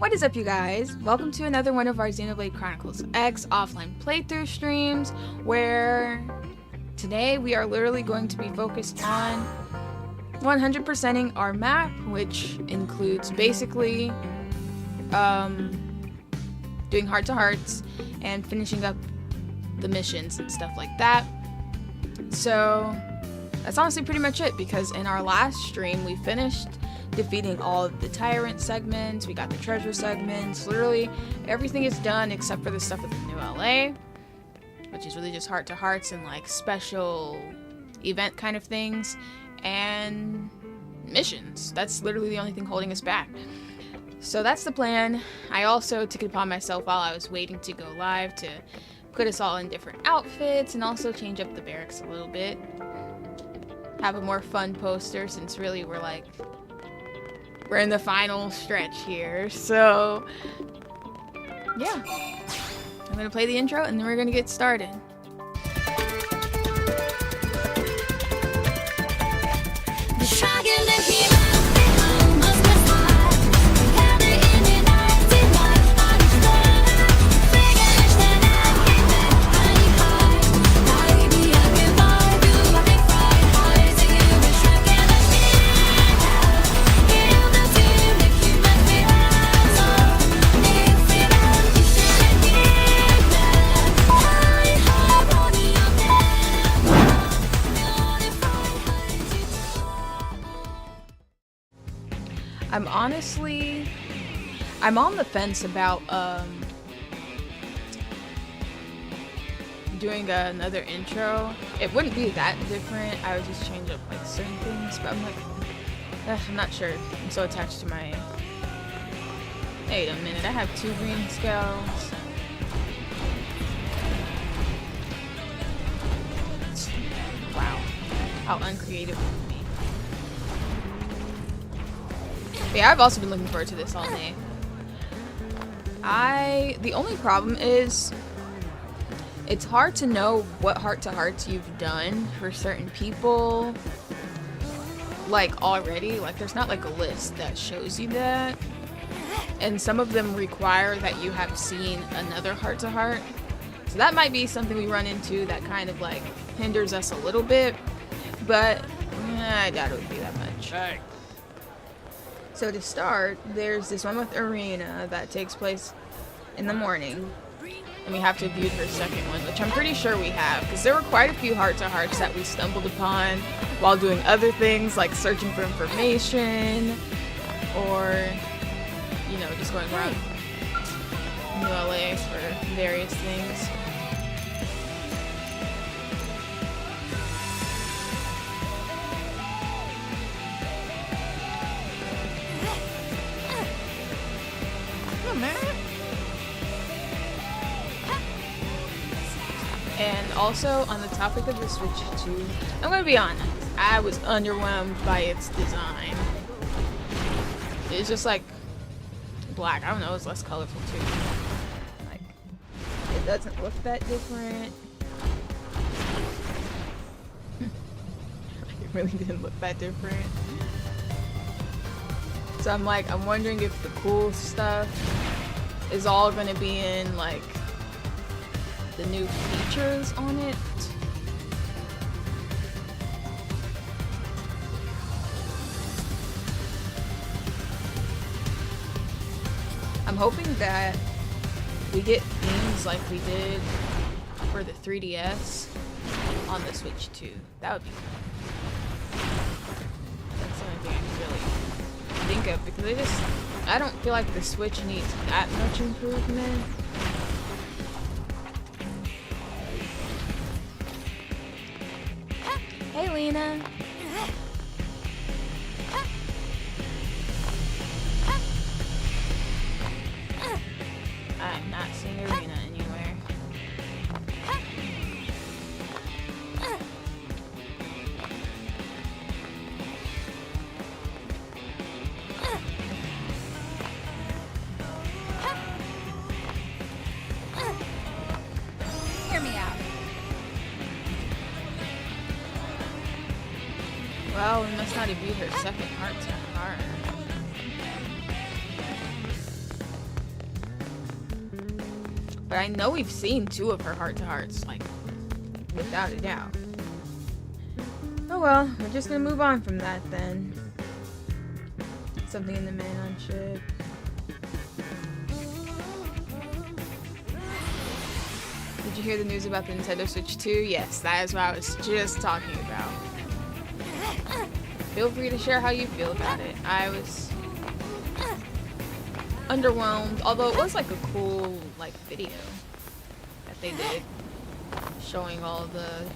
What is up, you guys? Welcome to another one of our Xenoblade Chronicles X offline playthrough streams, where today we are literally going to be focused on 100%ing our map, which includes basically doing heart-to-hearts and finishing up the missions and stuff like that. So that's honestly pretty much it, because in our last stream we finished defeating all of the tyrant segments, we got the treasure segments, literally everything is done except for the stuff with the new LA, which is really just heart-to-hearts and like special event kind of things and missions. That's literally the only thing holding us back. So that's the plan. I also took it upon myself while I was waiting to go live to put us all in different outfits and also change up the barracks a little bit. Have a more fun poster, since really we're in the final stretch here. So yeah, I'm gonna play the intro and then we're gonna get started. I'm on the fence about doing another intro. It wouldn't be that different. I would just change up like certain things, but I'm like, I'm not sure. I'm so attached to my... Wait a minute, I have 2 green skulls. Wow, how uncreative of me. But yeah, I've also been looking forward to this all day. The only problem is it's hard to know what heart-to-hearts you've done for certain people, like already. Like there's not like a list that shows you that, and some of them require that you have seen another heart-to-heart. So that might be something we run into that kind of like hinders us a little bit, but I doubt it would be that much. Hey. So to start, there's this one with Arena that takes place in the morning, and we have to view her second one, which I'm pretty sure we have, because there were quite a few heart-to-hearts that we stumbled upon while doing other things like searching for information or, you know, just going around New LA for various things. And also, on the topic of the Switch 2, I'm gonna be honest, I was underwhelmed by its design. It's just like black. I don't know, it's less colorful too. Like, it doesn't look that different. It really didn't look that different. So I'm wondering if the cool stuff is all gonna be in like the new features on it. I'm hoping that we get themes like we did for the 3DS on the Switch 2. That would be fun. That's the only thing I can really think of, because I don't feel like the Switch needs that much improvement. Hey, Lena. I'm not seeing Arena anywhere. Hear me out. Well, we must not have viewed her second heart to heart. But I know we've seen 2 of her heart-to-hearts, like, without a doubt. Oh well, we're just gonna move on from that then. Something in the Manon ship. Did you hear the news about the Nintendo Switch 2? Yes, that is what I was just talking about. Feel free to share how you feel about it. I was underwhelmed, although it was like a cool like video that they did showing all the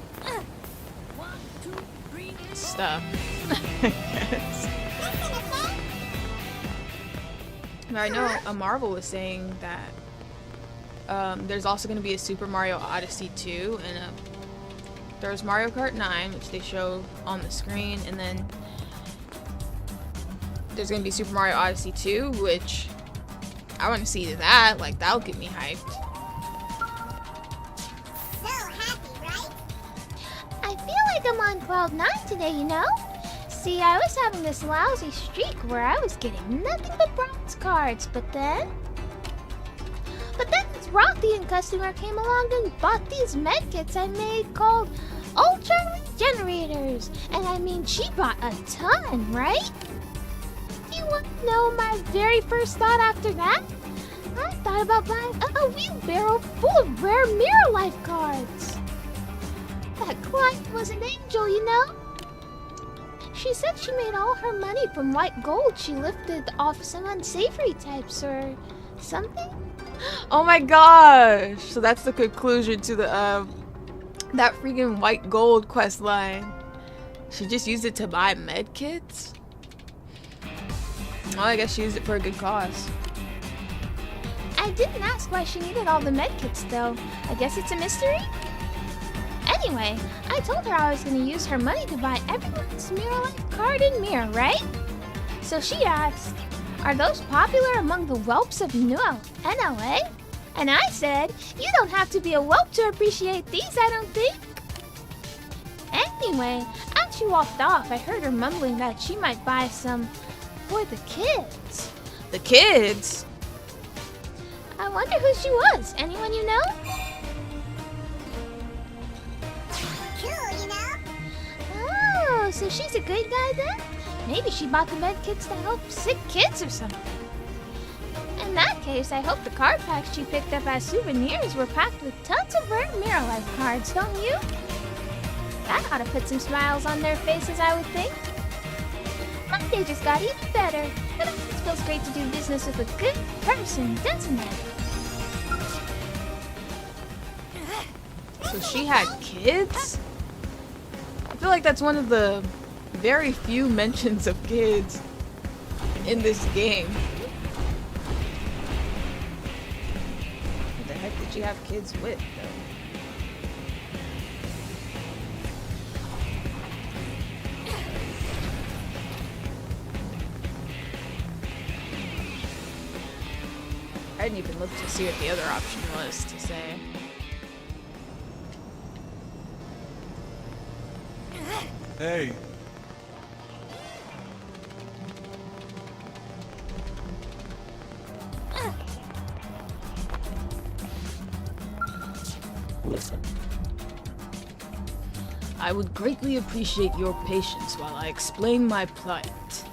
stuff. I guess. But I know a Marvel was saying that there's also going to be a Super Mario Odyssey 2, and there's Mario Kart 9, which they show on the screen, and then there's going to be Super Mario Odyssey 2, which I want to see that. Like, that'll get me hyped. So happy, right? I feel like I'm on cloud 9 today, you know? See, I was having this lousy streak where I was getting nothing but bronze cards, but then this Rothian customer came along and bought these medkits I made called Ultra Generators. And I mean, she bought a ton, right? Do you want to know my very first thought after that? I thought about buying a wheelbarrow full of rare Mirror Life cards. That client was an angel, you know? She said she made all her money from white gold she lifted off some unsavory types or something. Oh my gosh! So that's the conclusion to the that freaking white gold quest line. She just used it to buy medkits? Well, I guess she used it for a good cause. I didn't ask why she needed all the medkits though. I guess it's a mystery? Anyway, I told her I was going to use her money to buy everyone's Mirror Life card in Mirror, right? So she asked, are those popular among the whelps of NLA? And I said, you don't have to be a whelp to appreciate these, I don't think. Anyway, as she walked off, I heard her mumbling that she might buy some for the kids. The kids? I wonder who she was. Anyone you know? Cool, you know? Oh, so she's a good guy then? Maybe she bought the medkits to help sick kids or something. In that case, I hope the card packs she picked up as souvenirs were packed with tons of rare Mirror Life cards, don't you? That ought to put some smiles on their faces, I would think. My day just got even better, but it always feels great to do business with a good person, doesn't it? So she had kids? I feel like that's one of the very few mentions of kids in this game. What the heck did she have kids with, though? I didn't even look to see what the other option was to say. Hey. I would greatly appreciate your patience while I explain my plight.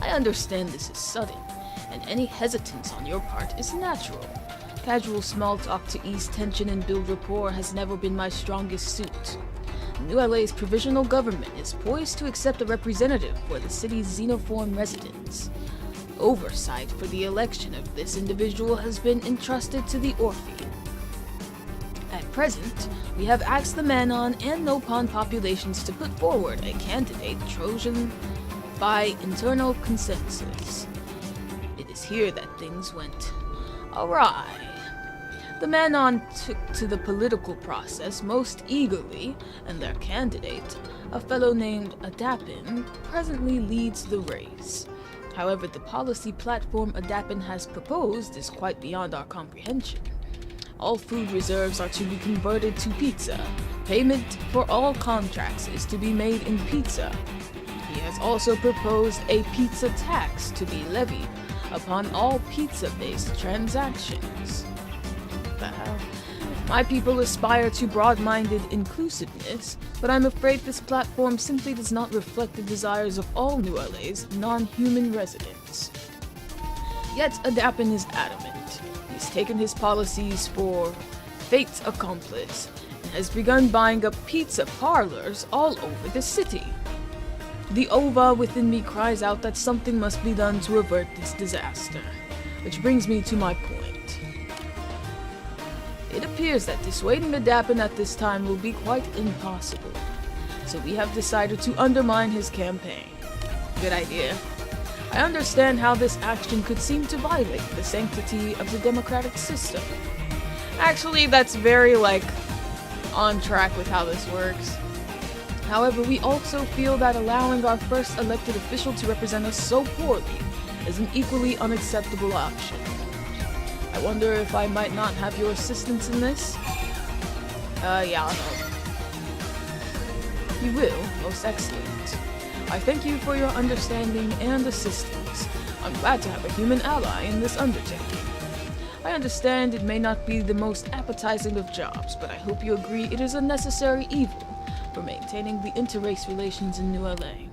I understand this is sudden, and any hesitance on your part is natural. Casual small talk to ease tension and build rapport has never been my strongest suit. New LA's provisional government is poised to accept a representative for the city's xenoform residents. Oversight for the election of this individual has been entrusted to the Orpheum. At present, we have asked the Manon and Nopon populations to put forward a candidate chosen by internal consensus. It is here that things went awry. The Manon took to the political process most eagerly, and their candidate, a fellow named Adapin, presently leads the race. However, the policy platform Adapin has proposed is quite beyond our comprehension. All food reserves are to be converted to pizza. Payment for all contracts is to be made in pizza. He has also proposed a pizza tax to be levied upon all pizza-based transactions. My people aspire to broad-minded inclusiveness, but I'm afraid this platform simply does not reflect the desires of all New LA's non-human residents. Yet Adapin is adamant. He's taken his policies for fate's accomplice and has begun buying up pizza parlors all over the city. The ova within me cries out that something must be done to avert this disaster, which brings me to my point. It appears that dissuading Adapin at this time will be quite impossible, so we have decided to undermine his campaign. Good idea. I understand how this action could seem to violate the sanctity of the democratic system. Actually, that's very, on track with how this works. However, we also feel that allowing our first elected official to represent us so poorly is an equally unacceptable option. I wonder if I might not have your assistance in this? Yeah, I'll help. You will, most excellent. I thank you for your understanding and assistance. I'm glad to have a human ally in this undertaking. I understand it may not be the most appetizing of jobs, but I hope you agree it is a necessary evil for maintaining the inter-race relations in New LA.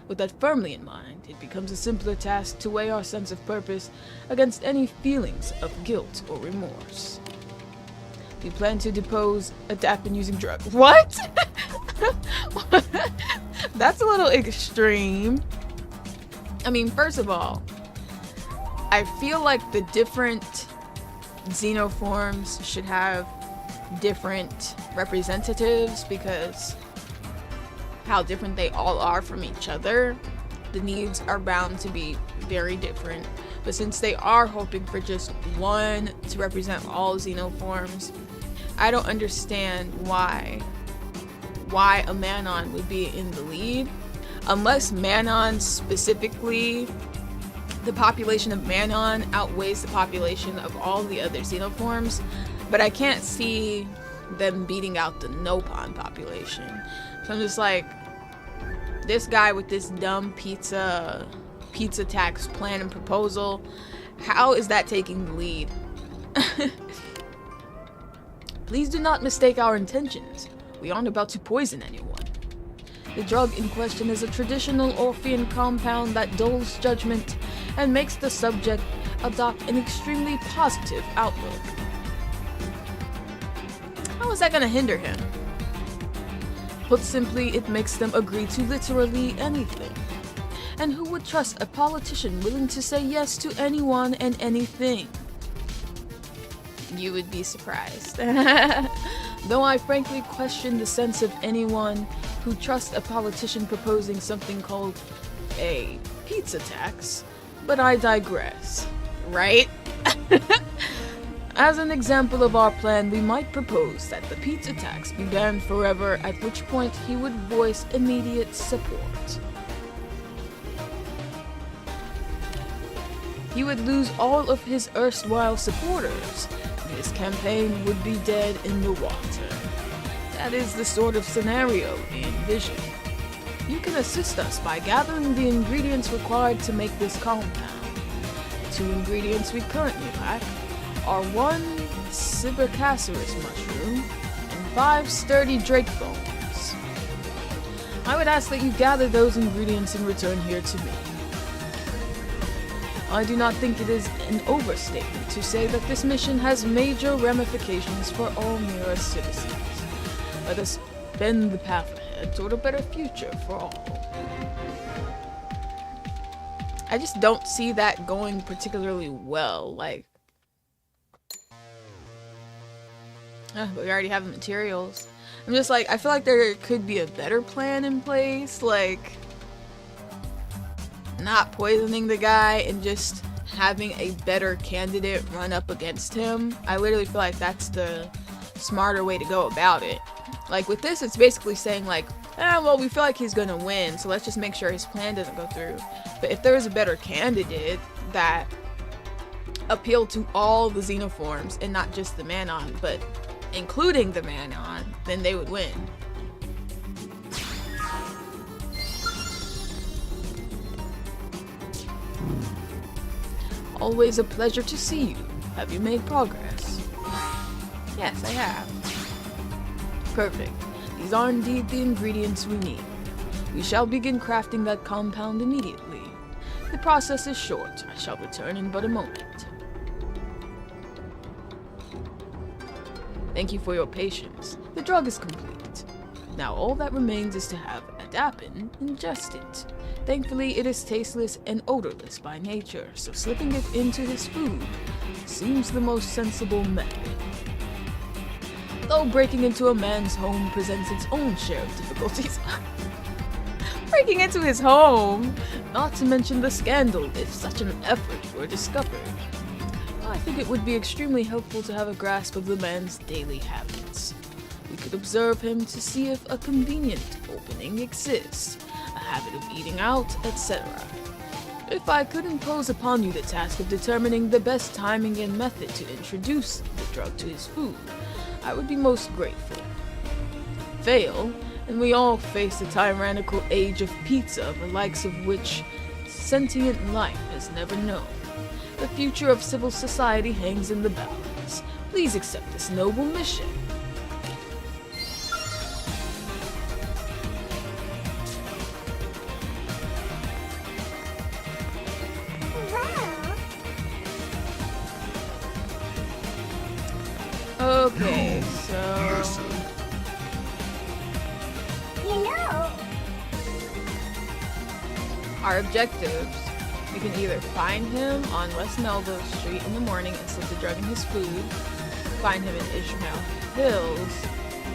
With that firmly in mind, it becomes a simpler task to weigh our sense of purpose against any feelings of guilt or remorse. We plan to depose Adapin using drugs. What? That's a little extreme. I mean, first of all, I feel like the different xenoforms should have different representatives because how different they all are from each other. The needs are bound to be very different. But since they are hoping for just one to represent all xenoforms, I don't understand why a Manon would be in the lead. Unless Manon specifically, the population of Manon outweighs the population of all the other xenoforms. But I can't see them beating out the Nopon population. So I'm just like, this guy with this dumb pizza tax plan and proposal, how is that taking the lead? Please do not mistake our intentions. We aren't about to poison anyone. The drug in question is a traditional Orphean compound that dulls judgment and makes the subject adopt an extremely positive outlook. How is that going to hinder him? Put simply, it makes them agree to literally anything. And who would trust a politician willing to say yes to anyone and anything? You would be surprised. Though I frankly question the sense of anyone who trusts a politician proposing something called a pizza tax, but I digress, right? As an example of our plan, we might propose that the pizza tax be banned forever, at which point he would voice immediate support. He would lose all of his erstwhile supporters, and his campaign would be dead in the water. That is the sort of scenario we envision. You can assist us by gathering the ingredients required to make this compound. The 2 ingredients we currently lack are 1 Cybercacerus mushroom and 5 sturdy drake bones. I would ask that you gather those ingredients and return here to me. I do not think it is an overstatement to say that this mission has major ramifications for all Mira citizens. Let us bend the path ahead toward a better future for all. I just don't see that going particularly well, but we already have the materials. I'm just like, I feel like there could be a better plan in place, not poisoning the guy and just having a better candidate run up against him. I literally feel like that's the smarter way to go about it. With this, it's basically saying well, we feel like he's gonna win, so let's just make sure his plan doesn't go through. But if there was a better candidate that appealed to all the xenoforms and not just the Manon, but including the Manon, then they would win. Always a pleasure to see you. Have you made progress? Yes, I have. Perfect. These are indeed the ingredients we need. We shall begin crafting that compound immediately. The process is short. I shall return in but a moment. Thank you for your patience. The drug is complete. Now all that remains is to have Adapin ingest it. Thankfully, it is tasteless and odorless by nature, so slipping it into his food seems the most sensible method. Though breaking into a man's home presents its own share of difficulties. Breaking into his home! Not to mention the scandal if such an effort were discovered. I think it would be extremely helpful to have a grasp of the man's daily habits. We could observe him to see if a convenient opening exists, a habit of eating out, etc. If I could impose upon you the task of determining the best timing and method to introduce the drug to his food, I would be most grateful. Fail, and we all face the tyrannical age of pizza, the likes of which sentient life has never known. The future of civil society hangs in the balance. Please accept this noble mission. Okay, so... Our objectives. We can either find him on West Melville Street in the morning and slip the drug in his food, find him in Ishmael Hills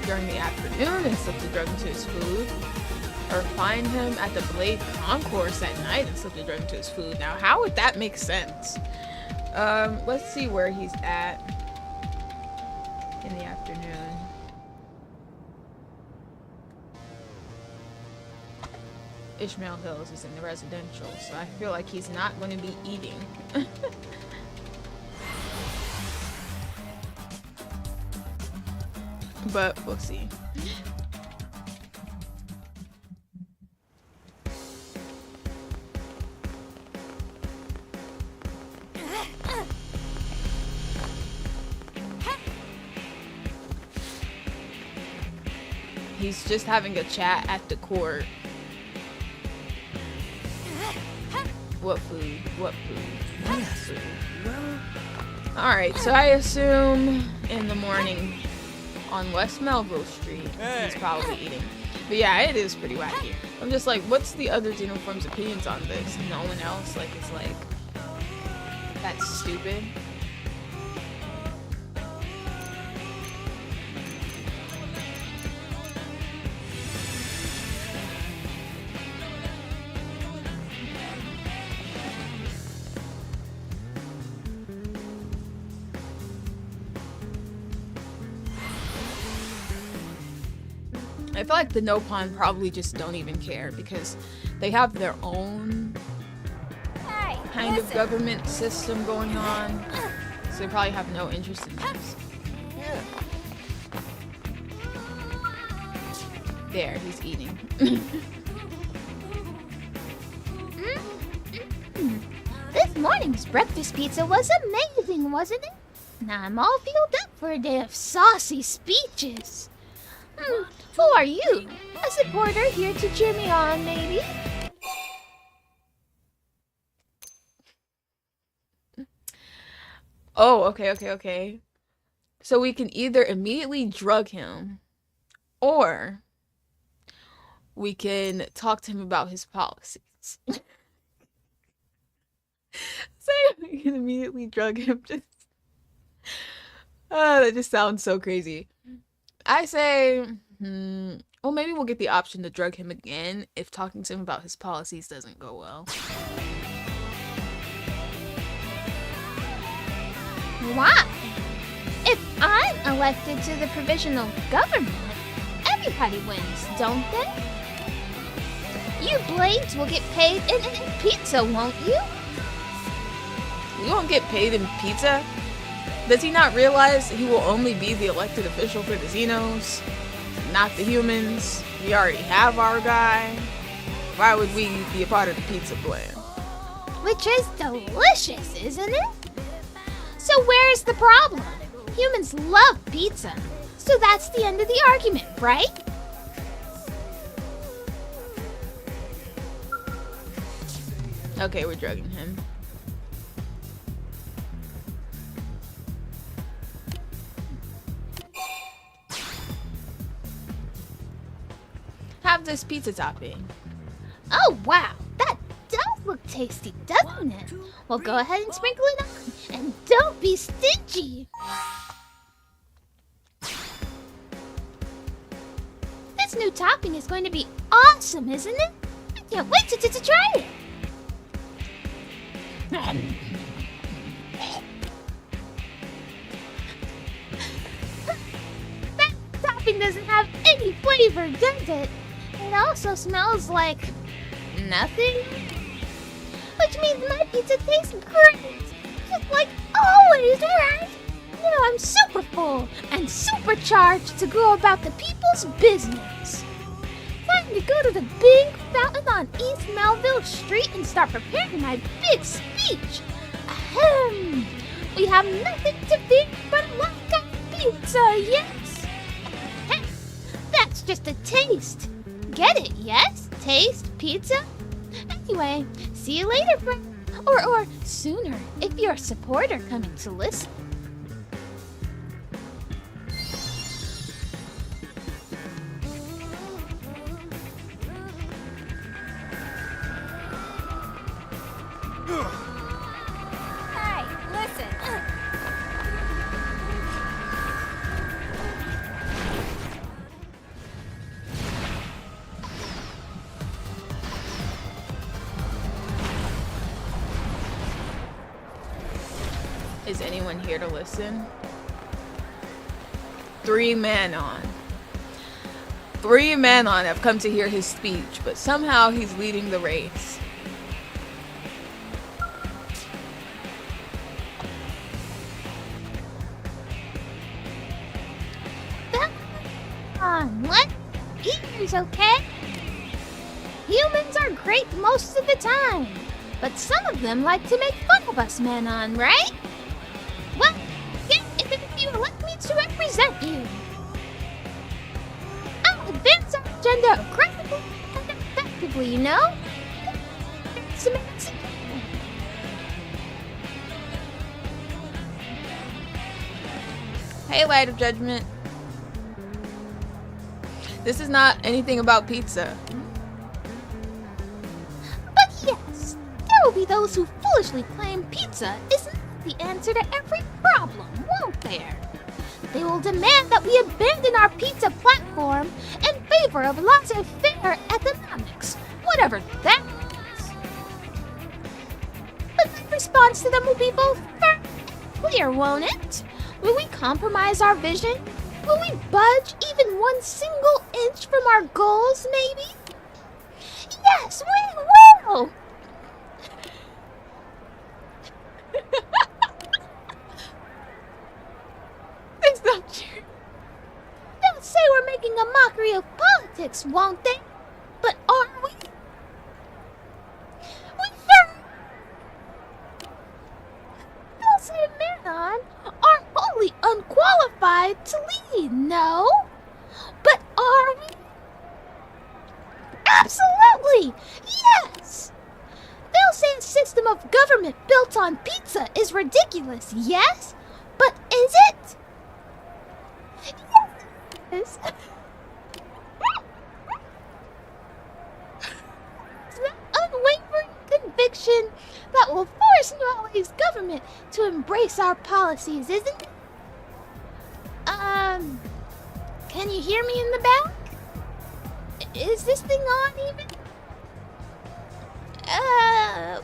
during the afternoon and slip the drug into his food, or find him at the Blade Concourse at night and slip the drug into his food. Now, how would that make sense? Let's see where he's at in the afternoon. Ishmael Hills is in the residential, so I feel like he's not going to be eating. But we'll see. He's just having a chat at the court. What food? What food? What food? Alright, so I assume in the morning on West Melville Street, he's probably eating. But yeah, it is pretty wacky. I'm just like, what's the other Xenoform's opinions on this? No one else, like, it's like, that's stupid. I feel like the Nopon probably just don't even care because they have their own kind of government system going on, so they probably have no interest in this. There, he's eating. This morning's breakfast pizza was amazing, wasn't it? Now I'm all fueled up for a day of saucy speeches. Who are you? A supporter here to cheer me on, maybe? Oh, okay. So we can either immediately drug him, or we can talk to him about his policies. So we can immediately drug him. That just sounds so crazy. I say, well, maybe we'll get the option to drug him again if talking to him about his policies doesn't go well. Why? If I'm elected to the provisional government, everybody wins, don't they? You Blades will get paid in pizza, won't you? We won't get paid in pizza? Does he not realize he will only be the elected official for the Xenos, not the humans? We already have our guy. Why would we be a part of the pizza plan? Which is delicious, isn't it? So where's the problem? humans love pizza. So that's the end of the argument, right? Okay, we're drugging him. Have this pizza topping. Oh, wow. That does look tasty, doesn't it? Well, go ahead and sprinkle it on. And don't be stingy. This new topping is going to be awesome, isn't it? I can't wait to try it. That topping doesn't have any flavor, does it? It also smells like nothing. Which means my pizza tastes great. Just like always, right? You know, I'm super full and supercharged to go about the people's business. Time to go to the big fountain on East Melville Street and start preparing my big speech. Ahem. We have nothing to fear but lack of pizza, yes? Hey, that's just a taste. Get it, yes? Taste pizza? Anyway, see you later, friend. Or sooner, if you're a supporter coming to listen. Hey, listen. Is anyone here to listen? 3 men on. 3 men on have come to hear his speech, but somehow he's leading the race. Let eaters, okay? Humans are great most of the time, but some of them like to make fun of us men on, right? Well, yeah, if you elect me to represent you, I'll advance our agenda aggressively and effectively, you know? Hey, Light of Judgment. This is not anything about pizza. But yes, there will be those who foolishly claim pizza isn't the answer to every problem, won't there? They will demand that we abandon our pizza platform in favor of laissez-faire economics, whatever that means. But my response to them will be both firm and clear, won't it? Will we compromise our vision? Will we budge even 1 single inch from our goals, maybe? Yes, we will! It's not true. They'll say we're making a mockery of politics, won't they? But are we? We sure. They'll say Manon are wholly unqualified to lead, no? But are we? Absolutely! Yes! They'll say a system of government built on pizza is ridiculous, yes? But is it? Yes. It's that unwavering conviction that will force Nuale's government to embrace our policies, isn't it? Can you hear me in the back? Is this thing on even?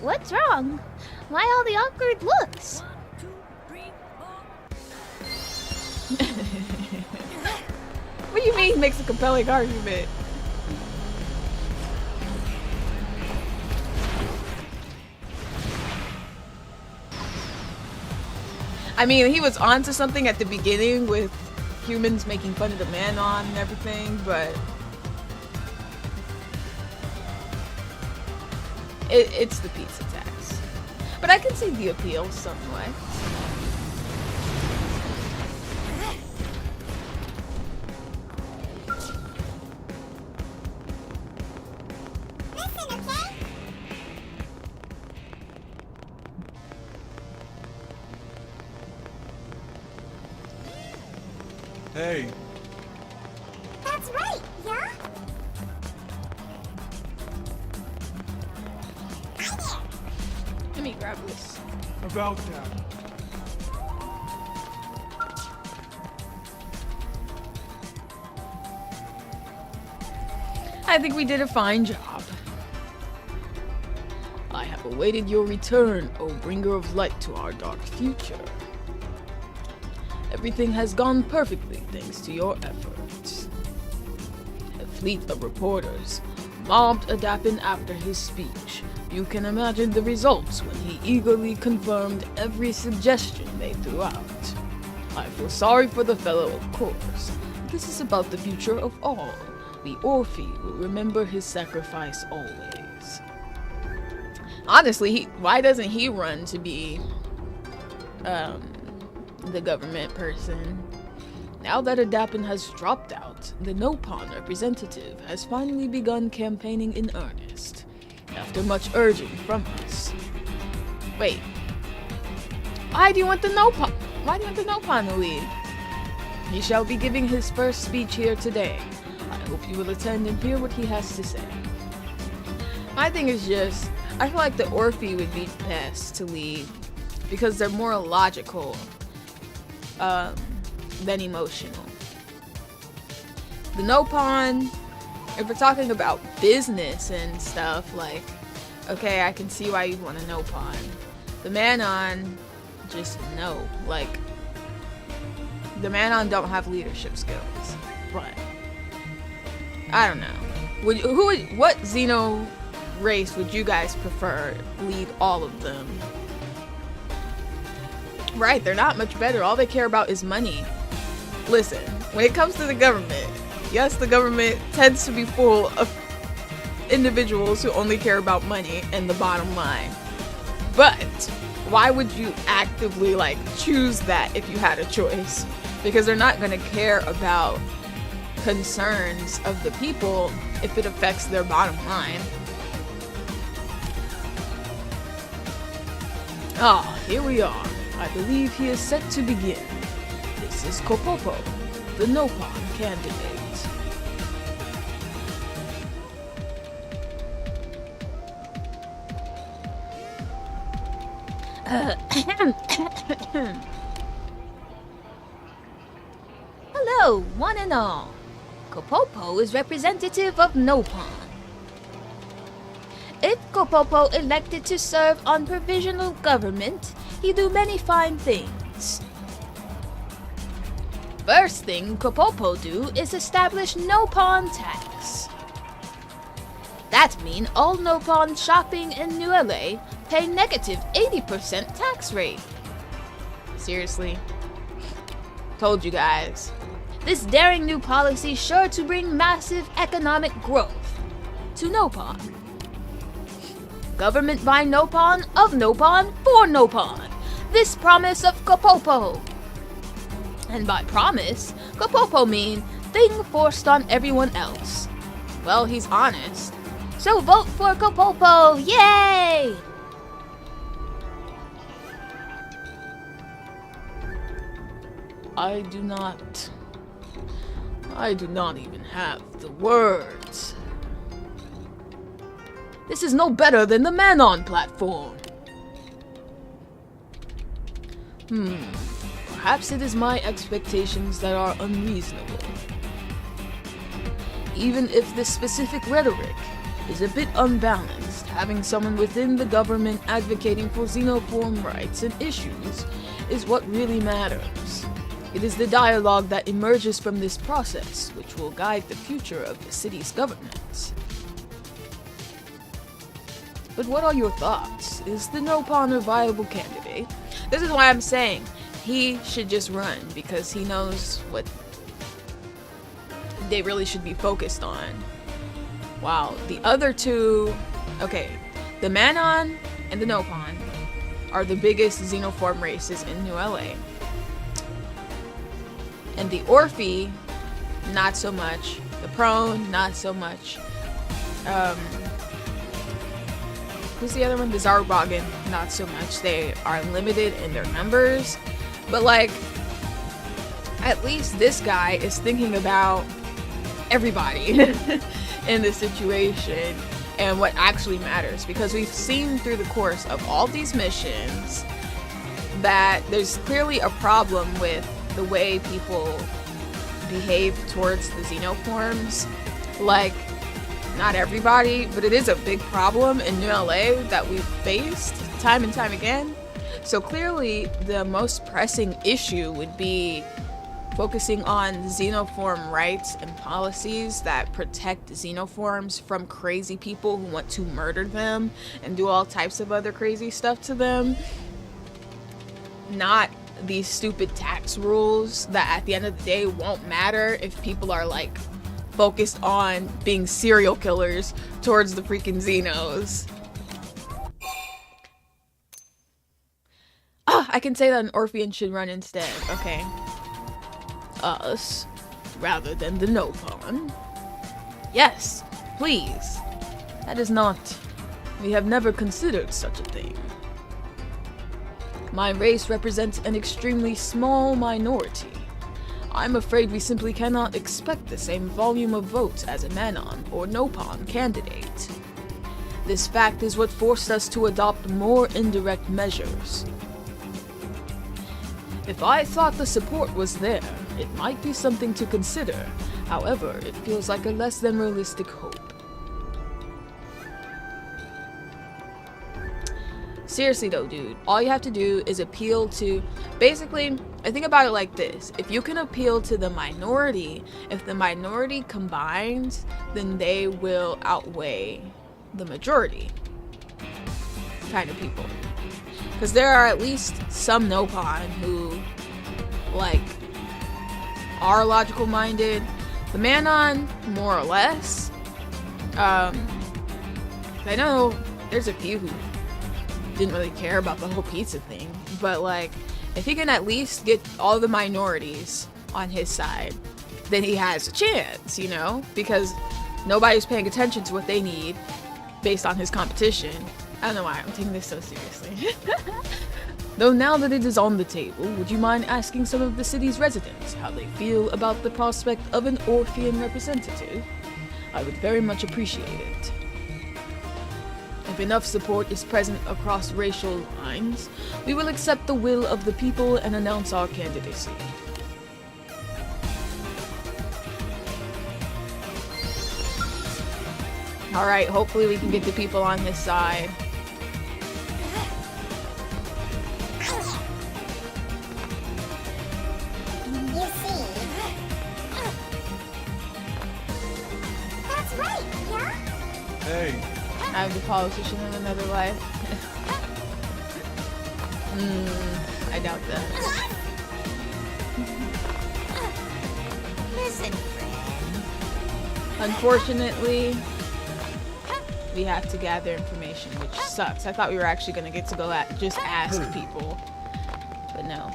What's wrong? Why all the awkward looks? 1, 2, 3, 4. What do you mean makes a compelling argument? I mean, he was onto something at the beginning with humans making fun of the Manon and everything, but it's the pizza tax. But I can see the appeal somewhat. Hey, That's right, yeah? Let me grab this. about that. I think we did a fine job. I have awaited your return, O bringer of light to our dark future. Everything has gone perfectly thanks to your efforts. A fleet of reporters mobbed Adapin after his speech. You can imagine the results when he eagerly confirmed every suggestion they threw out. I feel sorry for the fellow, of course. This is about the future of all. The Orphe will remember his sacrifice always. Honestly, why doesn't he run to be the government person? Now that Adapin has dropped out, the Nopon representative has finally begun campaigning in earnest. After much urging from us. Wait. Why do you want the Nopon? Why do you want the Nopon to lead? He shall be giving his first speech here today. I hope you will attend and hear what he has to say. My thing is just, I feel like the Orphe would be best to lead because they're more logical than emotional. The Nopon, if we're talking about business and stuff, like, okay, I can see why you'd want a Nopon. The Manon, just no. Like, the Manon don't have leadership skills, but I don't know. What Xeno race would you guys prefer lead all of them? Right, they're not much better. All they care about is money. Listen, when it comes to the government, yes, the government tends to be full of individuals who only care about money and the bottom line. But why would you actively choose that if you had a choice? Because they're not going to care about concerns of the people if it affects their bottom line. Ah, here we are. I believe he is set to begin. This is Kopopo, the Nopon candidate. Hello, one and all. Kopopo is representative of Nopon. If Kopopo elected to serve on provisional government, he do many fine things. First thing Kopopo do is establish Nopon tax. That mean all Nopon shopping in New LA pay negative 80% tax rate. Seriously? Told you guys. This daring new policy sure to bring massive economic growth to Nopon. Government by Nopon, of Nopon, for Nopon. This promise of Kopopo. And by promise, Kopopo mean thing forced on everyone else. Well, he's honest. So vote for Kopopo, yay! I do not even have the words. This is no better than the Manon platform. Perhaps it is my expectations that are unreasonable. Even if the specific rhetoric is a bit unbalanced, having someone within the government advocating for xenoform rights and issues is what really matters. It is the dialogue that emerges from this process which will guide the future of the city's government. But what are your thoughts? Is the Nopon a viable candidate? This is why I'm saying he should just run, because he knows what they really should be focused on. Wow, the other two... Okay, the Manon and the Nopon are the biggest xenoform races in New LA. And the Orphe, not so much. The Prone, not so much. Who's the other one? The Zarbogan, not so much. They are limited in their numbers. But at least this guy is thinking about everybody in the situation and what actually matters, because we've seen through the course of all these missions that there's clearly a problem with the way people behave towards the xenoforms. Like, not everybody, but it is a big problem in New LA that we've faced time and time again. So clearly the most pressing issue would be focusing on xenoform rights and policies that protect xenoforms from crazy people who want to murder them and do all types of other crazy stuff to them. Not these stupid tax rules that at the end of the day won't matter if people are like focused on being serial killers towards the freaking Xenos. Ah, I can say that an Orphean should run instead. Okay. Us, rather than the Nopon. Yes, please. That is not... We have never considered such a thing. My race represents an extremely small minority. I'm afraid we simply cannot expect the same volume of votes as a Manon or Nopon candidate. This fact is what forced us to adopt more indirect measures. If I thought the support was there, it might be something to consider. However, it feels like a less than realistic hope. Seriously though, dude, all you have to do is appeal to... Basically, I think about it like this. If you can appeal to the minority, if the minority combines, then they will outweigh the majority kind of people. Because there are at least some Nopon who, like, are logical minded. The Manon, more or less. I know there's a few who didn't really care about the whole pizza thing, but like, if he can at least get all the minorities on his side, then he has a chance, you know? Because nobody's paying attention to what they need based on his competition. I don't know why I'm taking this so seriously. Though now that it is on the table, would you mind asking some of the city's residents how they feel about the prospect of an Orphean representative? I would very much appreciate it. If enough support is present across racial lines, we will accept the will of the people and announce our candidacy. Alright, hopefully we can get the people on his side. You see? That's right, yeah? Hey, I'm the politician in another life. I doubt that. Listen, friend. Unfortunately, we have to gather information, which sucks. I thought we were actually gonna get to go just ask people, but no.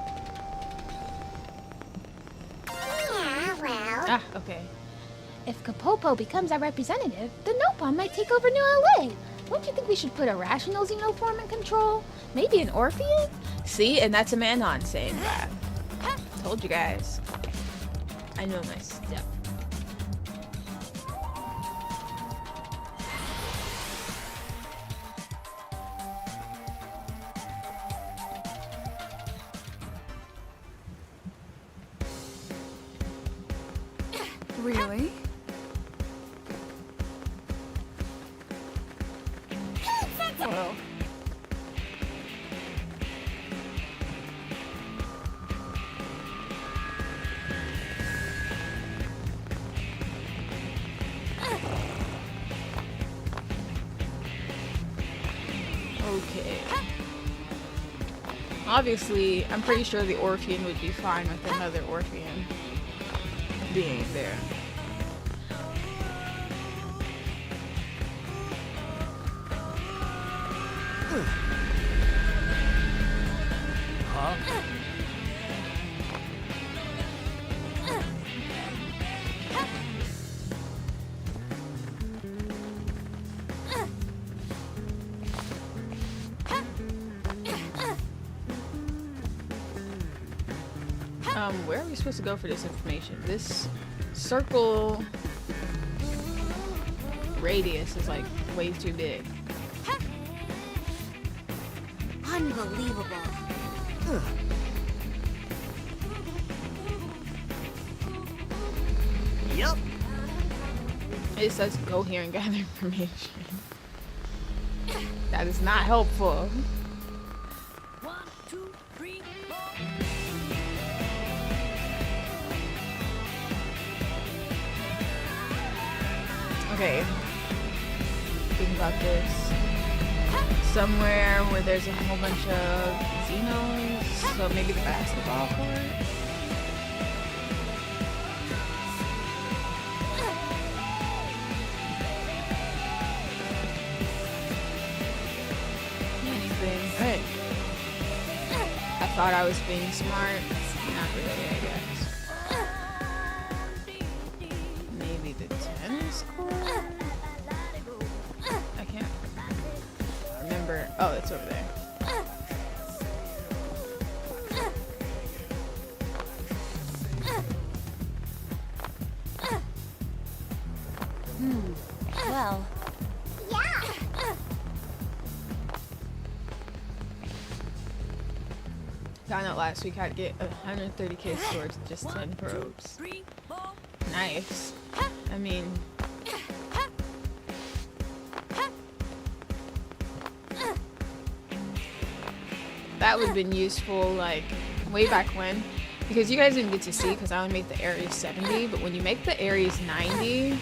Yeah, well. Ah, okay. If Kapopo becomes our representative, the Nopon might take over New LA. Don't you think we should put a rational xenoform in control? Maybe an Orphean? See, and that's a Manon saying that. Told you guys. I know my stuff. Really? Well, okay. Obviously, I'm pretty sure the Orphean would be fine with another Orphean being there. huh? Where are we supposed to go for this information? This circle radius is like way too big. Unbelievable. Yep. It says go here and gather information. That is not helpful. 1, 2, 3, 4. Okay. Think about this. Somewhere where there's a whole bunch of Xenos. So maybe the basketball court. Anything. Hey. I thought I was being smart. Not really, I guess. Maybe the tennis court? I can't remember. Oh, it's over there. Well, Found out last week I'd get 130k swords with just 10 probes. 3, 4. Nice. I mean, that would have been useful like way back when, because you guys didn't get to see because I only made the area 70, but when you make the areas 90,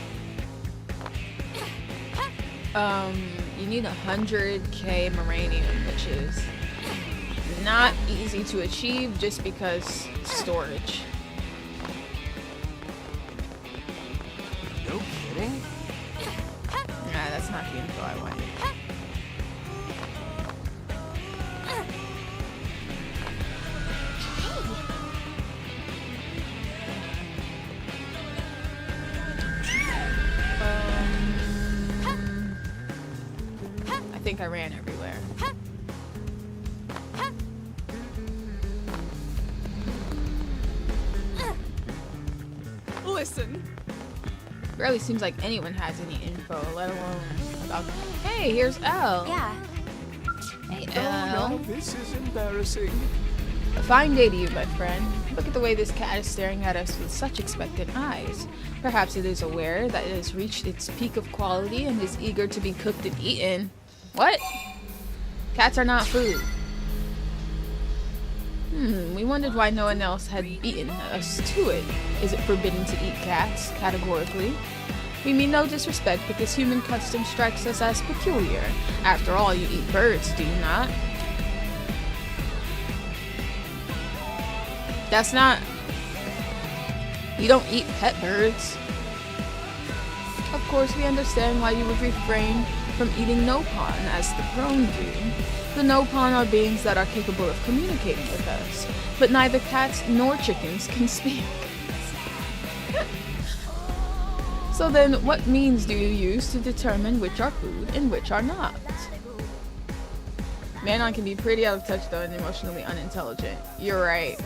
you need 100k Moranium, which is not easy to achieve just because storage. No kidding? Nah, that's not the info I wanted. I think I ran everywhere. Listen. Barely seems like anyone has any info, let alone about. Hey, here's L. Yeah. Hey, Oh, L. now this is embarrassing. A fine day to you, my friend. Look at the way this cat is staring at us with such expectant eyes. Perhaps it is aware that it has reached its peak of quality and is eager to be cooked and eaten. What? Cats are not food. We wondered why no one else had beaten us to it. Is it forbidden to eat cats, categorically? We mean no disrespect, but this human custom strikes us as peculiar. After all, you eat birds, do you not? That's not... You don't eat pet birds. Of course, we understand why you would refrain from eating Nopon, as the prone do. The Nopon are beings that are capable of communicating with us, but neither cats nor chickens can speak. So then, what means do you use to determine which are food and which are not? Manon can be pretty out of touch though and emotionally unintelligent. You're right.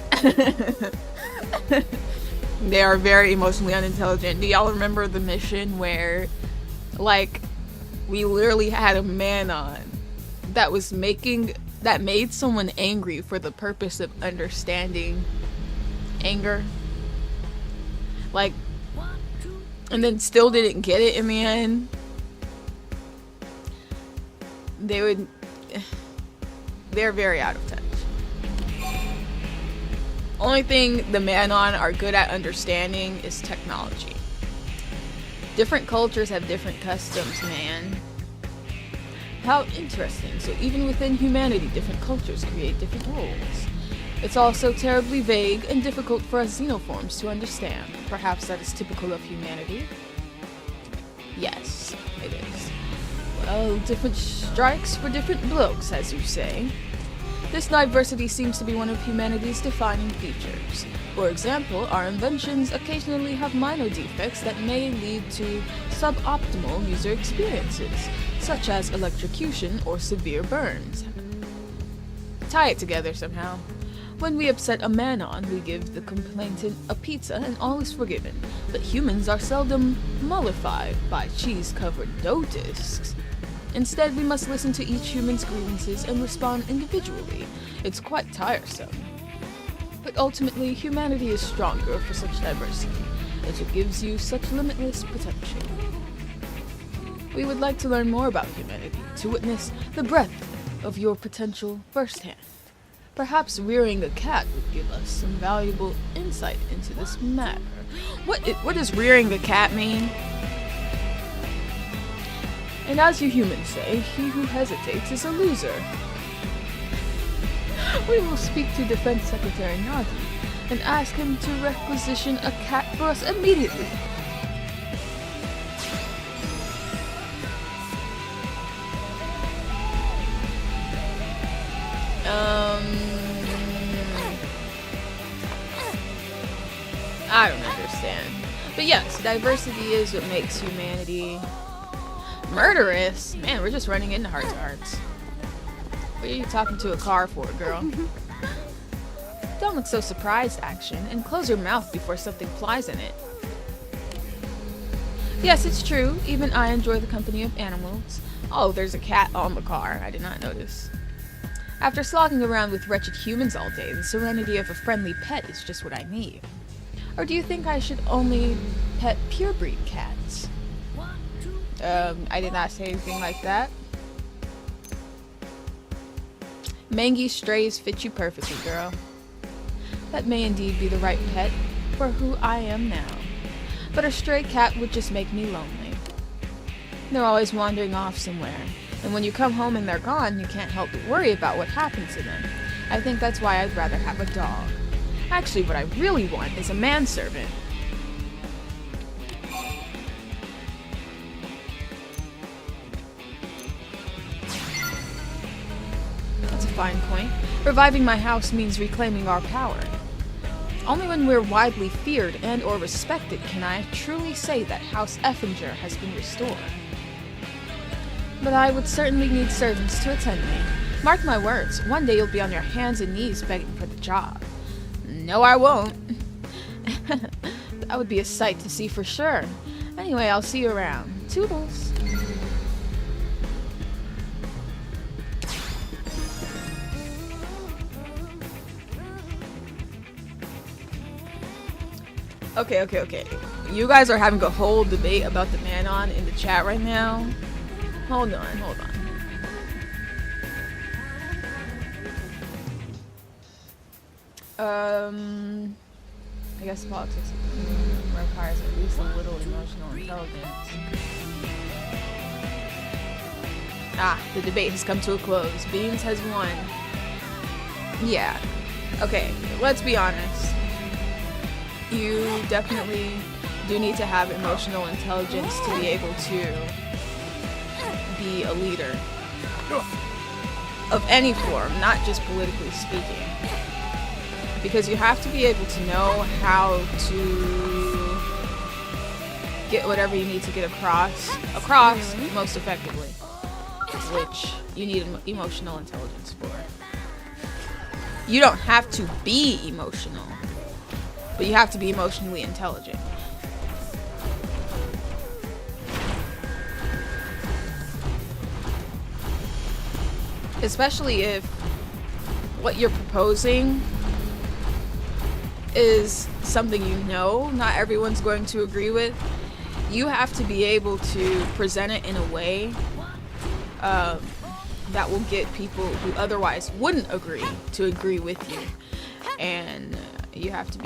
They are very emotionally unintelligent. Do y'all remember the mission where, like, we literally had a Manon that was that made someone angry for the purpose of understanding anger? Like, and then still didn't get it in the end. They're very out of touch. Only thing the Manon are good at understanding is technology. Different cultures have different customs, man. How interesting. So even within humanity, different cultures create different rules. It's also terribly vague and difficult for us xenoforms to understand. Perhaps that is typical of humanity? Yes, it is. Well, different strikes for different blokes, as you say. This diversity seems to be one of humanity's defining features. For example, our inventions occasionally have minor defects that may lead to suboptimal user experiences, such as electrocution or severe burns. Tie it together somehow. When we upset a Manon, we give the complainant a pizza and all is forgiven. But humans are seldom mollified by cheese-covered dough discs. Instead, we must listen to each human's grievances and respond individually. It's quite tiresome. But ultimately, humanity is stronger for such diversity, as it gives you such limitless potential. We would like to learn more about humanity, to witness the breadth of your potential firsthand. Perhaps rearing a cat would give us some valuable insight into this matter. What does rearing a cat mean? And as you humans say, he who hesitates is a loser. We will speak to Defense Secretary Nagi and ask him to requisition a cat for us immediately. I don't understand. But yes, diversity is what makes humanity murderous. Man, we're just running into heart to hearts. What are you talking to a car for, girl? Don't look so surprised, Action, and close your mouth before something flies in it. Yes, it's true. Even I enjoy the company of animals. Oh, there's a cat on the car. I did not notice. After slogging around with wretched humans all day, the serenity of a friendly pet is just what I need. Or do you think I should only pet purebred cats? I did not say anything like that. Mangy strays fit you perfectly, girl. That may indeed be the right pet for who I am now. But a stray cat would just make me lonely. They're always wandering off somewhere, and when you come home and they're gone, you can't help but worry about what happened to them. I think that's why I'd rather have a dog. Actually, what I really want is a manservant. That's a fine point. Reviving my house means reclaiming our power. Only when we're widely feared and or respected can I truly say that House Effinger has been restored. But I would certainly need servants to attend me. Mark my words, one day you'll be on your hands and knees begging for the job. No, I won't. That would be a sight to see for sure. Anyway, I'll see you around. Toodles. Okay. You guys are having a whole debate about the Manon in the chat right now. Hold on. I guess politics requires at least a little emotional intelligence. The debate has come to a close. Beans has won. Yeah. Okay, let's be honest. You definitely do need to have emotional intelligence to be able to be a leader of any form, not just politically speaking. Because you have to be able to know how to get whatever you need to get across most effectively, which you need emotional intelligence for. You don't have to be emotional, but you have to be emotionally intelligent. Especially if what you're proposing is something you know not everyone's going to agree with. You have to be able to present it in a way that will get people who otherwise wouldn't agree to agree with you. And you have to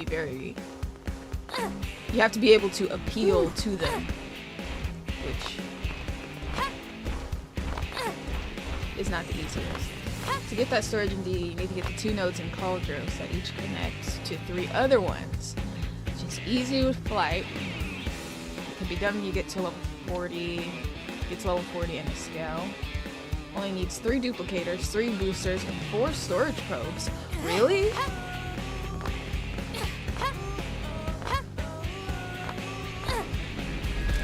be able to appeal to them, which is not the easiest. To get that storage in D, you need to get the 2 nodes in Cauldros that each connects to 3 other ones, which is easy with Flight. It can be done when you get to level 40. Gets level 40 in a scale. Only needs 3 duplicators, 3 boosters, and 4 storage probes. Really?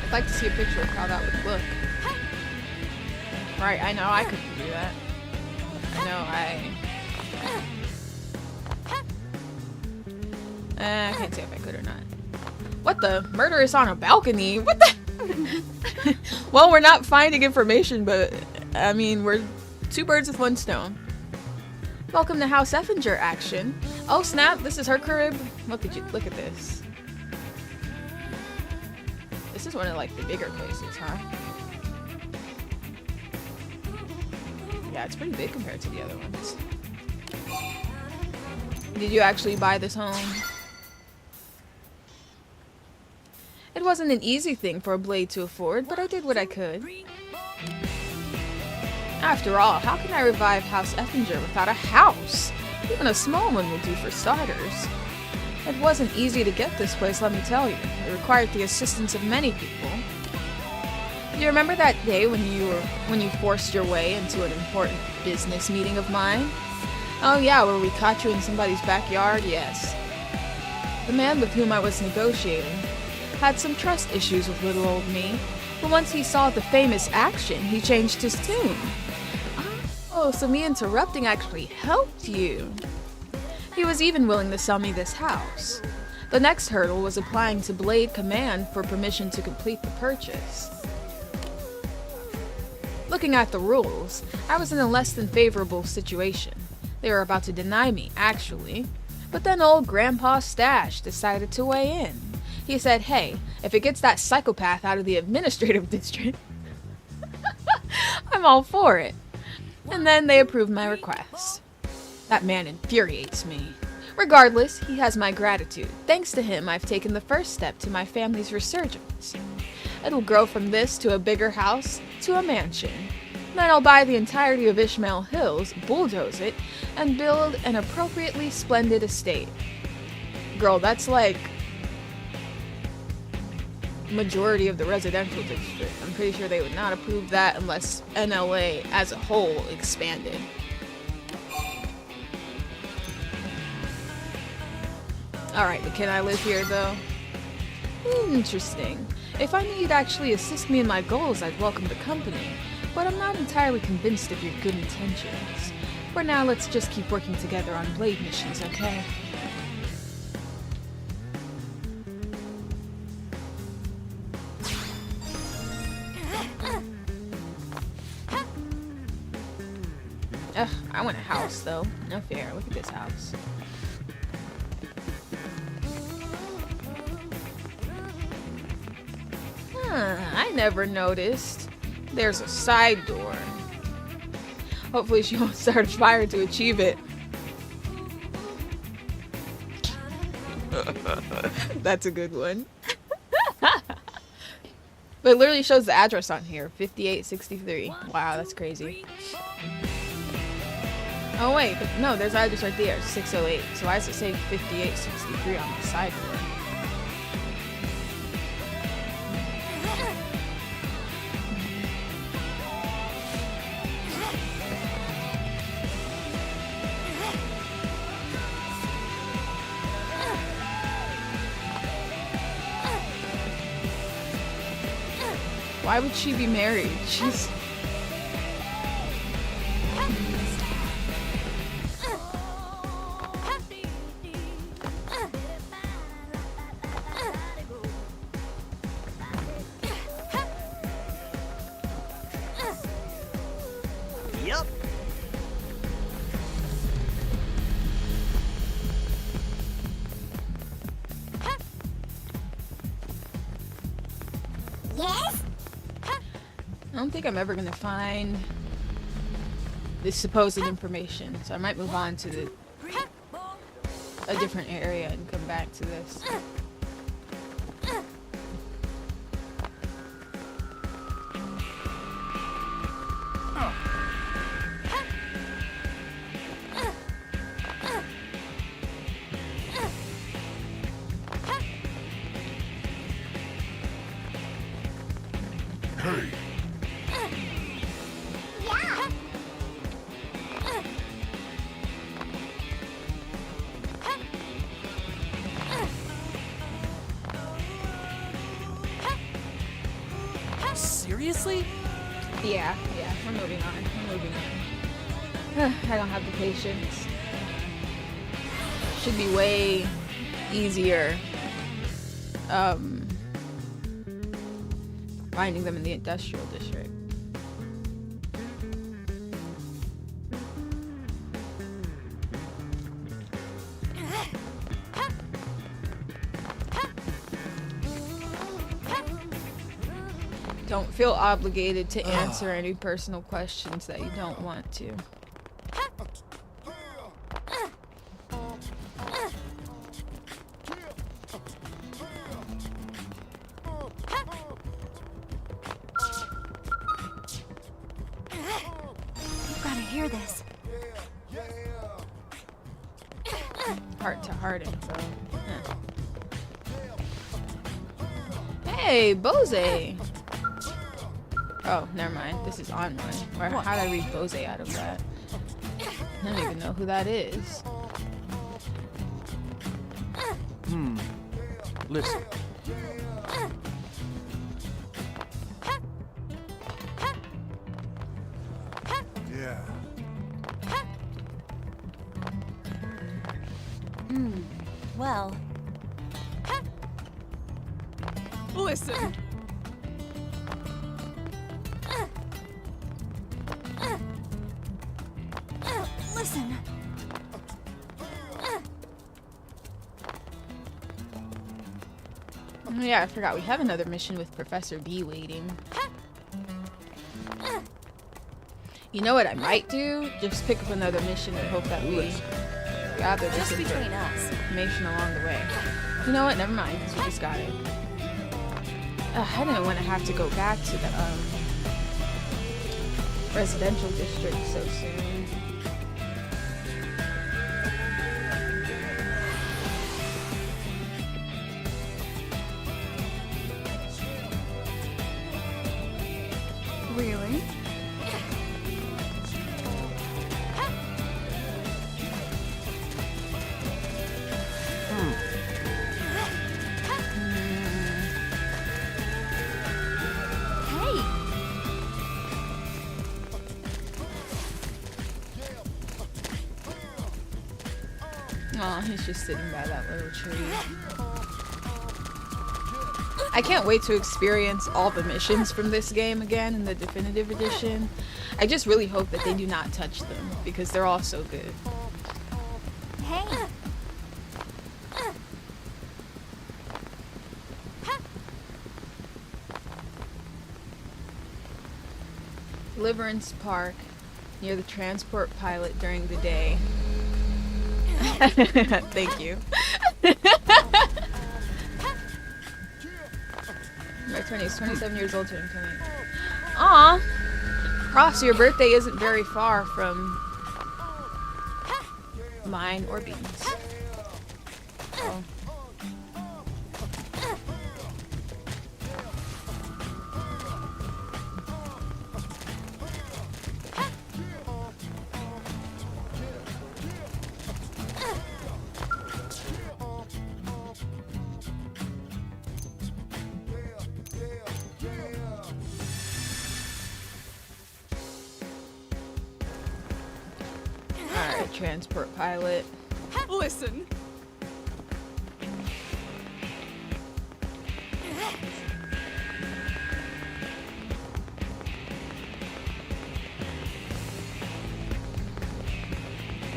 I'd like to see a picture of how that would look. Right, I know I couldn't do that. I know I can't say if I could or not. What the? Murder is on a balcony? What the? Well, we're not finding information, but I mean, we're two birds with one stone. Welcome to House Effinger action. Oh snap, this is her crib. Look at this. This is one of like the bigger places, huh? Yeah, it's pretty big compared to the other ones. Did you actually buy this home? It wasn't an easy thing for a blade to afford, but I did what I could. After all, how can I revive House Effinger without a house? Even a small one will do for starters. It wasn't easy to get this place, let me tell you. It required the assistance of many people. Do you remember that day when you forced your way into an important business meeting of mine? Oh yeah, where we caught you in somebody's backyard? Yes. The man with whom I was negotiating had some trust issues with little old me, but once he saw the famous action, he changed his tune. Oh, so me interrupting actually helped you. He was even willing to sell me this house. The next hurdle was applying to Blade Command for permission to complete the purchase. Looking at the rules, I was in a less than favorable situation. They were about to deny me, actually. But then old Grandpa Stash decided to weigh in. He said, hey, if it gets that psychopath out of the administrative district, I'm all for it. And then they approved my request. That man infuriates me. Regardless, he has my gratitude. Thanks to him, I've taken the first step to my family's resurgence. It'll grow from this to a bigger house to a mansion. Then I'll buy the entirety of Ishmael Hills, bulldoze it, and build an appropriately splendid estate. Girl, that's like majority of the residential district. I'm pretty sure they would not approve that unless NLA as a whole expanded. Alright, but can I live here though? Interesting. If I knew you'd actually assist me in my goals, I'd welcome the company. But I'm not entirely convinced of your good intentions. For now, let's just keep working together on blade missions, okay? Ugh, I want a house though. No fair. Look at this house. I never noticed. There's a side door. Hopefully she won't start a fire to achieve it. That's a good one. But it literally shows the address on here. 5863. Wow, that's crazy. Oh wait, but no, there's the address right there. 608. So why does it say 5863 on the side door? Why would she be married? She's... Yep. Yes? I don't think I'm ever gonna find this supposed information, so I might move on to a different area and come back to this. Hey, Seriously? Yeah, we're moving on. I don't have the patience. Should be way easier finding them in the industrial district. Don't feel obligated to answer any personal questions that you don't want to. You've got to hear this. Heart to heart info. Huh. Hey, Bose! Oh, never mind. This is on one. How did I read Bose out of that? I don't even know who that is. Listen. Yeah. Well, Listen. listen. Oh yeah, I forgot. We have another mission with Professor B waiting. You know what I might do? Just pick up another mission and hope that we gather this Just between us. information along the way. You know what? Never mind, because we just got it. I didn't want to have to go back to the residential district so soon. Really? Hey, Aw, he's just sitting by that little tree. I can't wait to experience all the missions from this game again in the definitive edition. I just really hope that they do not touch them, because they're all so good. hey. Deliverance Park, near the transport pilot during the day. Thank you. My 20s, 27 years old turning 20. Aw! Cross, your birthday isn't very far from mine or Bean's. Oh. Alright, transport pilot. Listen.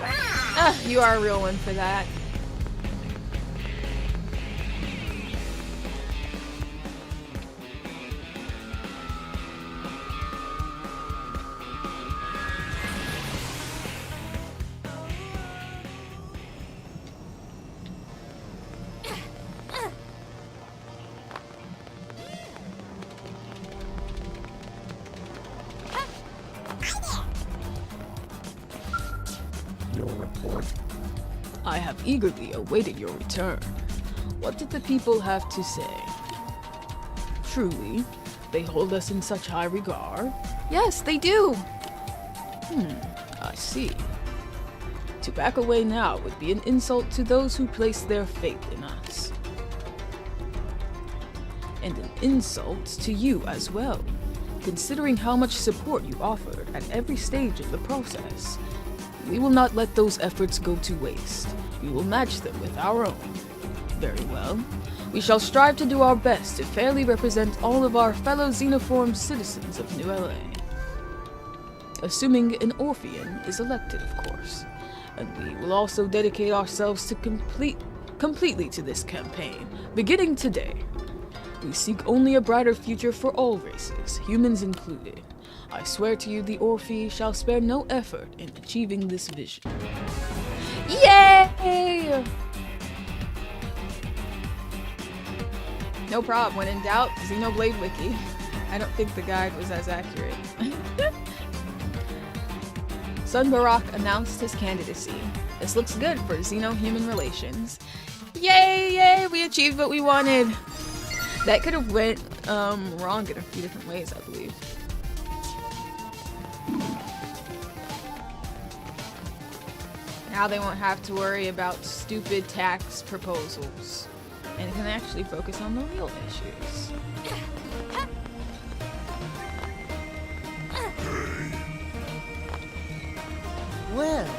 Ah, you are a real one for that. Your report. I have eagerly awaited your return. What did the people have to say? Truly, they hold us in such high regard? Yes, they do. I see. To back away now would be an insult to those who place their faith in us. And an insult to you as well, considering how much support you offered at every stage of the process. We will not let those efforts go to waste. We will match them with our own. Very well. We shall strive to do our best to fairly represent all of our fellow xenoform citizens of New LA. Assuming an Orphean is elected, of course. And we will also dedicate ourselves to completely to this campaign, beginning today. We seek only a brighter future for all races, humans included. I swear to you the Orphe shall spare no effort in achieving this vision. Yay! No problem. When in doubt, Xenoblade Wiki. I don't think the guide was as accurate. Sun Barak announced his candidacy. This looks good for Xeno-human relations. Yay, yay, we achieved what we wanted. That could have went wrong in a few different ways, I believe. Now they won't have to worry about stupid tax proposals and can actually focus on the real issues. Well,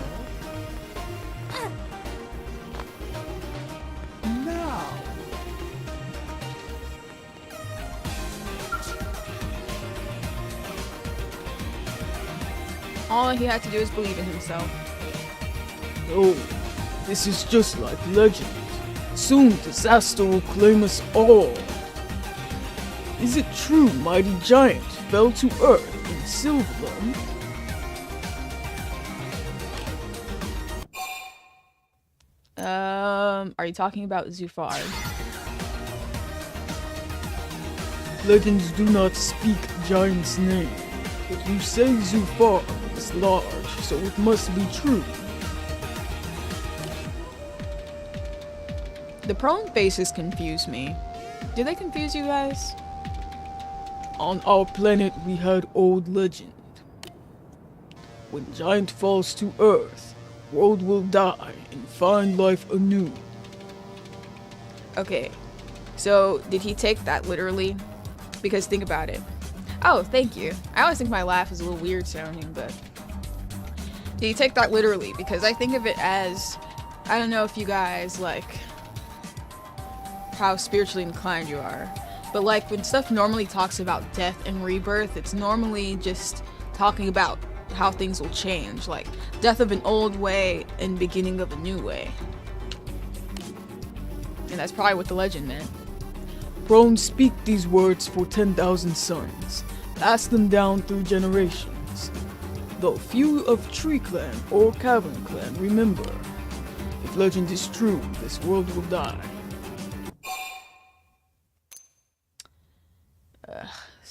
Now. All he had to do is believe in himself. Oh, this is just like legend. Soon disaster will claim us all. Is it true mighty giant fell to earth in Silverland? Are you talking about Zufar? Legends do not speak giant's name, but you say Zufar is large, so it must be true. The prone faces confuse me. Do they confuse you guys? On our planet we had old legend. When giant falls to earth, world will die and find life anew. Okay, so did he take that literally? Because think about it. Oh, thank you. I always think my laugh is a little weird sounding, but did he take that literally? Because I think of it as, I don't know if you guys like how spiritually inclined you are, but like when stuff normally talks about death and rebirth, it's normally just talking about how things will change, like death of an old way and beginning of a new way. And that's probably what the legend meant. Prone speak these words for 10,000 sons, pass them down through generations. Though few of Tree Clan or Cavern Clan remember, if legend is true, this world will die.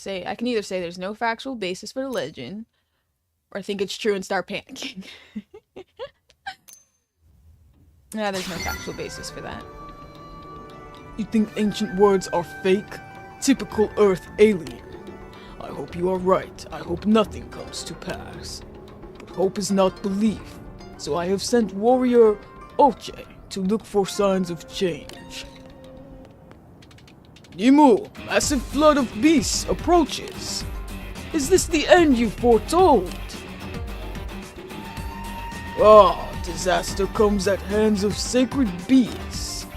I can either say there's no factual basis for the legend, or I think it's true and start panicking. Nah, there's no factual basis for that. You think ancient words are fake? Typical Earth alien. I hope you are right. I hope nothing comes to pass. But hope is not belief, so I have sent warrior Oche to look for signs of change. Nimu, massive flood of beasts approaches. Is this the end you foretold? Ah, disaster comes at hands of sacred beasts.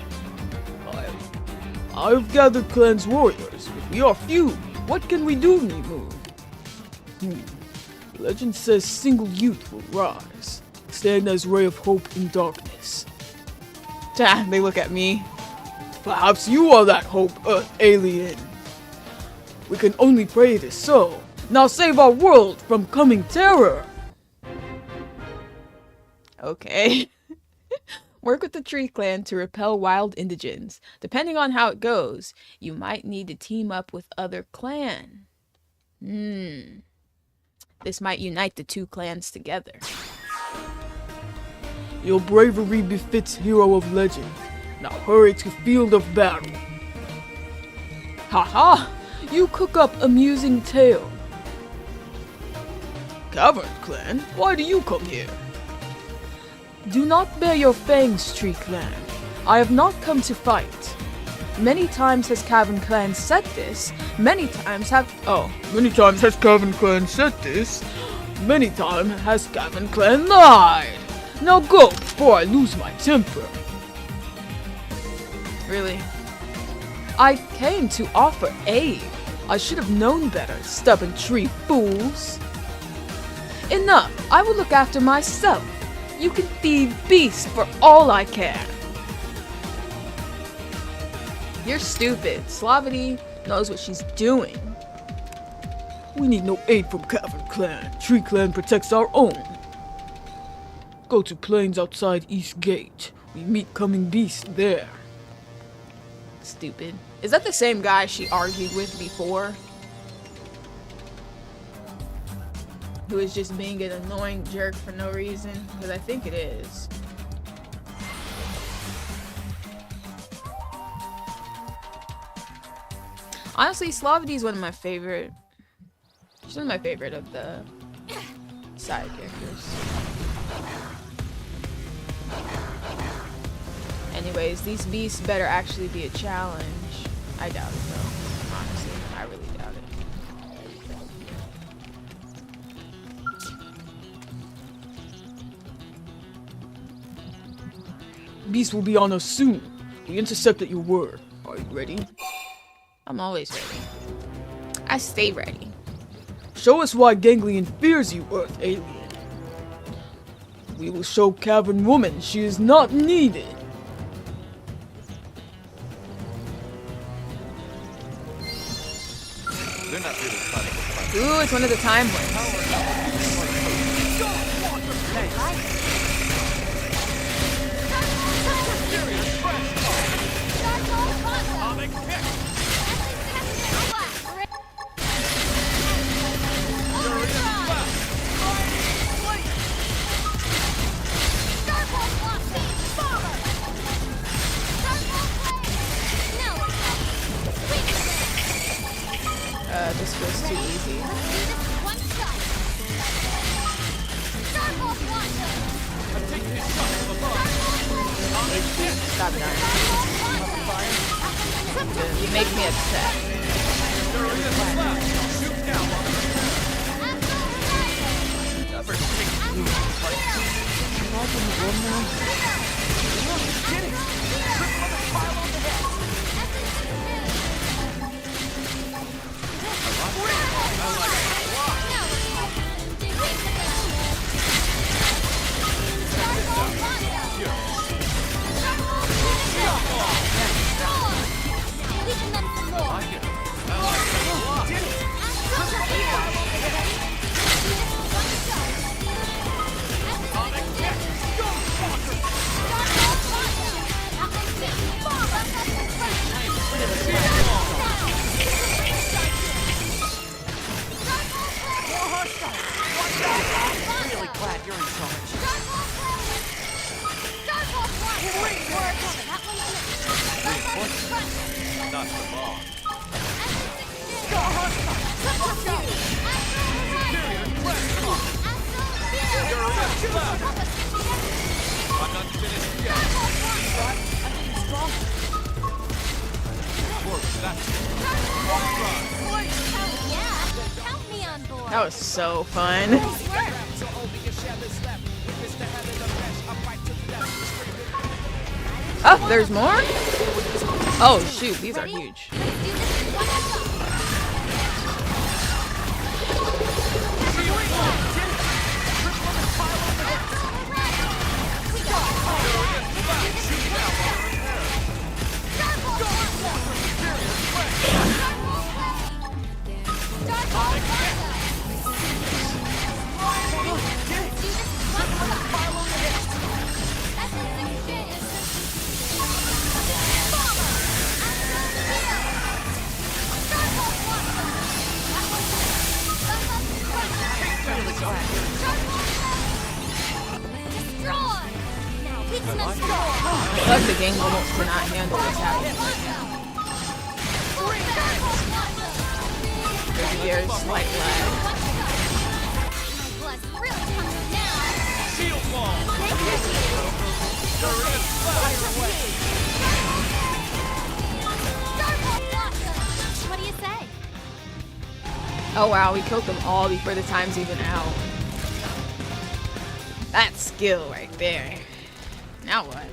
I've gathered clan's warriors, but we are few. What can we do, Nimu? Legend says single youth will rise, stand as ray of hope in darkness. They look at me. Perhaps you are that hope, Earth alien. We can only pray it is so. Now save our world from coming terror. Okay. Work with the Tree Clan to repel wild indigents. Depending on how it goes, you might need to team up with other clan. This might unite the two clans together. Your bravery befits hero of legend. Now hurry to field of battle. Haha! You cook up amusing tale. Cavern Clan, why do you come here? Do not bare your fangs, Tree Clan. I have not come to fight. Many times has Cavern Clan said this. Many times has Cavern Clan said this. Many times has Cavern Clan lied. Now go before I lose my temper. Really? I came to offer aid. I should have known better, stubborn tree fools. Enough, I will look after myself. You can feed beasts for all I care. You're stupid. Slavity knows what she's doing. We need no aid from Cavern Clan. Tree Clan protects our own. Go to plains outside East Gate. We meet coming beasts there. Stupid. Is that the same guy she argued with before? Who is just being an annoying jerk for no reason? Because I think it is. Honestly, Slavity is one of my favorite. She's one of my favorite of the side characters. Anyways, these beasts better actually be a challenge. I doubt it though. Honestly, I really doubt it. Beasts will be on us soon. We intercepted your word. Are you ready? I'm always ready. I stay ready. Show us why Ganglion fears you, Earth Alien. We will show Cavern Woman she is not needed. They're not really funny. Ooh, it's one of the time ones. This feels too easy. Stop dying. You make me upset. Really glad you're in charge. Not the bomb. I'm not finished yet. Count me on board. That was so fun. Oh, there's more? Oh shoot, these are huge. But the game almost cannot handle what's happening right now. There's a very slight lag. Shield wall. What do you say? Oh wow, we killed them all before the time's even out. That's skill right there. Now what?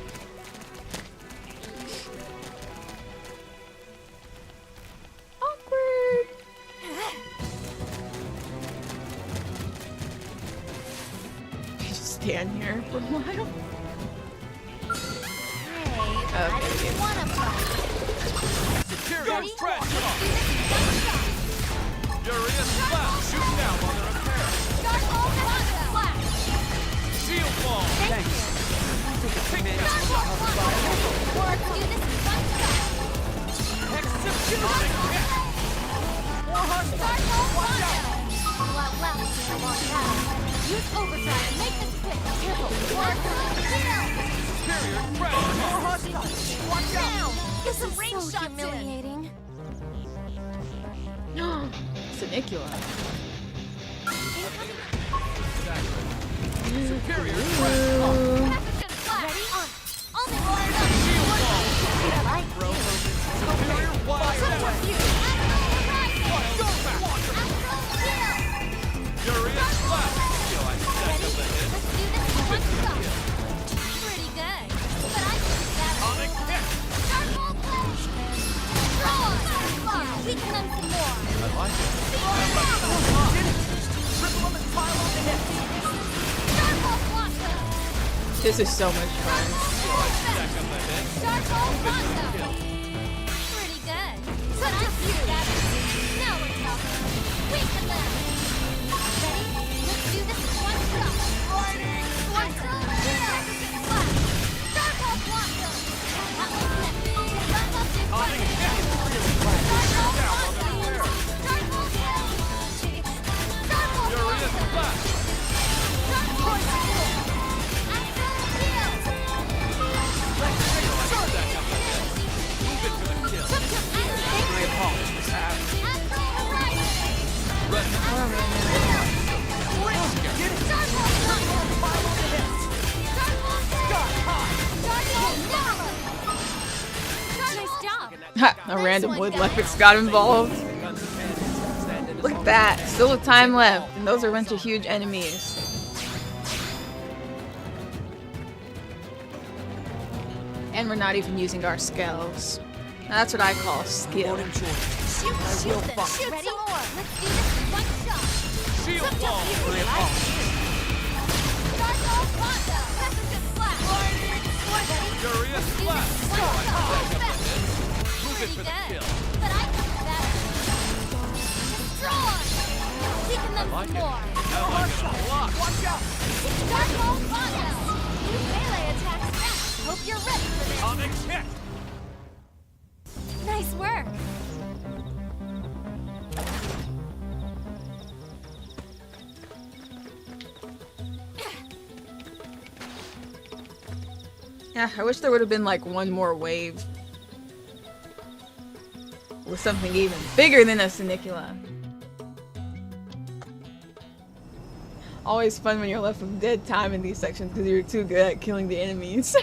can here for a while. Hey, I Okay. didn't wanna fight. Superior Ready? stress. Let's do this in one shot. Furious Flash. Shoot down while they're repaired. Start all flash. Shield wall. Thank you. Let's do this in one shot. Well, it's been a long battle. Use overdrive and make this quick. Careful. Superior press. Now, get some range shots humiliating. Senicula. Superior press. Pathogen flash. Ready? On. I'll make more of Shield wall. I like Superior wide away. Go back. Furious Flash. Feel like Ready? that's a hit. Let's do this in one shot. Pretty good. But I think that Sonic hit. Starbolt flash. Strong. Weaken them some more. I like it. Starbolt blossom. This is so much fun. Stack up the hit. Starbolt blossom. Pretty good. But I think that now we're talking. Weaken them. Ready? Let's do this in one shot. Starbolt flash. Starbolt blossom. That was it. Starbolt did Sonic fire. hit. Starbolt Down blossom. while they're repaired. Starbolt flash. Starbolt Furious blossom. Flash. Starbolt shield. Astral shield. Stack up the hit. Move it to the kill. Astral horizon. Ha! A random wood leopard's got involved. Look at that. Still with time left. And those are a bunch of huge enemies. And we're not even using our skills. Now, that's what I call skill. Ready? Let's do this in one shot. Shield wall. Start all Wanda. Pathogen flash. Furious Flash. Move it Pretty for the good. kill. But I think that strong. Weaken them Like some it. more. I like it a lot. Start all Wanda. Use melee attacks now. Hope you're ready for this. Sonic hit. Nice work. Yeah, I wish there would have been like one more wave. With something even bigger than a Senicula. Always fun when you're left with dead time in these sections because you're too good at killing the enemies.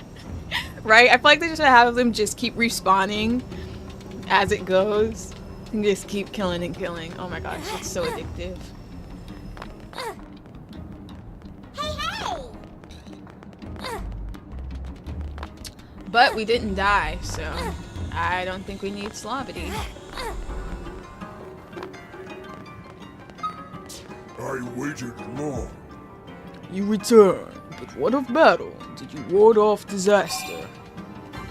Right? I feel like they should have them just keep respawning as it goes. And just keep killing and killing. Oh my gosh, it's so addictive. But we didn't die, so I don't think we need Slavity. I waited long. You return, but what of battle? Did you ward off disaster?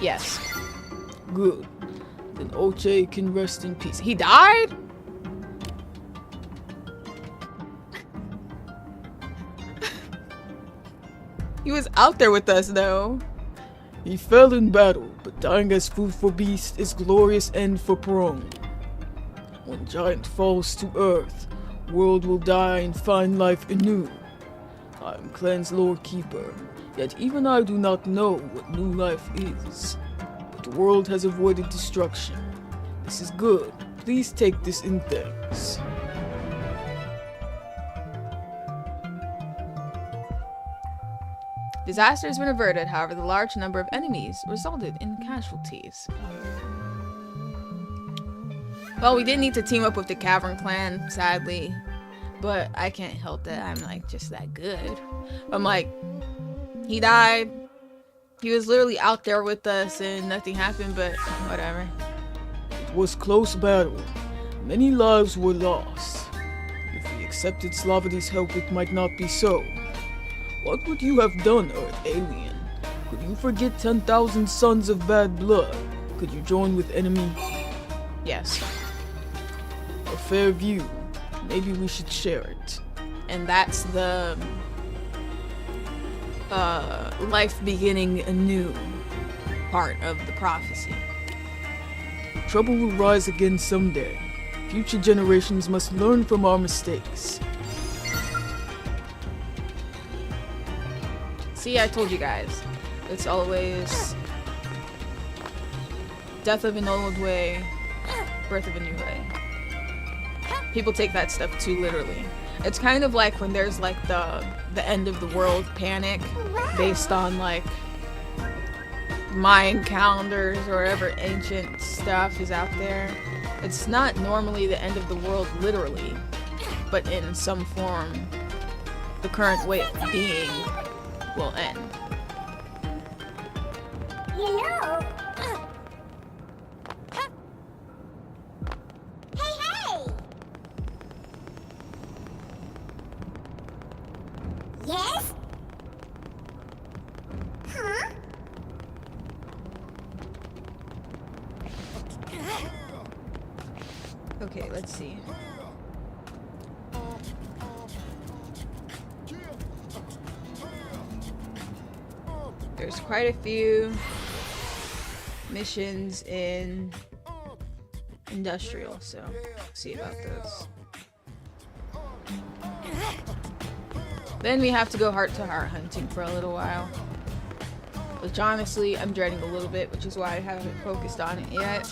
Yes. Good. Then Oche can rest in peace. He died? He was out there with us, though. He fell in battle, but dying as food for beast is glorious end for prone. When giant falls to earth, world will die and find life anew. I am clan's lord keeper, yet even I do not know what new life is. But the world has avoided destruction. This is good. Please take this in thanks. Disaster has been averted, however, the large number of enemies resulted in casualties. Well, we did need to team up with the Cavern Clan, sadly. But I can't help that I'm, like, just that good. I'm like, he died. He was literally out there with us and nothing happened, but whatever. It was close battle. Many lives were lost. If we accepted Slavity's help, it might not be so. What would you have done, Earth alien? Could you forget 10,000 sons of bad blood? Could you join with enemy? Yes. A fair view. Maybe we should share it. And that's the life beginning anew part of the prophecy. Trouble will rise again someday. Future generations must learn from our mistakes. See, I told you guys. It's always death of an old way, birth of a new way. People take that stuff too literally. It's kind of like when there's like the end of the world panic based on like Mayan calendars or whatever ancient stuff is out there. It's not normally the end of the world literally, but in some form, the current way of being will end. You know. Hey! Yes? Huh? Okay, let's see. There's quite a few missions in industrial, so see about those. Then we have to go heart to heart hunting for a little while, which honestly I'm dreading a little bit, which is why I haven't focused on it yet.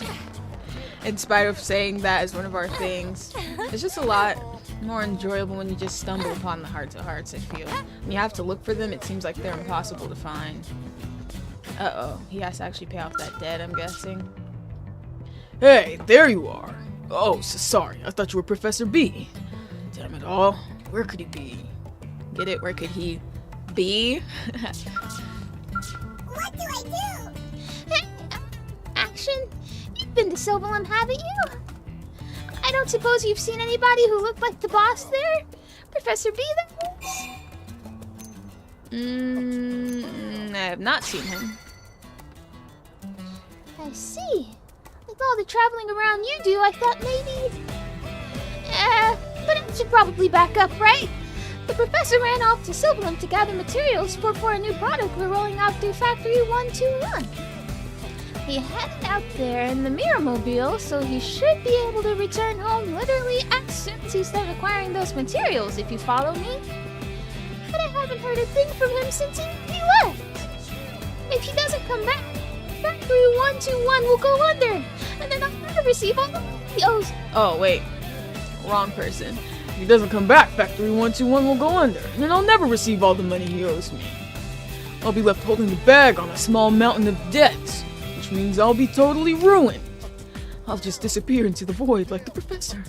In spite of saying that as one of our things, it's just a lot more enjoyable when you just stumble upon the heart to hearts. I feel when you have to look for them, it seems like they're impossible to find. Uh-oh, he has to actually pay off that debt, I'm guessing. Hey, there you are. Oh, sorry. I thought you were Professor B. Damn it all. Where could he be? Get it? Where could he be? What do I do? Hey, Action, you've been to Silverland, haven't you? I don't suppose you've seen anybody who looked like the boss there? Professor B, that is? I have not seen him. I see. With all the traveling around you do, I thought maybe... but it should probably back up, right? The professor ran off to Silverland to gather materials for a new product we're rolling out through Factory 121. He headed out there in the Mirror-mobile, so he should be able to return home literally as soon as he's done acquiring those materials, if you follow me. But I haven't heard a thing from him since he left. If he doesn't come back, Factory 121 will go under, and then I'll never receive all the money he owes. Oh, wait. Wrong person. If he doesn't come back, Factory 121 will go under, and then I'll never receive all the money he owes me. I'll be left holding the bag on a small mountain of debts, which means I'll be totally ruined. I'll just disappear into the void like the professor,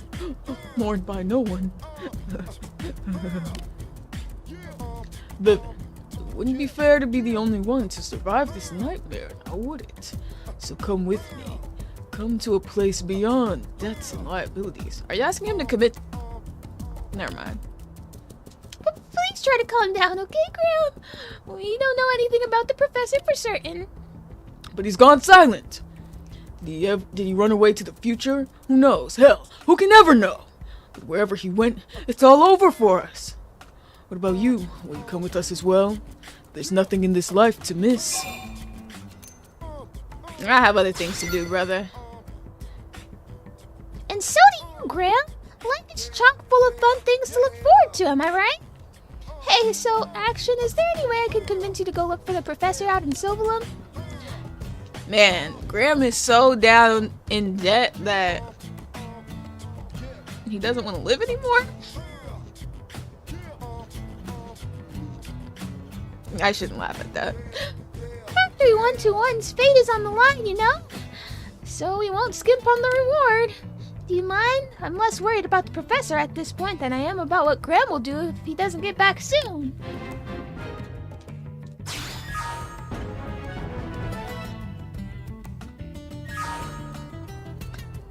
mourned by no one. Vivian, it wouldn't be fair to be the only one to survive this nightmare, now would it? So come with me. Come to a place beyond debts and liabilities. Are you asking him to commit? Never mind. Please try to calm down, okay, Graham? We don't know anything about the professor for certain. But he's gone silent. Did he run away to the future? Who knows? Hell, who can ever know? But wherever he went, it's all over for us. What about you? Will you come with us as well? There's nothing in this life to miss. I have other things to do, brother. And so do you, Graham. Life is chock full of fun things to look forward to, am I right? Hey, so, Action, is there any way I can convince you to go look for the professor out in Silverland? Man, Graham is so down in debt that he doesn't want to live anymore. I shouldn't laugh at that. Factory 121's fate is on the line, you know? So we won't skimp on the reward. Do you mind? I'm less worried about the professor at this point than I am about what Graham will do if he doesn't get back soon.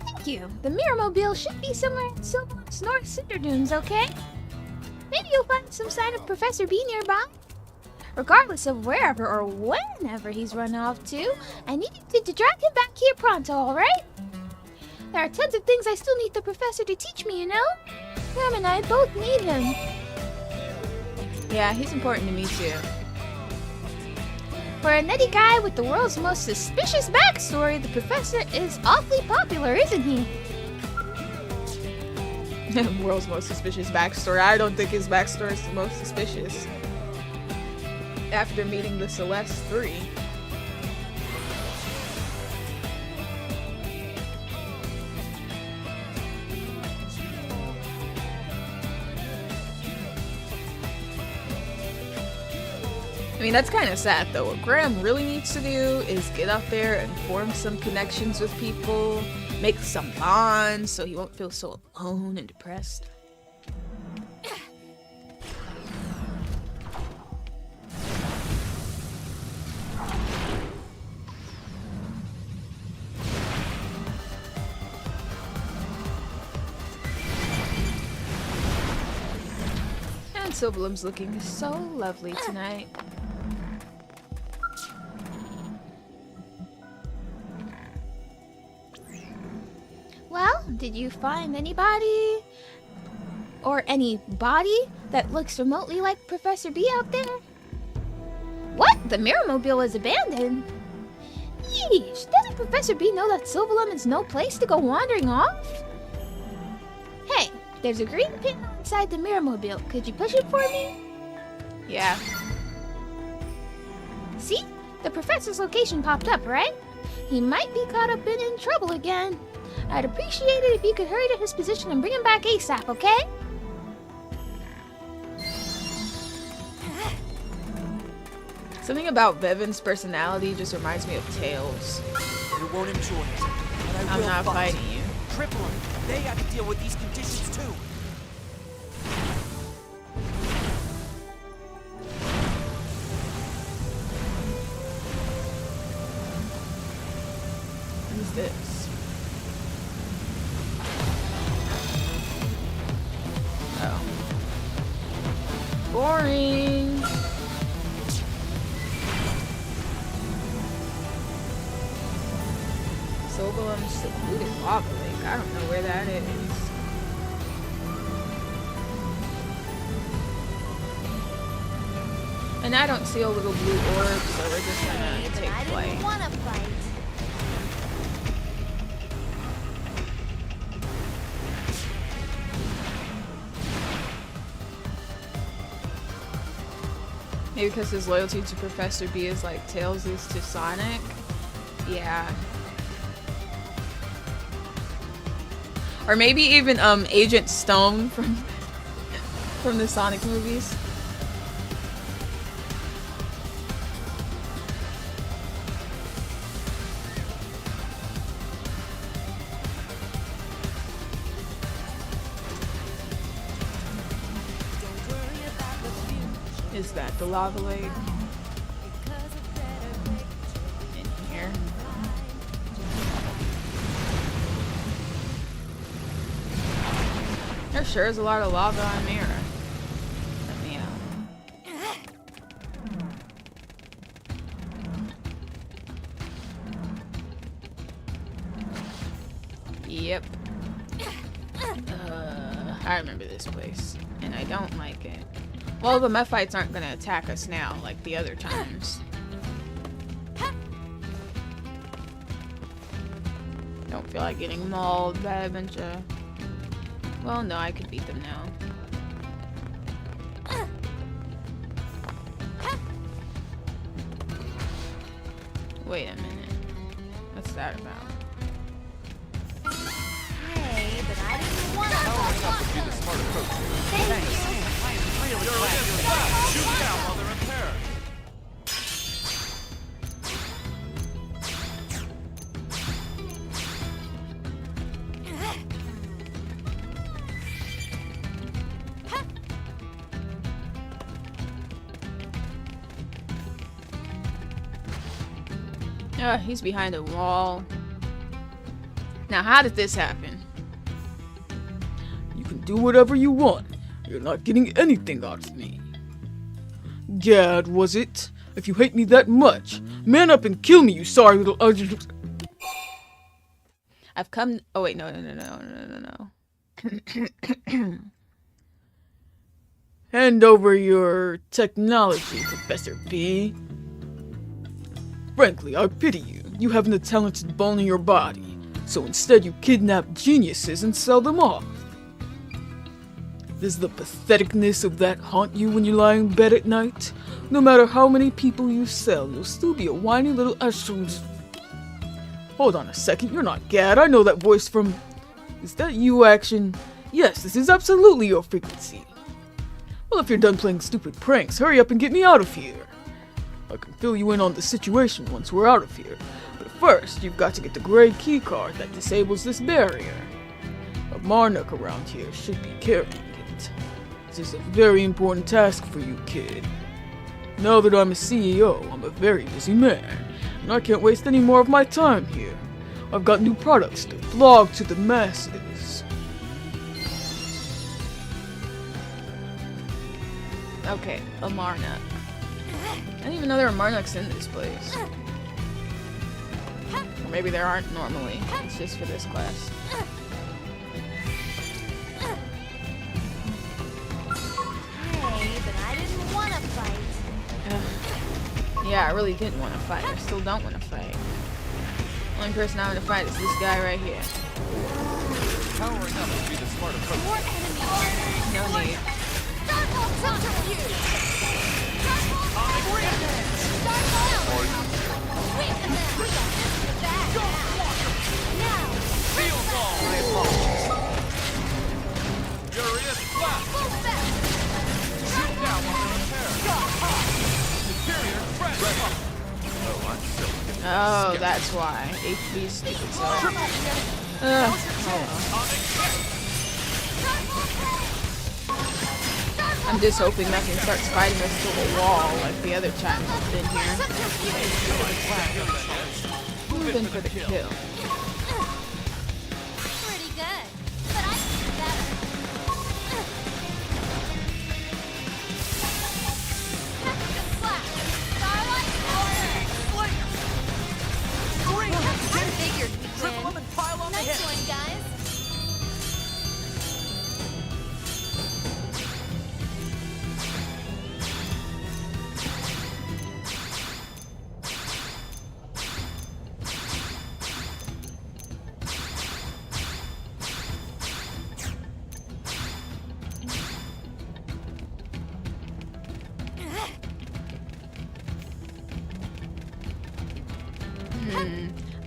Thank you. The Mirror-mobile should be somewhere in Silverland's North Cinder Dunes, okay? Maybe you'll find some sign of Professor B nearby. Regardless of wherever or whenever he's run off to, I need you to drag him back here pronto, alright? There are tons of things I still need the professor to teach me, you know? Him and I both need him. Yeah, he's important to me too. For a nutty guy with the world's most suspicious backstory, the professor is awfully popular, isn't he? World's most suspicious backstory. I don't think his backstory is the most suspicious. After meeting the Celeste 3. I mean, that's kind of sad though. What Graham really needs to do is get out there and form some connections with people, make some bonds so he won't feel so alone and depressed. And Silverlim's looking so lovely tonight. Well, did you find anybody or any body that looks remotely like Professor B out there? What? The Mirrormobile is abandoned? Yeesh, doesn't Professor B know that Silverlim is no place to go wandering off? Hey, there's a green pin inside the Mirrormobile. Could you push it for me? Yeah. See? The professor's location popped up, right? He might be caught up in trouble again. I'd appreciate it if you could hurry to his position and bring him back ASAP, okay? Something about Bevan's personality just reminds me of Tails. You won't enjoy it, but I I'm will not fight. fighting you. Triple them. They have to deal with these conditions too. Who's this? Oh. Boring. Silverlim's secluded lava lake. I don't know where that is. And I don't see a little blue orb, so we're just gonna take flight. Wanna fight? Maybe because his loyalty to Professor B is like Tails is to Sonic. Yeah. Or maybe even Agent Stone from the Sonic movies. Is that the lava lake? In here. There sure is a lot of lava on Mira. Let me out. Yep. I remember this place, and I don't like it. Well, the Mephites aren't gonna attack us now, like the other times. Don't feel like getting mauled by a bunch of... Well, no, I could beat them now. Wait a minute. What's that about? Hey, but I didn't want to Be the smart approach here. Thanks. I am really You're glad against you're flash. Shoot down while they're impaired. He's behind a wall. Now, how did this happen? You can do whatever you want. You're not getting anything out of me. Gad, was it? If you hate me that much, man up and kill me, you sorry little I've come. Oh wait, no. Hand over your technology, Professor P. Frankly, I pity you. You haven't a talented bone in your body, so instead you kidnap geniuses and sell them off. Does the patheticness of that haunt you when you lie in bed at night? No matter how many people you sell, you'll still be a whiny little Hold on a second, you're not Gad. I know that voice from... Is that you, Action? Yes, this is absolutely your frequency. Well, if you're done playing stupid pranks, hurry up and get me out of here. I can fill you in on the situation once we're out of here. But first, you've got to get the gray key card that disables this barrier. A Marnook around here should be carrying it. This is a very important task for you, kid. Now that I'm a CEO, I'm a very busy man, and I can't waste any more of my time here. I've got new products to flog to the masses. Okay, a Marnook. I didn't even know there were Marnooks in this place. Or maybe there aren't normally. It's just for this quest. Hey, but I didn't want to fight. Yeah, I really didn't want to fight. I still don't want to fight. Only person I want to fight is this guy right here. Powering up would be the smart approach. More enemies. No need. Darkhold Centrifuge. Darkhold Weaken them. We got this in the bag now. Field ball! Now. Furious blast! Full fast. Shoot down while they're in pair! Superior threat! Oh, I'm silly. Oh, that's why. HP stupid self. Oh well. I'm just hoping nothing starts fighting us to a wall like the other times I've been here. Moving for the kill. Pretty good. But I can do better. Captain Flash. Starlight Order. I figured we'd Triple them win. and pile on the Nice hit. one, guys.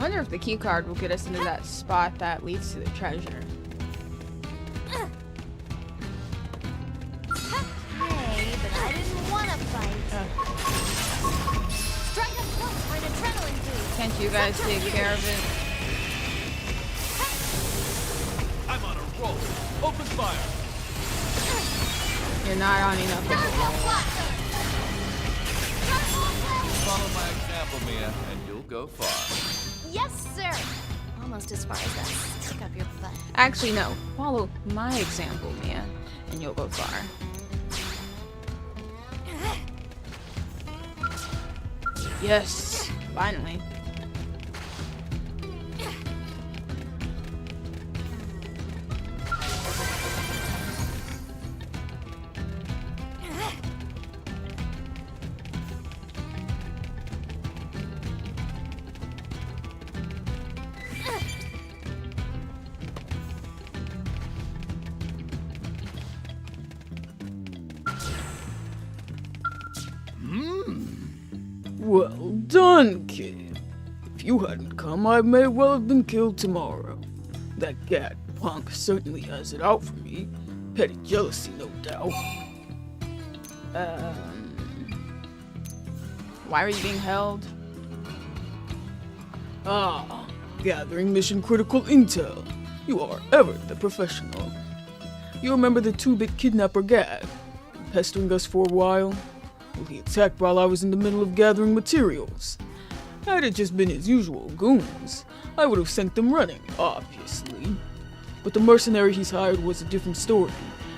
I wonder if the key card will get us into that spot that leads to the treasure. Hey, but I didn't want to fight. Strike up close for an adrenaline boost. Can't you guys take care of it? I'm on a roll. Open fire! You're not on enough of a Darkhold roll. Blaster. Darkhold Blaster. Follow my example, Mia, and you'll go far. Yes, sir. Almost as far as that. Stick up your butt. Actually, no. Follow my example, Mia, and you'll go far. Yes, finally. Well done, kid. If you hadn't come, I may well have been killed tomorrow. That Gad punk certainly has it out for me. Petty jealousy, no doubt. Why are you being held? Ah, gathering mission critical intel. You are ever the professional. You remember the 2-bit kidnapper Gad? Been pestering us for a while? Well, he attacked while I was in the middle of gathering materials. Had it just been his usual goons, I would have sent them running, obviously. But the mercenary he's hired was a different story.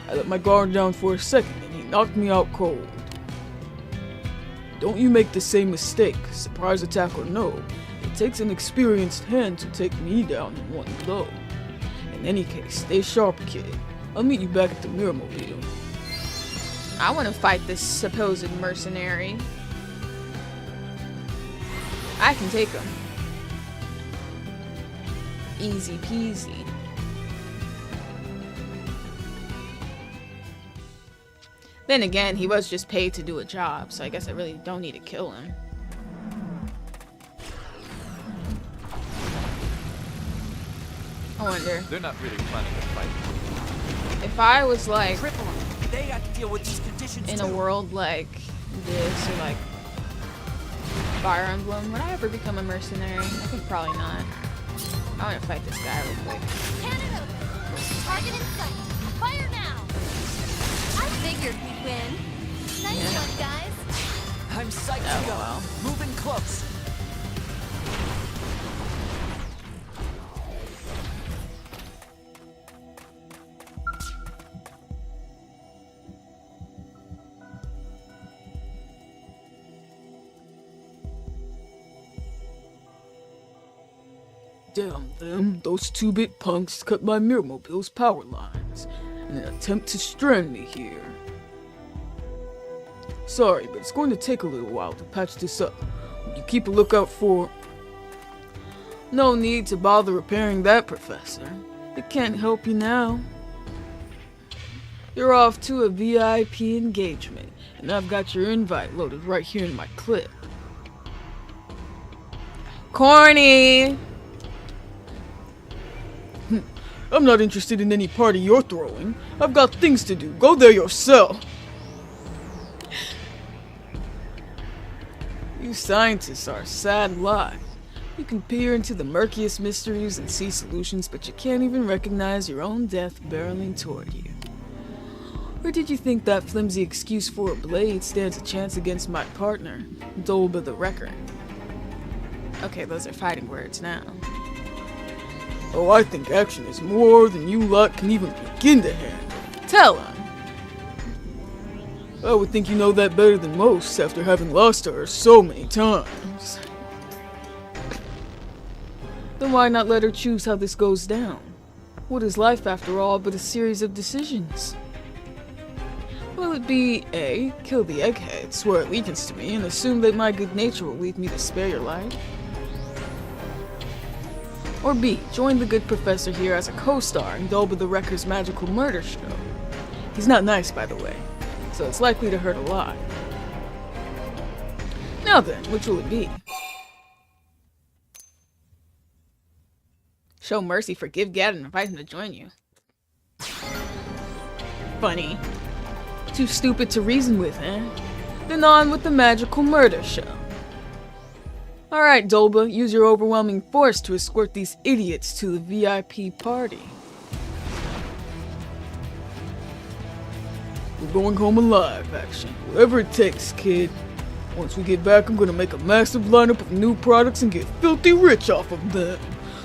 I let my guard down for a second and he knocked me out cold. Don't you make the same mistake, surprise attack or no. It takes an experienced hand to take me down in one blow. In any case, stay sharp, kid. I'll meet you back at the Mirrormobile. I want to fight this supposed mercenary. I can take him. Easy peasy. Then again, he was just paid to do a job, so I guess I really don't need to kill him. I wonder, They're not really planning to fight. if I was like Triple 'em. They have to deal with these conditions in too. a world like this, or like Fire Emblem, would I ever become a mercenary? I think probably not. I want to fight this guy real quick. Cannon open. Target in sight. Fire now. I figured we'd win. Nice one, guys. I'm psyched Oh, to go. well. Moving close. Damn them, those 2-bit punks cut my Mirrormobile's power lines in an attempt to strand me here. Sorry, but it's going to take a little while to patch this up. Would you keep a lookout for... No need to bother repairing that, Professor. It can't help you now. You're off to a VIP engagement, and I've got your invite loaded right here in my clip. Corny! I'm not interested in any party you're throwing. I've got things to do. Go there yourself. You scientists are a sad lot. You can peer into the murkiest mysteries and see solutions, but you can't even recognize your own death barreling toward you. Or did you think that flimsy excuse for a blade stands a chance against my partner, Dolba the Wrecker? Okay, those are fighting words now. Oh, I think action is more than you lot can even begin to handle. Tell him. I would think you know that better than most after having lost to her so many times. Then why not let her choose how this goes down? What is life after all but a series of decisions? Will it be A, kill the egghead, swear allegiance to me, and assume that my good nature will lead me to spare your life? Or B, join the good professor here as a co-star in Dolba the Wrecker's magical murder show. He's not nice, by the way, so it's likely to hurt a lot. Now then, which will it be? Show mercy, forgive Gad, and invite him to join you. Funny. Too stupid to reason with, eh? Then on with the magical murder show. Alright, Dolba, use your overwhelming force to escort these idiots to the VIP party. We're going home alive, action. Whatever it takes, kid. Once we get back, I'm gonna make a massive lineup of new products and get filthy rich off of them.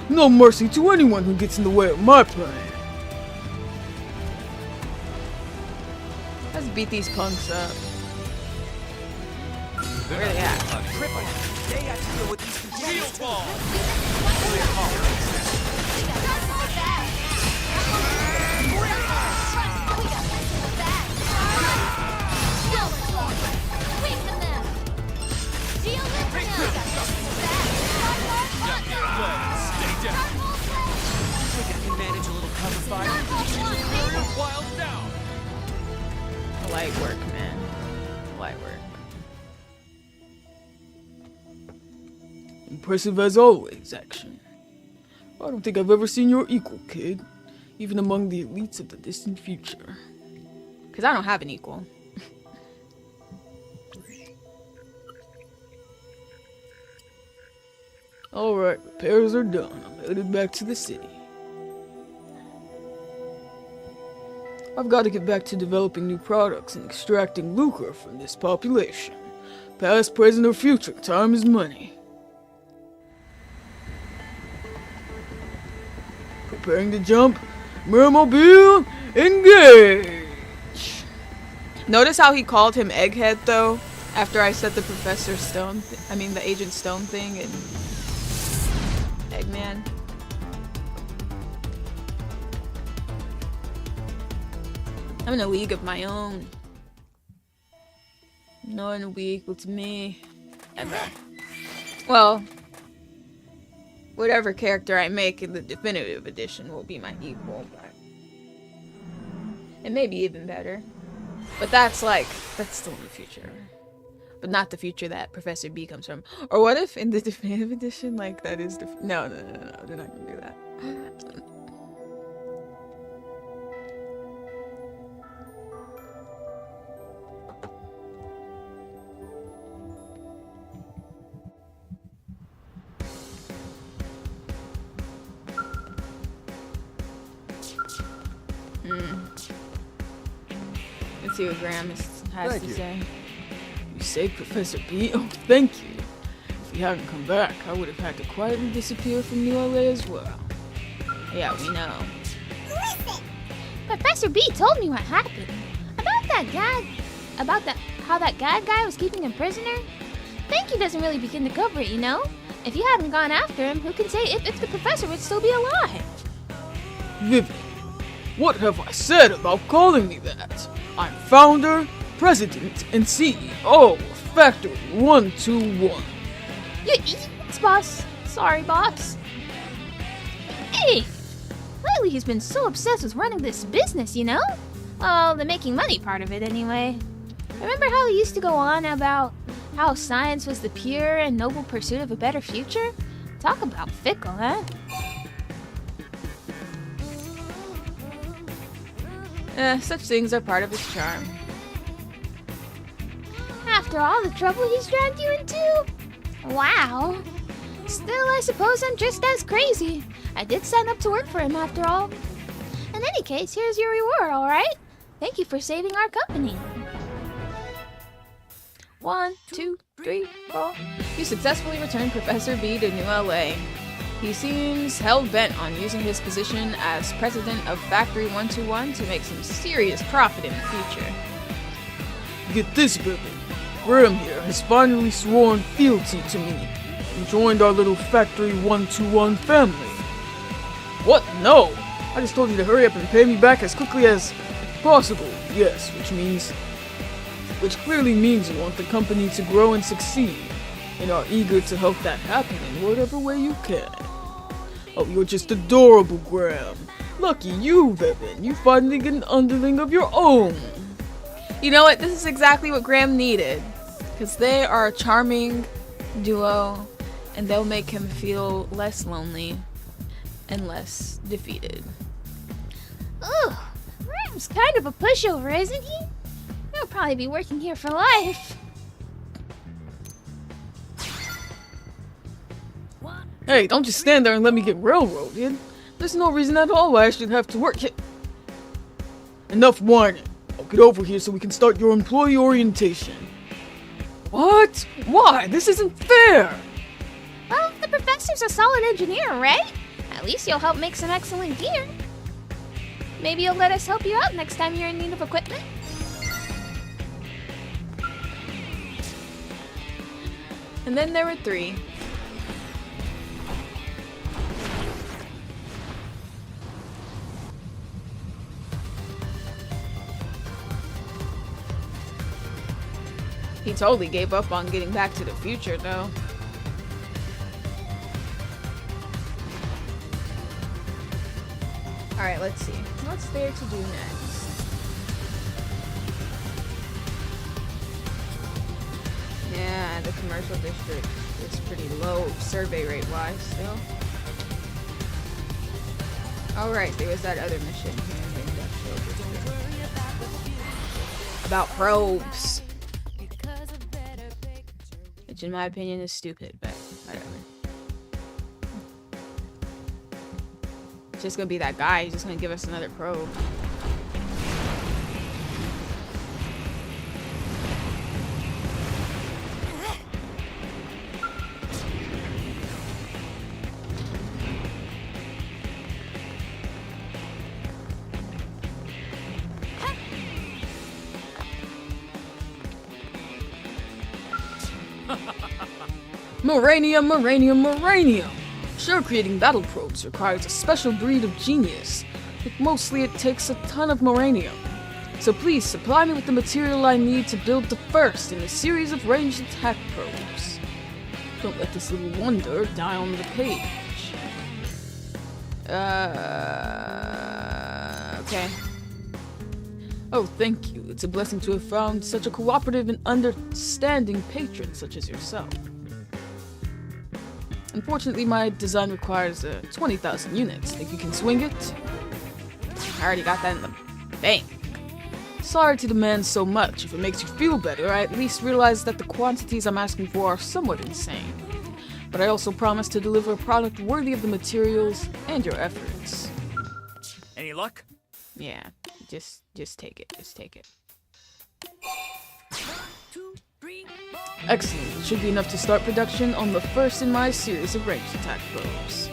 No mercy to anyone who gets in the way of my plan. Let's beat these punks up. They're Where not they at? really planning to Triple 'em. fight. They have to deal with these Shield conditions too. ball! Stay down. Think I can manage a little cover fire? Wild down. Light work, man. Light work. Impressive as always, action. I don't think I've ever seen your equal, kid. Even among the elites of the distant future. Because I don't have an equal. Alright, repairs are done. I'm headed back to the city. I've got to get back to developing new products and extracting lucre from this population. Past, present, or future, time is money. Preparing to jump. Mirrormobile, engage! Notice how he called him Egghead, though? After I said the Professor Stone, the Agent Stone thing and Eggman. I'm in a league of my own. No one will be equal to me. Ever. Well, whatever character I make in the definitive edition will be my equal, but it may be even better. But that's still in the future. But not the future that Professor B comes from. Or what if in the definitive edition, that is the... No, they're not gonna do that. Let's see what Graham has to say. You say Professor B? Oh, thank you. If he hadn't come back, I would have had to quietly disappear from New LA as well. Yeah, we know. Listen! Professor B told me what happened. How that guy was keeping him prisoner. Thank you doesn't really begin to cover it, you know? If you hadn't gone after him, who can say if the professor would still be alive? Vivian, what have I said about calling me that? I'm founder, president, and CEO of Factory 121. Yes, boss. Sorry, boss. Hey! Lately he's been so obsessed with running this business, you know? Well, the making money part of it, anyway. Remember how he used to go on about how science was the pure and noble pursuit of a better future? Talk about fickle, huh? Such things are part of his charm. After all the trouble he's dragged you into? Wow. Still, I suppose I'm just as crazy. I did sign up to work for him after all. In any case, here's your reward, alright? Thank you for saving our company. 1, 2, 3, 4. You successfully returned Professor B to New LA. He seems hell-bent on using his position as president of Factory 121 to make some serious profit in the future. Get this, Vivian. Graham here has finally sworn fealty to me and joined our little Factory 121 family. What? No! I just told you to hurry up and pay me back as quickly as possible. Yes, which clearly means you want the company to grow and succeed, and are eager to help that happen in whatever way you can. Oh, you're just adorable, Graham. Lucky you, Vivian. You finally get an underling of your own. You know what? This is exactly what Graham needed. Because they are a charming duo, and they'll make him feel less lonely and less defeated. Ugh, Graham's kind of a pushover, isn't he? He'll probably be working here for life. Hey, don't just stand there and let me get railroaded. There's no reason at all why I should have to work here. Enough whining. I'll get over here so we can start your employee orientation. What? Why? This isn't fair! Well, the professor's a solid engineer, right? At least you'll help make some excellent gear. Maybe you'll let us help you out next time you're in need of equipment? And then there were 3. He totally gave up on getting back to the future, though. Alright, let's see. What's there to do next? Yeah, the commercial district is pretty low survey rate-wise still. Alright, there was that other mission here in the industrial district. About probes. Which in my opinion is stupid, but whatever. It's just gonna be that guy, he's just gonna give us another probe. Moranium, Moranium, Moranium! Sure, creating battle probes requires a special breed of genius, but mostly it takes a ton of Moranium. So please supply me with the material I need to build the first in a series of ranged attack probes. Don't let this little wonder die on the page. Okay. Oh, thank you. It's a blessing to have found such a cooperative and understanding patron such as yourself. Unfortunately, my design requires 20,000 units. Think you can swing it? I already got that in the bank. Sorry to demand so much. If it makes you feel better, I at least realize that the quantities I'm asking for are somewhat insane. But I also promise to deliver a product worthy of the materials and your efforts. Any luck? Yeah, just take it. Just take it. 2, 3, 4. Excellent. It should be enough to start production on the first in my series of ranged attack probes.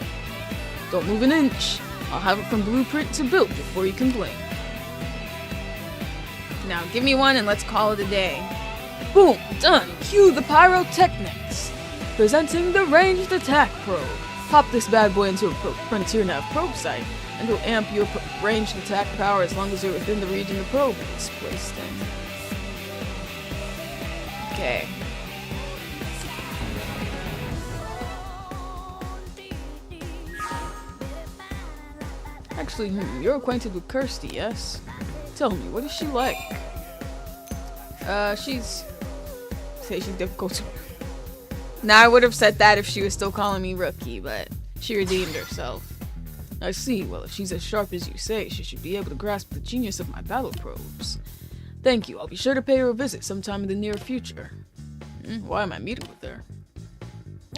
Don't move an inch. I'll have it from blueprint to build before you can blink. Now give me one and let's call it a day. Boom! Done! Cue the pyrotechnics! Presenting the ranged attack probe. Pop this bad boy into a Frontier Nav probe site, and it'll amp your ranged attack power as long as you're within the region the probe is placed in. Okay. Actually, you're acquainted with Kirsty, yes? Tell me, what is she like? She's difficult to... Now, I would have said that if she was still calling me rookie, but she redeemed herself. I see. Well, if she's as sharp as you say, she should be able to grasp the genius of my battle probes. Thank you. I'll be sure to pay her a visit sometime in the near future. Why am I meeting with her?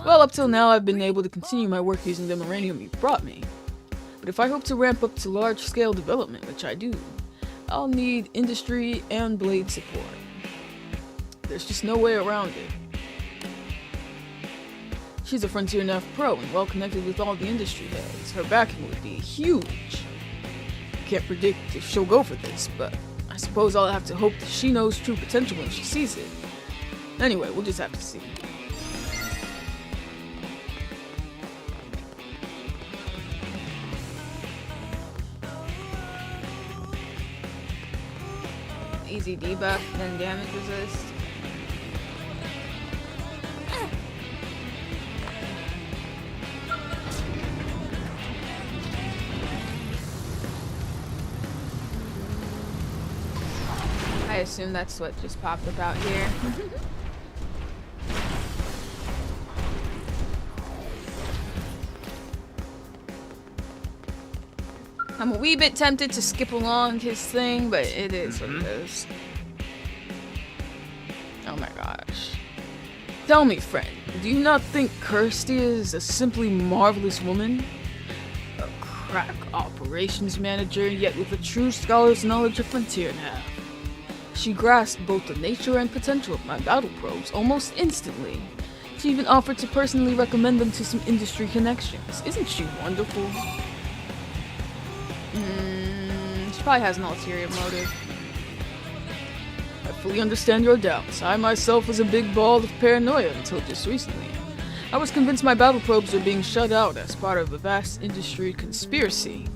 Well, up till now, I've been able to continue my work using the uranium you brought me. But if I hope to ramp up to large-scale development, which I do, I'll need industry and blade support. There's just no way around it. She's a Frontier Nav pro and well connected with all the industry heads. Her backing would be huge. Can't predict if she'll go for this, but I suppose I'll have to hope that she knows true potential when she sees it. Anyway, we'll just have to see. Easy debuff, then damage resist. I assume that's what just popped up out here. I'm a wee bit tempted to skip along his thing, but it is what it is. Oh my gosh. Tell me, friend, do you not think Kirsty is a simply marvelous woman? A crack operations manager, yet with a true scholar's knowledge of Frontier Nav. She grasped both the nature and potential of my battle probes almost instantly. She even offered to personally recommend them to some industry connections. Isn't she wonderful? She probably has an ulterior motive. I fully understand your doubts. I myself was a big ball of paranoia until just recently. I was convinced my battle probes were being shut out as part of a vast industry conspiracy.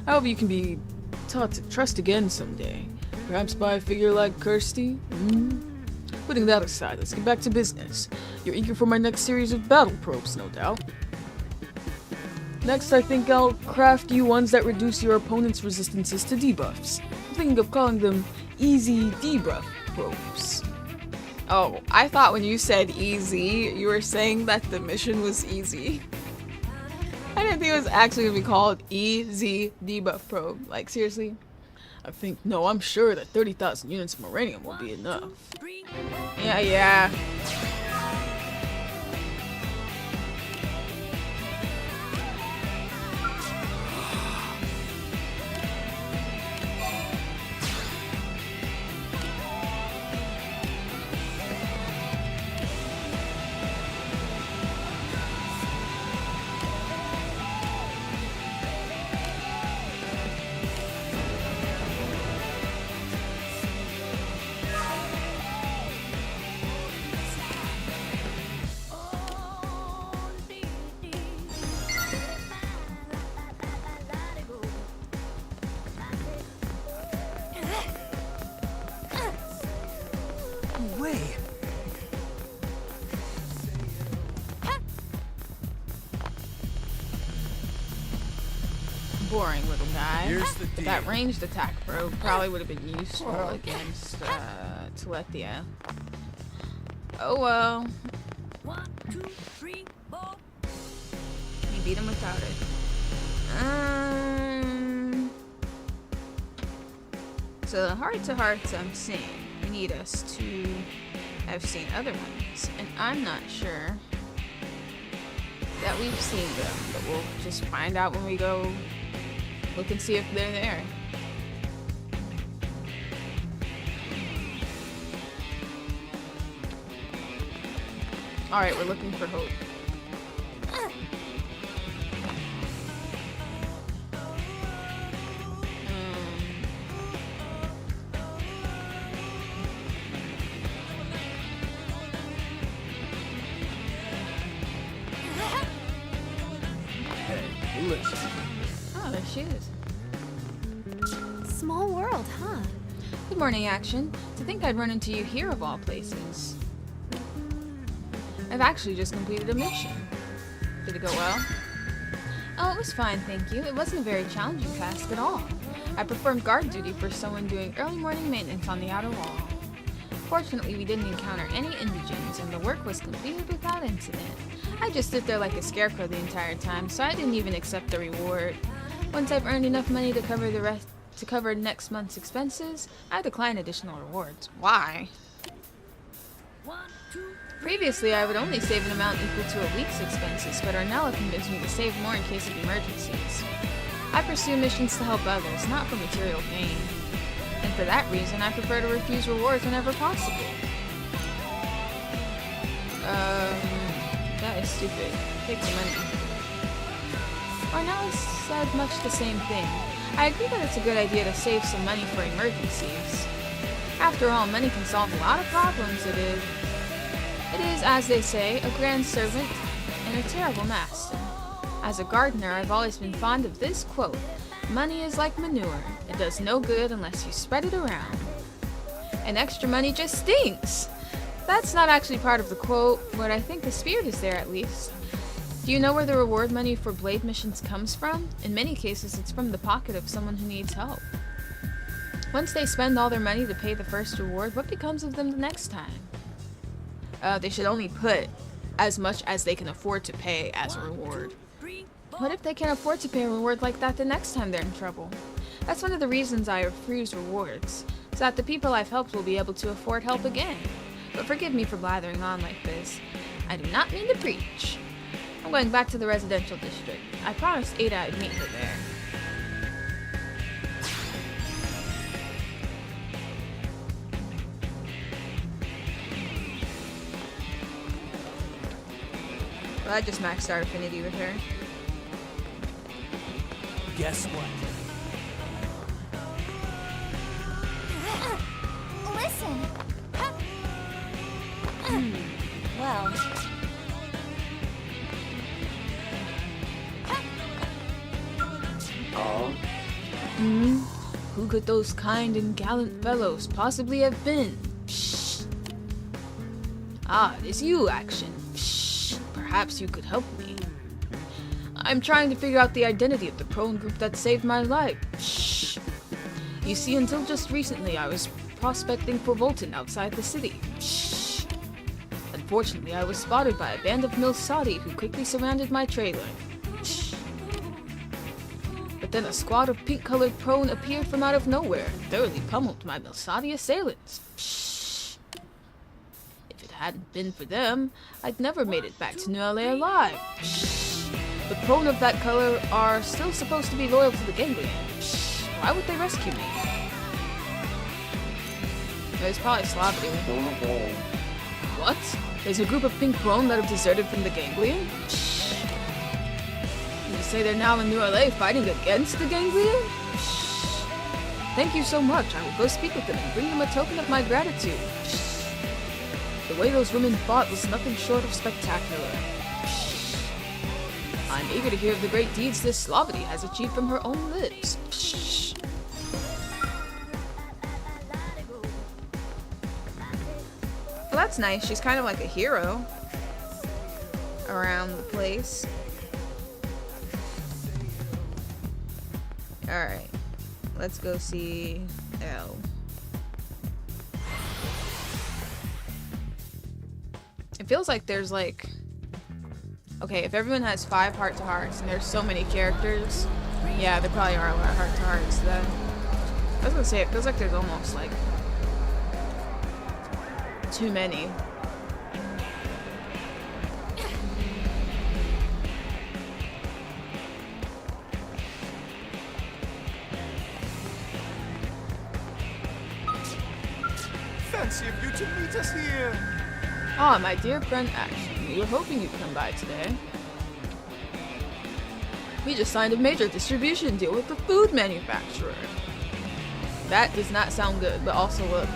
I hope you can be taught to trust again someday. Perhaps by a figure like Kirsty? Putting that aside, let's get back to business. You're eager for my next series of battle probes, no doubt. Next, I think I'll craft you ones that reduce your opponent's resistances to debuffs. I'm thinking of calling them easy debuff probes. Oh, I thought when you said easy, you were saying that the mission was easy. I didn't think it was actually going to be called easy debuff probe. Like, seriously? No, I'm sure that 30,000 units of uranium will be enough. Yeah. boring little guy. Here's the But deal. that ranged attack throw probably would have been useful against Telethia. Oh well. 1, 2, 3, 4. You beat him without it. So the heart-to-hearts I'm seeing need us to have seen other ones, and I'm not sure that we've seen them, but we'll just find out when we go look and see if they're there. Alright, we're looking for Hope. Hey, listen. Oh, there she is. Small world, huh? Good morning, Action. To think I'd run into you here of all places. I've actually just completed a mission. Did it go well? Oh, it was fine, thank you. It wasn't a very challenging task at all. I performed guard duty for someone doing early morning maintenance on the outer wall. Fortunately, we didn't encounter any indigents, and the work was completed without incident. I just stood there like a scarecrow the entire time, so I didn't even accept the reward. Once I've earned enough money to cover next month's expenses, I decline additional rewards. Why? 1, 2, Previously, I would only save an amount equal to a week's expenses, but Ornella convinced me to save more in case of emergencies. I pursue missions to help others, not for material gain. And for that reason, I prefer to refuse rewards whenever possible. That is stupid. Take the money. Ornella said much the same thing. I agree that it's a good idea to save some money for emergencies. After all, money can solve a lot of problems. It is, as they say, a grand servant and a terrible master. As a gardener, I've always been fond of this quote: money is like manure. It does no good unless you spread it around. And extra money just stinks. That's not actually part of the quote, but I think the spirit is there at least. Do you know where the reward money for blade missions comes from? In many cases, it's from the pocket of someone who needs help. Once they spend all their money to pay the first reward, what becomes of them the next time? They should only put as much as they can afford to pay as a reward. 3, 4. What if they can't afford to pay a reward like that the next time they're in trouble? That's one of the reasons I refuse rewards, so that the people I've helped will be able to afford help again. But forgive me for blathering on like this. I do not mean to preach. I'm going back to the residential district. I promised Ada I'd meet her there. Well, I just maxed out affinity with her. Guess what? Listen. Well. Who could those kind and gallant fellows possibly have been? Psst. Ah, it is you, Action. Psst. Perhaps you could help me. I'm trying to figure out the identity of the prone group that saved my life. Shh. You see, until just recently, I was prospecting for Volton outside the city. Shh. Unfortunately, I was spotted by a band of Milsadi who quickly surrounded my trailer. Shh. But then a squad of pink-colored prone appeared from out of nowhere and thoroughly pummeled my Milsadi assailants. Shh. If it hadn't been for them, I'd never made it back to New LA alive. Shh. The prone of that color are still supposed to be loyal to the Ganglion. Shh. Why would they rescue me? It's probably Slavity. What? There's a group of pink prone that have deserted from the Ganglion? Shh. You say they're now in New LA fighting against the Ganglion? Shh. Thank you so much. I will go speak with them and bring them a token of my gratitude. Shh. The way those women fought was nothing short of spectacular. I'm eager to hear of the great deeds this Slavity has achieved from her own lips. Psh. Well, that's nice. She's kind of like a hero around the place. Alright. Let's go see L. It feels like there's like... Okay, if everyone has 5 heart-to-hearts and there's so many characters, yeah, there probably are a lot of heart-to-hearts then. I was gonna say, it feels like there's almost like... too many. Fancy of you to meet us here. Ah, my dear friend Action, we were hoping you'd come by today. We just signed a major distribution deal with the food manufacturer. That does not sound good, but also look.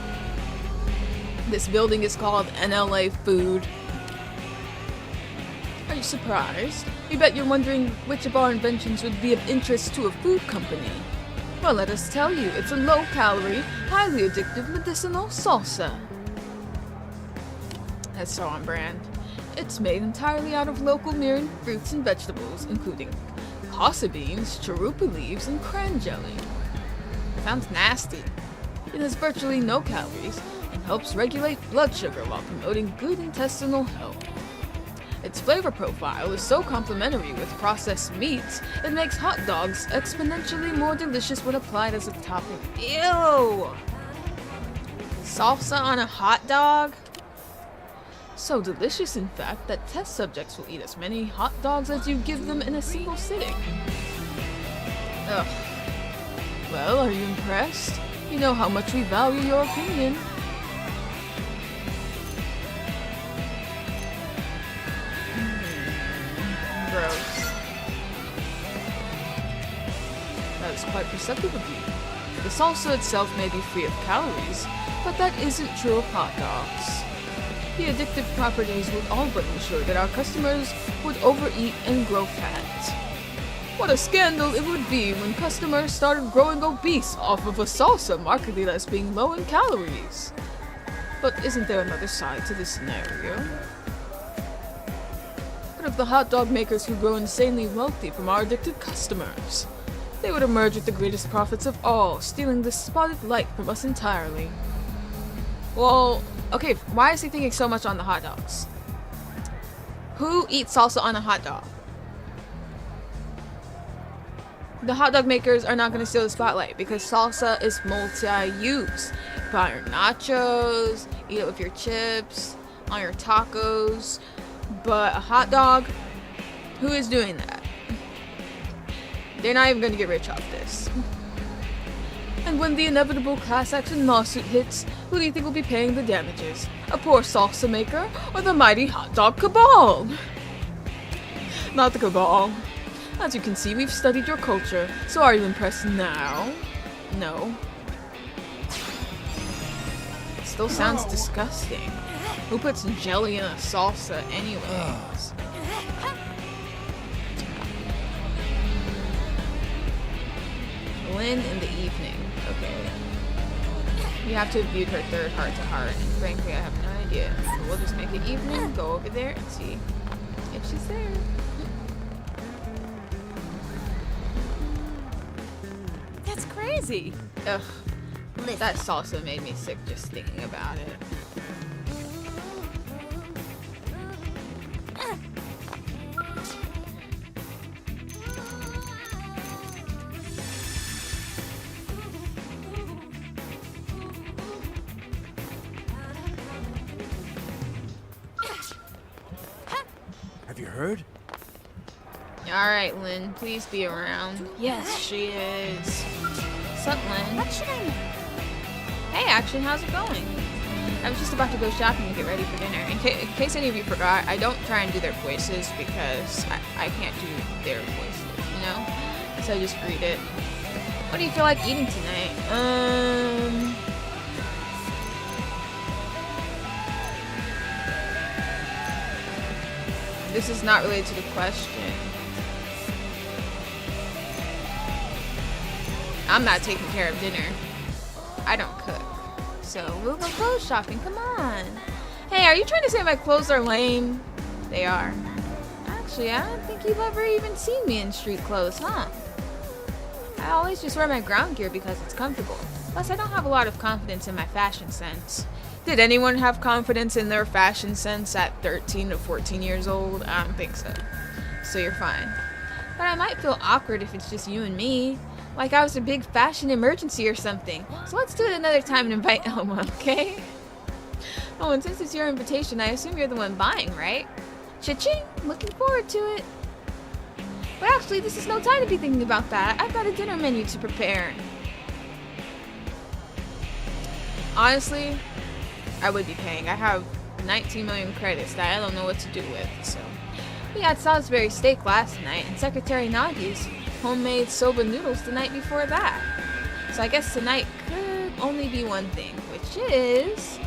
This building is called NLA Food. Are you surprised? We bet you're wondering which of our inventions would be of interest to a food company. Well, let us tell you, it's a low-calorie, highly addictive medicinal salsa. That's so on brand. It's made entirely out of local Miran fruits and vegetables, including casa beans, charupa leaves, and cran jelly. Sounds nasty. It has virtually no calories and helps regulate blood sugar while promoting good intestinal health. Its flavor profile is so complementary with processed meats, it makes hot dogs exponentially more delicious when applied as a topping. Ew! Salsa on a hot dog? So delicious, in fact, that test subjects will eat as many hot dogs as you give them in a single sitting. Ugh. Well, are you impressed? You know how much we value your opinion. Gross. That is quite perceptive of you. The salsa itself may be free of calories, but that isn't true of hot dogs. The addictive properties would all but ensure that our customers would overeat and grow fat. What a scandal it would be when customers started growing obese off of a salsa marketed as being low in calories. But isn't there another side to this scenario? What of the hot dog makers who grow insanely wealthy from our addicted customers? They would emerge with the greatest profits of all, stealing the spotted light from us entirely. Well, okay, why is he thinking so much on the hot dogs? Who eats salsa on a hot dog? The hot dog makers are not going to steal the spotlight because salsa is multi-use. You put on your nachos, eat it with your chips, on your tacos. But a hot dog, who is doing that? They're not even going to get rich off this. And when the inevitable class action lawsuit hits, who do you think will be paying the damages? A poor salsa maker or the mighty hot dog cabal? Not the cabal. As you can see, we've studied your culture, so are you impressed now? No. It still sounds disgusting. Who puts jelly in a salsa anyways? Lynn in the evening. Okay. You have to have viewed her third heart-to-heart, and frankly, I have no idea. So we'll just make it evening, go over there, and see if she's there. That's crazy. Ugh. That salsa made me sick just thinking about it. Have you heard? Alright, Lynn, please be around. Yes, she is. Sup, Lynn? What should I make? Hey, Action, how's it going? I was just about to go shopping and get ready for dinner. In case any of you forgot, I don't try and do their voices because I can't do their voices, you know? So I just read it. What do you feel like eating tonight? This is not related to the question. I'm not taking care of dinner. I don't cook. So we'll go clothes shopping. Come on. Hey, are you trying to say my clothes are lame? They are. Actually, I don't think you've ever even seen me in street clothes, huh? always just wear my ground gear because it's comfortable. Plus, I don't have a lot of confidence in my fashion sense. Did anyone have confidence in their fashion sense at 13 to 14 years old? I don't think so. So you're fine. But I might feel awkward if it's just you and me. Like I was a big fashion emergency or something. So let's do it another time and invite Elma, okay? Oh, and since it's your invitation, I assume you're the one buying, right? Cha-ching! Looking forward to it. But actually, this is no time to be thinking about that. I've got a dinner menu to prepare. Honestly, I would be paying. I have 19 million credits that I don't know what to do with, so. We had Salisbury steak last night, and Secretary Nagi's homemade soba noodles the night before that. So I guess tonight could only be one thing, which is...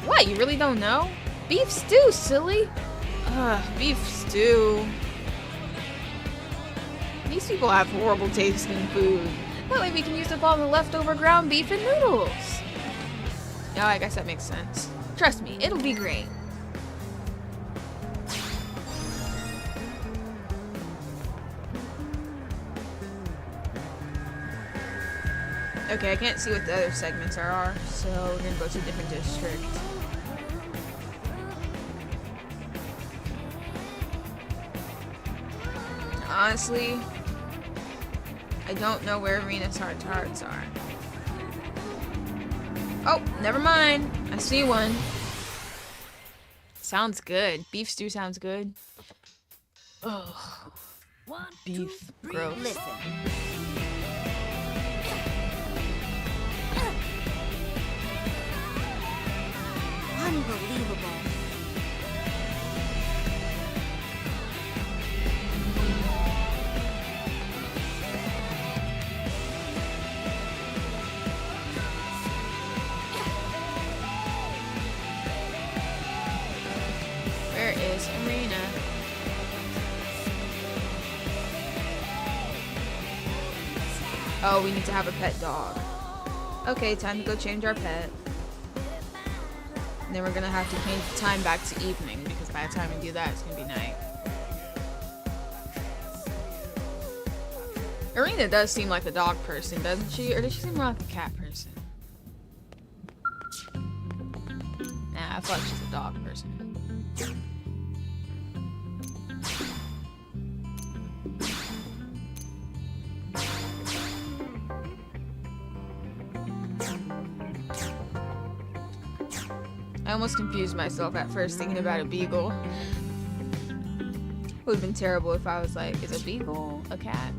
What, you really don't know? Beef stew, silly! Beef stew. These people have horrible tasting food. That way we can use up all the leftover ground beef and noodles. Oh, I guess that makes sense. Trust me, it'll be great. Okay, I can't see what the other segments are, so we're gonna go to a different district. Honestly, I don't know where Rena's hearts are. Oh, never mind. I see one. Sounds good. Beef stew sounds good. Ugh. Beef. Gross. Listen. Unbelievable. Where is Arena? Oh, we need to have a pet dog. Okay, time to go change our pet. And then we're gonna have to change the time back to evening because by the time we do that, it's gonna be night. Arena does seem like a dog person, doesn't she? Or does she seem more like a cat person? Nah, I thought she's a dog person. I almost confused myself at first thinking about a beagle. It would have been terrible if I was like, is a beagle a cat?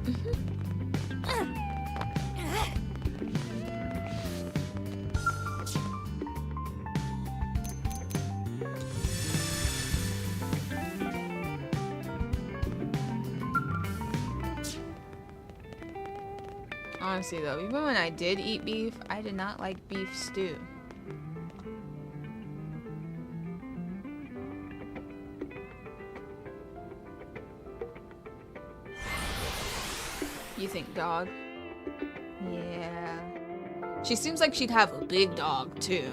Honestly though, even when I did eat beef, I did not like beef stew. You think dog? Yeah. She seems like she'd have a big dog too.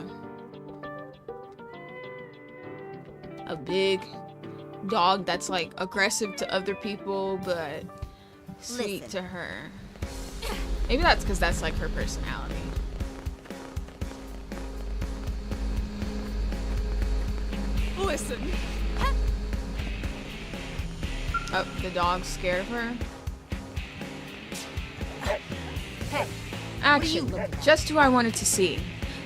A big dog that's like aggressive to other people but sweet to her. Maybe that's because that's like her personality. Listen. Oh, the dog's scared of her? Hey, Actually, just who I wanted to see.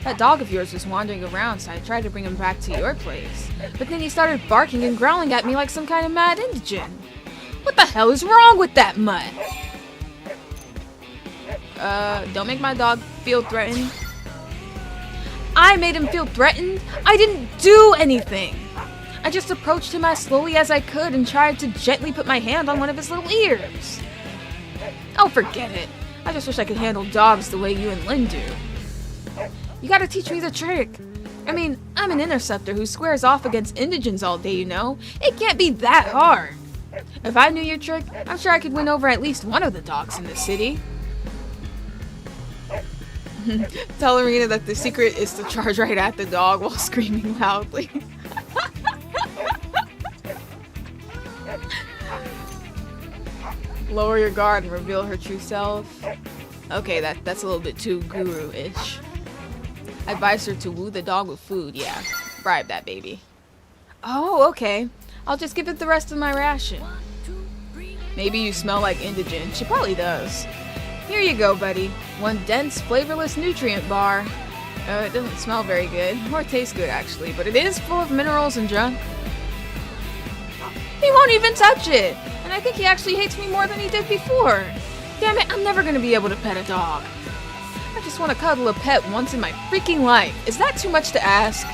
That dog of yours was wandering around, so I tried to bring him back to your place. But then he started barking and growling at me like some kind of mad indigent. What the hell is wrong with that mutt? Don't make my dog feel threatened. I made him feel threatened? I didn't do anything! I just approached him as slowly as I could and tried to gently put my hand on one of his little ears. Oh, forget it. I just wish I could handle dogs the way you and Lynn do. You gotta teach me the trick. I mean, I'm an interceptor who squares off against indigents all day, you know? It can't be that hard. If I knew your trick, I'm sure I could win over at least one of the dogs in the city. Tell Arena that the secret is to charge right at the dog while screaming loudly. Lower your guard and reveal her true self. Okay, that's a little bit too guru-ish. I advise her to woo the dog with food. Yeah, bribe that baby. Oh, okay. I'll just give it the rest of my ration. Maybe you smell like indigent. She probably does. Here you go, buddy. One dense, flavorless nutrient bar. It doesn't smell very good, or taste good actually, but it is full of minerals and junk. He won't even touch it! And I think he actually hates me more than he did before. Damn it, I'm never gonna be able to pet a dog. I just want to cuddle a pet once in my freaking life. Is that too much to ask?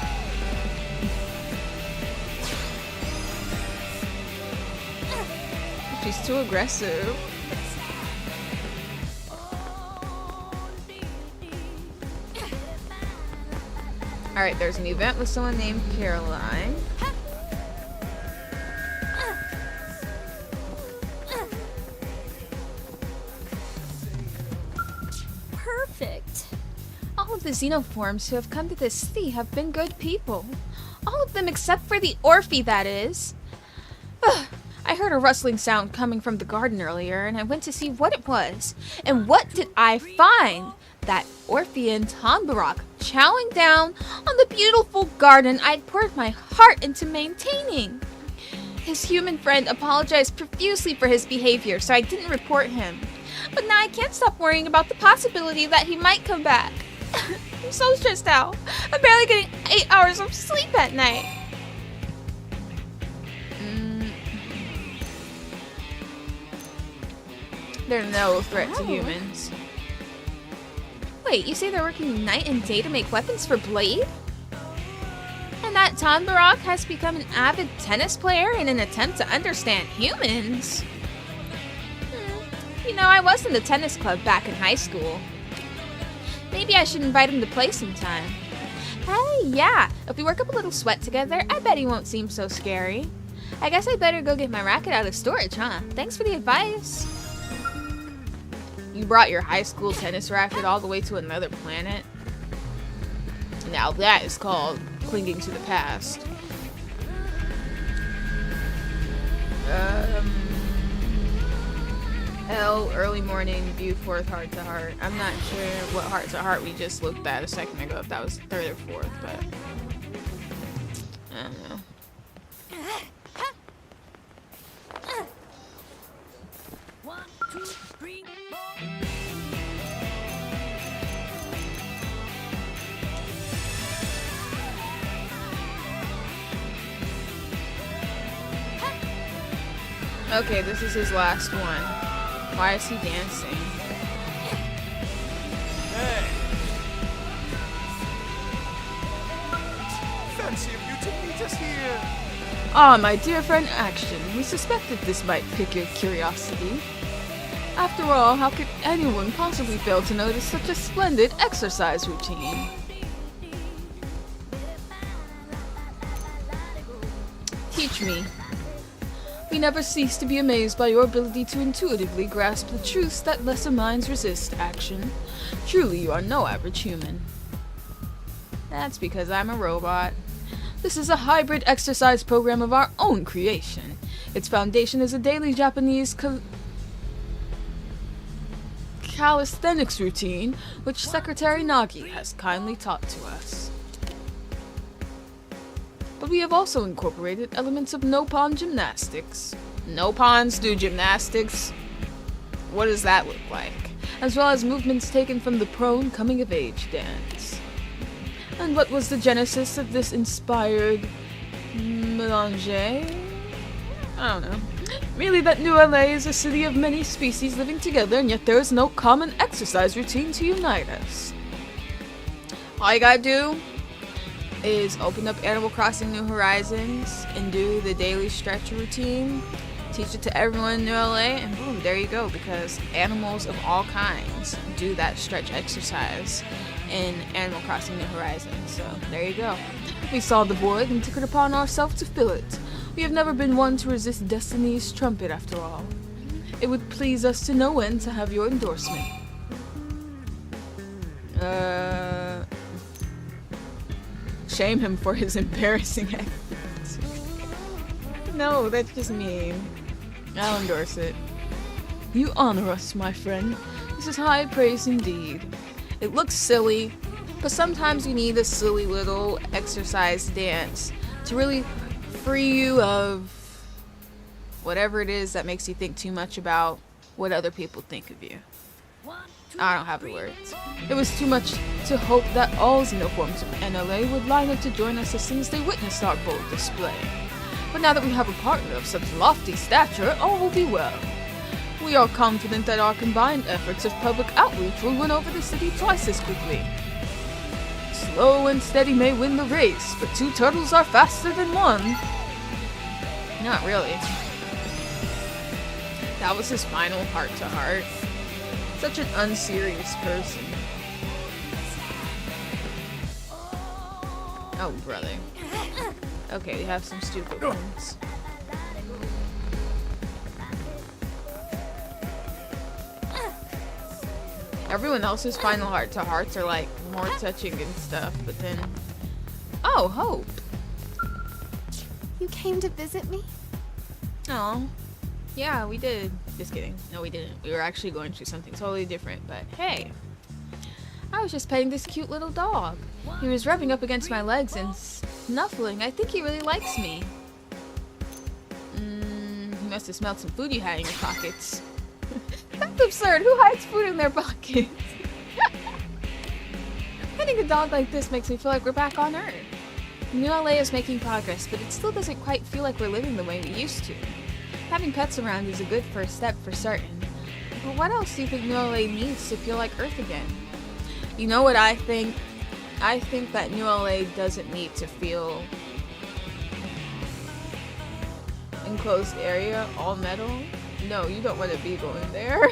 She's too aggressive. Alright, there's an event with someone named Caroline. Perfect. All of the xenoforms who have come to this city have been good people. All of them except for the Orphe, that is. I heard a rustling sound coming from the garden earlier, and I went to see what it was. And what did I find? That Orphean Tanbarok chowing down on the beautiful garden I'd poured my heart into maintaining. His human friend apologized profusely for his behavior, so I didn't report him. But now I can't stop worrying about the possibility that he might come back. I'm so stressed out. I'm barely getting 8 hours of sleep at night. They're no threat to humans. Wait, you say they're working night and day to make weapons for Blade? And that Tanbarok has become an avid tennis player in an attempt to understand humans? You know, I was in the tennis club back in high school. Maybe I should invite him to play sometime. Hey, yeah, if we work up a little sweat together, I bet he won't seem so scary. I guess I better go get my racket out of storage, huh? Thanks for the advice. You brought your high school tennis racket all the way to another planet? Now that is called clinging to the past. L, early morning, view fourth heart to heart. I'm not sure what heart to heart we just looked at a second ago, if that was third or fourth, but I don't know. Okay, this is his last one. Why is he dancing? Hey! Fancy of you to meet us here! Ah, my dear friend Action, we suspected this might pique your curiosity. After all, how could anyone possibly fail to notice such a splendid exercise routine? Teach me. We never cease to be amazed by your ability to intuitively grasp the truths that lesser minds resist, Action. Truly, you are no average human. That's because I'm a robot. This is a hybrid exercise program of our own creation. Its foundation is a daily Japanese calisthenics routine, which Secretary Nagi has kindly taught to us. But we have also incorporated elements of Nopon gymnastics. Nopons do gymnastics? What does that look like? As well as movements taken from the prone coming-of-age dance. And what was the genesis of this inspired melange? I don't know. Merely that New LA is a city of many species living together, and yet there is no common exercise routine to unite us. All you gotta do is open up Animal Crossing New Horizons and do the daily stretch routine. Teach it to everyone in New LA, and boom, there you go, because animals of all kinds do that stretch exercise in Animal Crossing New Horizons. So there you go. We saw the void and took it upon ourselves to fill it. We have never been one to resist destiny's trumpet, after all. It would please us to no end to have your endorsement. Shame him for his embarrassing acts. No, that's just mean. I'll endorse it. You honor us, my friend. This is high praise indeed. It looks silly, but sometimes you need a silly little exercise dance to really free you of whatever it is that makes you think too much about what other people think of you. I don't have the words. It was too much to hope that all xenoforms of NLA would line up to join us as soon as they witnessed our bold display. But now that we have a partner of such lofty stature, all will be well. We are confident that our combined efforts of public outreach will win over the city twice as quickly. Slow and steady may win the race, but 2 turtles are faster than 1. Not really. That was his final heart-to-heart. Such an unserious person. Oh, brother. Okay, we have some stupid ones. Everyone else's final heart-to-hearts are like more touching and stuff, but then... Oh, Hope! You came to visit me? Oh. Yeah, we did. Just kidding. No, we didn't. We were actually going through something totally different, but hey. I was just petting this cute little dog. He was rubbing up against my legs and snuffling. I think he really likes me. He must have smelled some food you had in your pockets. That's absurd. Who hides food in their pockets? Petting a dog like this makes me feel like we're back on Earth. New LA is making progress, but it still doesn't quite feel like we're living the way we used to. Having pets around is a good first step for certain. But what else do you think New LA needs to feel like Earth again? You know what I think? I think that New LA doesn't need to feel enclosed area, all metal. No, you don't want to be going there.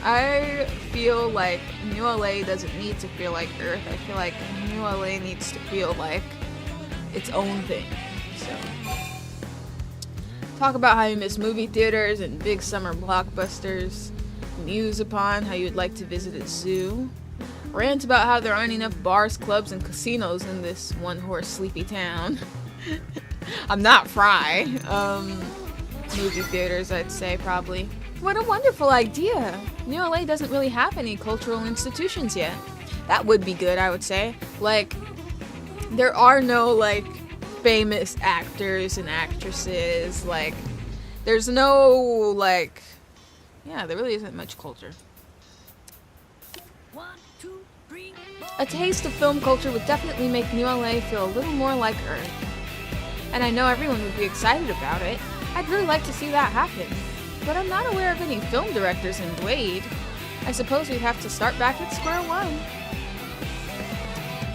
I feel like New LA doesn't need to feel like Earth. I feel like New LA needs to feel like its own thing. So, talk about how you miss movie theaters and big summer blockbusters. Muse upon how you'd like to visit a zoo. Rant about how there aren't enough bars, clubs, and casinos in this one-horse sleepy town. I'm not Fry. Movie theaters, I'd say, probably. What a wonderful idea! New LA doesn't really have any cultural institutions yet. That would be good, I would say. Like, there are no, like, famous actors and actresses. Like, there's no, like... Yeah, there really isn't much culture. A taste of film culture would definitely make New LA feel a little more like Earth. And I know everyone would be excited about it. I'd really like to see that happen. But I'm not aware of any film directors in Blade. I suppose we'd have to start back at square one.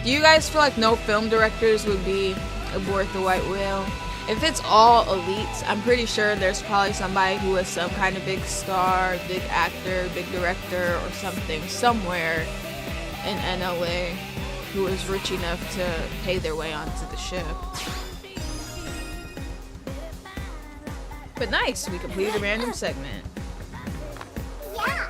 Do you guys feel like no film directors would be aboard the White Whale? If it's all elites, I'm pretty sure there's probably somebody who is some kind of big star, big actor, big director, or something somewhere in NLA who is rich enough to pay their way onto the ship. But nice, we completed a random segment. Yeah.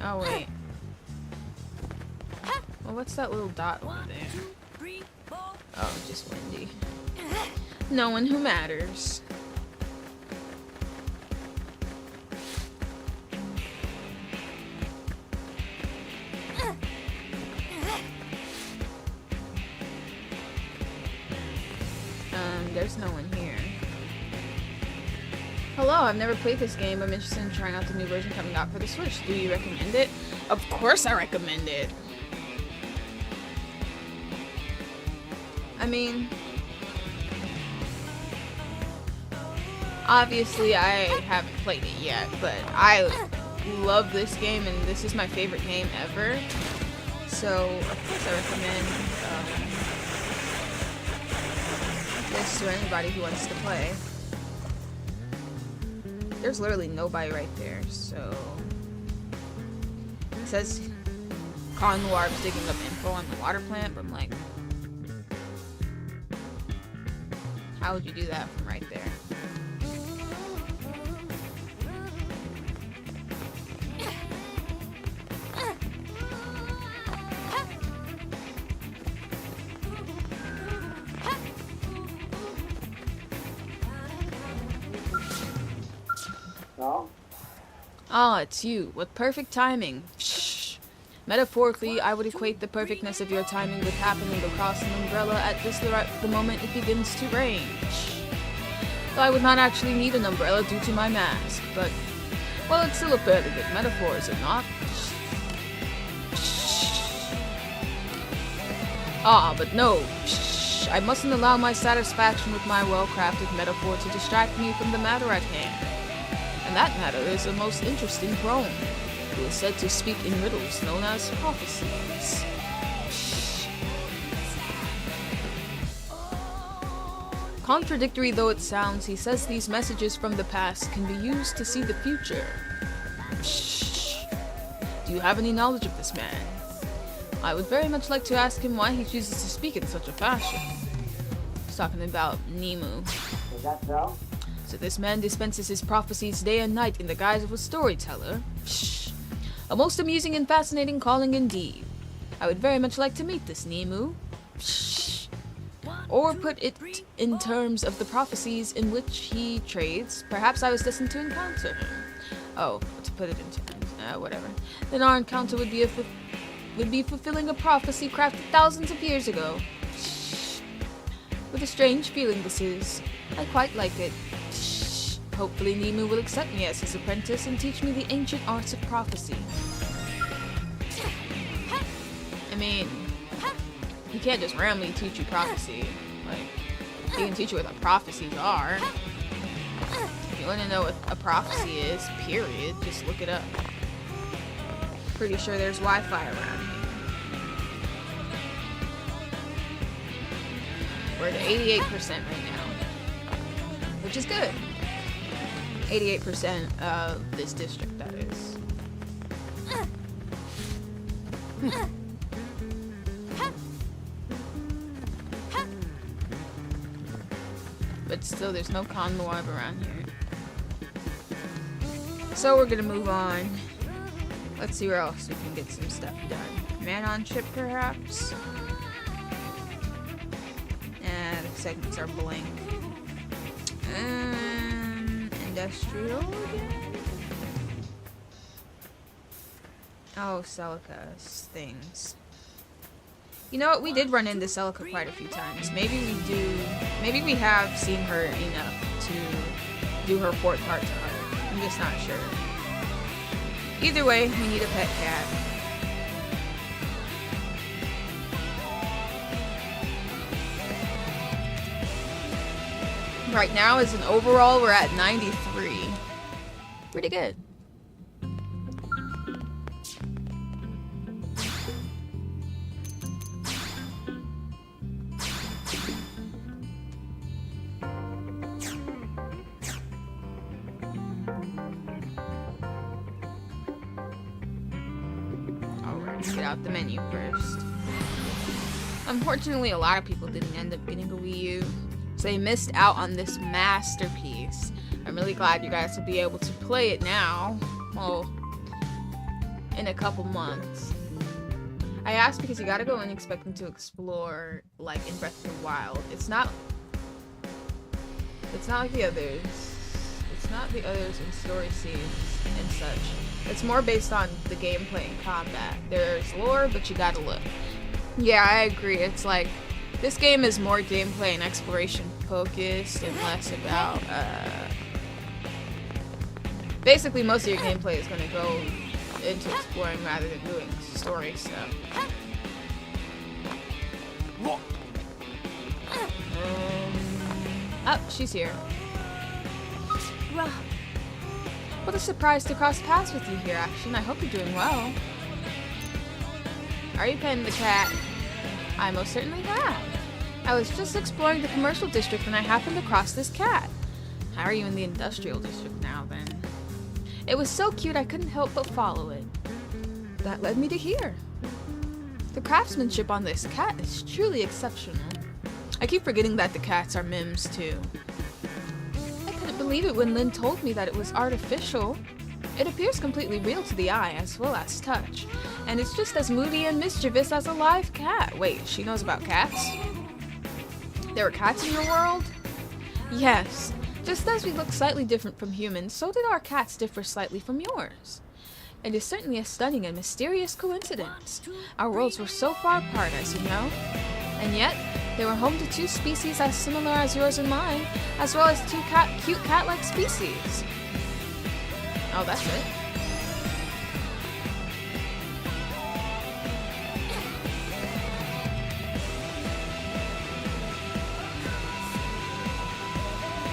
Oh, wait. Well, what's that little dot over there? Oh, just Wendy. No one who matters. There's no one here. Hello, I've never played this game. I'm interested in trying out the new version coming out for the Switch. Do you recommend it? Of course I recommend it. I mean, obviously I haven't played it yet, but I love this game and this is my favorite game ever. So, of course I recommend this to anybody who wants to play. There's literally nobody right there, so... It says Conwarp's digging up info on the water plant, but I'm like... How would you do that from right there? Ah, it's you. What perfect timing. Shh. Metaphorically, I would equate the perfectness of your timing with happening across an umbrella at just the moment it begins to rain. Shh. Though I would not actually need an umbrella due to my mask, but, well, it's still a fairly good metaphor, is it not? Ah, but no. Shh. I mustn't allow my satisfaction with my well-crafted metaphor to distract me from the matter at hand. And that matter is a most interesting crone, who is said to speak in riddles known as prophecies. Shh. Contradictory though it sounds, he says these messages from the past can be used to see the future. Shh. Do you have any knowledge of this man? I would very much like to ask him why he chooses to speak in such a fashion. He's talking about Nemu. Is that so? So this man dispenses his prophecies day and night in the guise of a storyteller. Shh. A most amusing and fascinating calling indeed. I would very much like to meet this Nemu. Shh. Or put it in terms of the prophecies in which he trades, perhaps I was destined to encounter him. Oh, to put it in terms, whatever. Then our encounter would be fulfilling a prophecy crafted thousands of years ago. Shh. What a strange feeling this is. I quite like it. Shh. Hopefully Nemu will accept me as his apprentice and teach me the ancient arts of prophecy. I mean, he can't just randomly teach you prophecy. Like, he can teach you what the prophecies are. If you want to know what a prophecy is, period, just look it up. Pretty sure there's Wi-Fi around here. We're at 88% right now, which is good. 88% of this district, that is. But still, there's no Conmoab around here. So we're gonna move on. Let's see where else we can get some stuff done. Man on ship, perhaps? The segments are blank. Industrial again? Oh, Celica's things. You know what? We did run into Celica quite a few times. Maybe we have seen her enough to do her fourth heart to heart. I'm just not sure. Either way, we need a pet cat. Right now, as an overall, we're at 93. Pretty good. Get out the menu first. Unfortunately, a lot of people didn't end up getting a Wii U, so they missed out on this masterpiece. I'm really glad you guys will be able to play it now. Well, in a couple months. I asked because you gotta go in expecting to explore, like in Breath of the Wild. It's not like the others. It's not the others in story scenes and such. It's more based on the gameplay and combat. There's lore, but you gotta look. Yeah, I agree. It's like, this game is more gameplay and exploration focused and less about, basically most of your gameplay is gonna go into exploring rather than doing story stuff. Oh, she's here. What a surprise to cross paths with you here, Action. I hope you're doing well. Are you petting the cat? I most certainly have. I was just exploring the commercial district when I happened across this cat. How are you in the industrial district now, then? It was so cute I couldn't help but follow it. That led me to here. The craftsmanship on this cat is truly exceptional. I keep forgetting that the cats are Mims, too. Believe it when Lynn told me that it was artificial. It appears completely real to the eye as well as touch, and it's just as moody and mischievous as a live cat. Wait, she knows about cats? There were cats in your world? Yes. Just as we look slightly different from humans, so did our cats differ slightly from yours. It is certainly a stunning and mysterious coincidence. Our worlds were so far apart, as you know. And yet, they were home to two species as similar as yours and mine, as well as two cute cat-like species. Oh, that's it.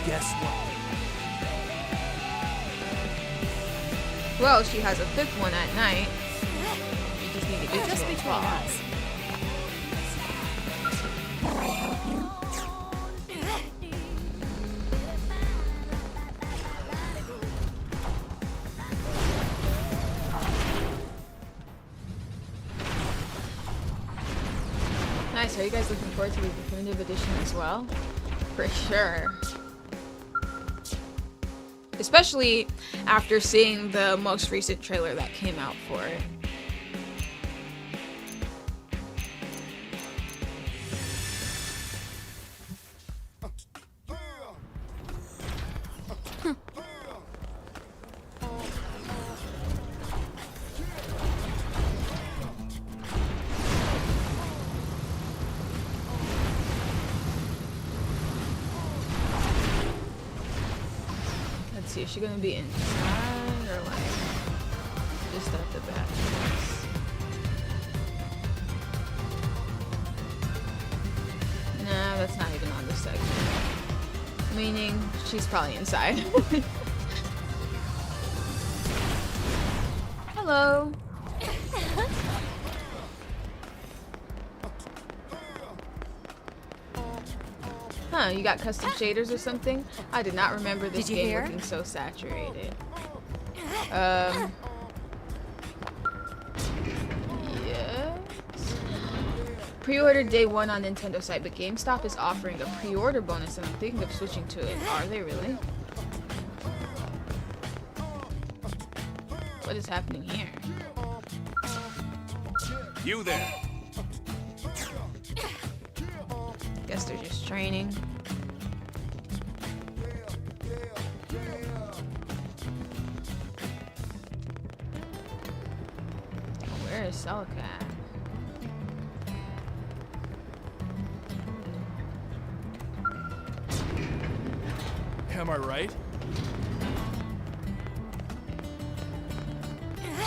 Guess what? Well, she has a fifth one at night. You just need to get Just to a between claw. us. Nice. Are you guys looking forward to the definitive edition as well? For sure. Especially after seeing the most recent trailer that came out for it. Let's see, is she gonna be inside or like just at the back? Nah, that's not even on the segment. Meaning she's probably inside. Hello. Huh, you got custom shaders or something? I did not remember this Did you game hear? looking so saturated. Yes. Pre-ordered day one on Nintendo site, but GameStop is offering a pre-order bonus and I'm thinking of switching to it. Are they really? What is happening here? You there. Guess they're just training. Where is Celica at? Am I right?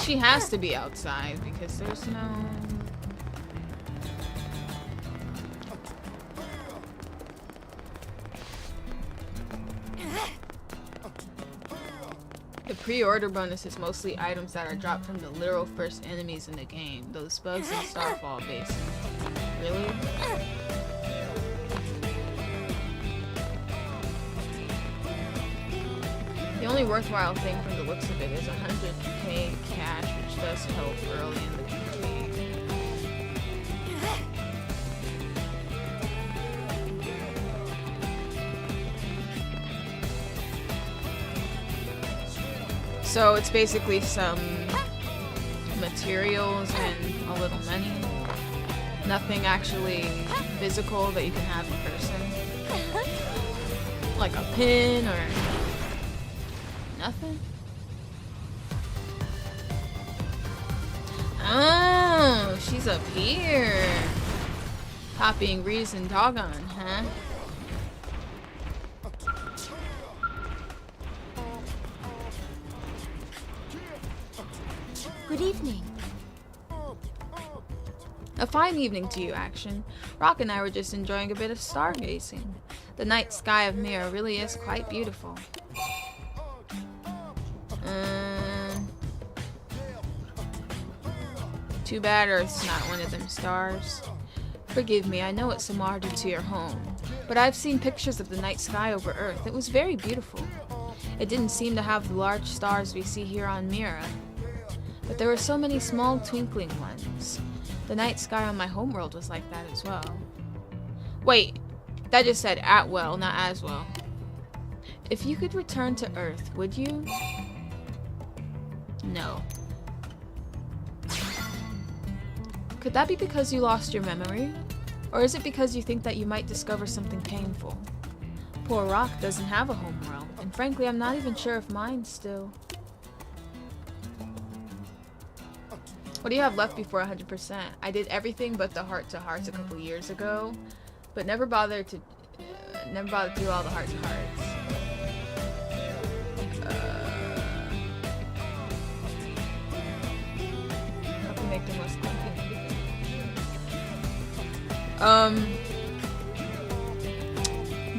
She has to be outside because there's no... The pre-order bonus is mostly items that are dropped from the literal first enemies in the game. Those bugs and Starfall bases. Really? The only worthwhile thing from the looks of it is 100k cash, which does help early in the campaign. So it's basically some materials and a little money. Nothing actually physical that you can have in person. Like a pin or nothing. Oh, she's up here. Copying riis and Doggone, huh? Good evening. A fine evening to you, Action. Rock and I were just enjoying a bit of stargazing. The night sky of Mira really is quite beautiful. Too bad Earth's not one of them stars. Forgive me, I know it's similar to your home, but I've seen pictures of the night sky over Earth. It was very beautiful. It didn't seem to have the large stars we see here on Mira, but there were so many small twinkling ones. The night sky on my homeworld was like that as well. Wait, that just said at well, not as well. If you could return to Earth, would you? No. Could that be because you lost your memory? Or is it because you think that you might discover something painful? poor rock doesn't have a homeworld, and frankly, I'm not even sure if mine still. What do you have left before 100%? I did everything but the heart-to-hearts a couple years ago, but never bothered to do all the heart-to-hearts. How can make them less clunky?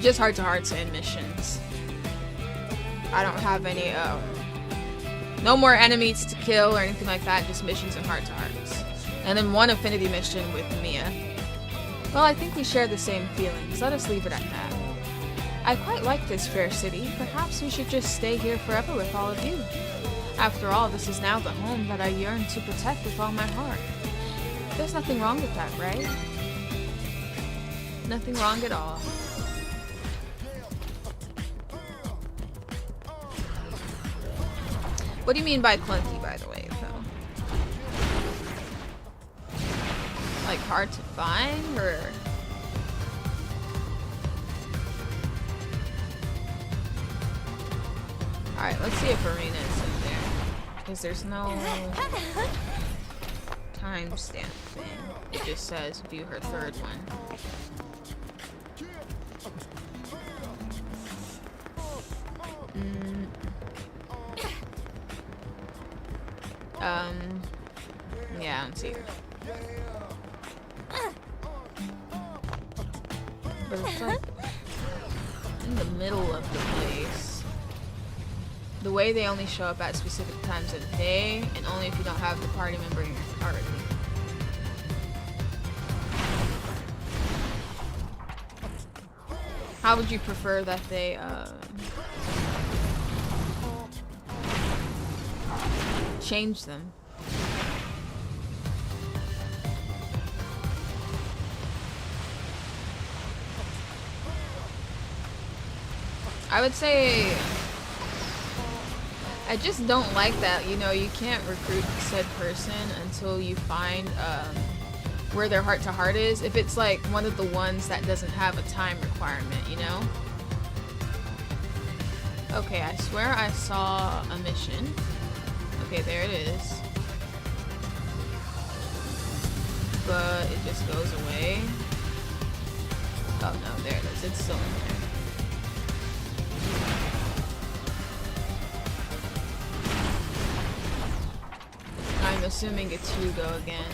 Just heart-to-hearts and missions. I don't have any, no more enemies to kill or anything like that, just missions and heart-to-hearts. And then one affinity mission with Mia. Well, I think we share the same feelings. Let us leave it at that. I quite like this fair city. Perhaps we should just stay here forever with all of you. After all, this is now the home that I yearn to protect with all my heart. There's nothing wrong with that, right? Nothing wrong at all. What do you mean by clunky, by the way, though? Like hard to find, or? Alright, let's see if Arena is in there. Because there's no timestamp thing. It just says view her third one. Yeah, I don't see her. But it's like in the middle of the place. The way they only show up at specific times of the day, and only if you don't have the party member in your party. How would you prefer that they, change them? I would say I just don't like that, you know, you can't recruit said person until you find where their heart-to-heart is. If it's like one of the ones that doesn't have a time requirement, you know? Okay, I swear I saw a mission. Okay, there it is. But it just goes away. Oh no, there it is. It's still in there. I'm assuming it's Hugo again.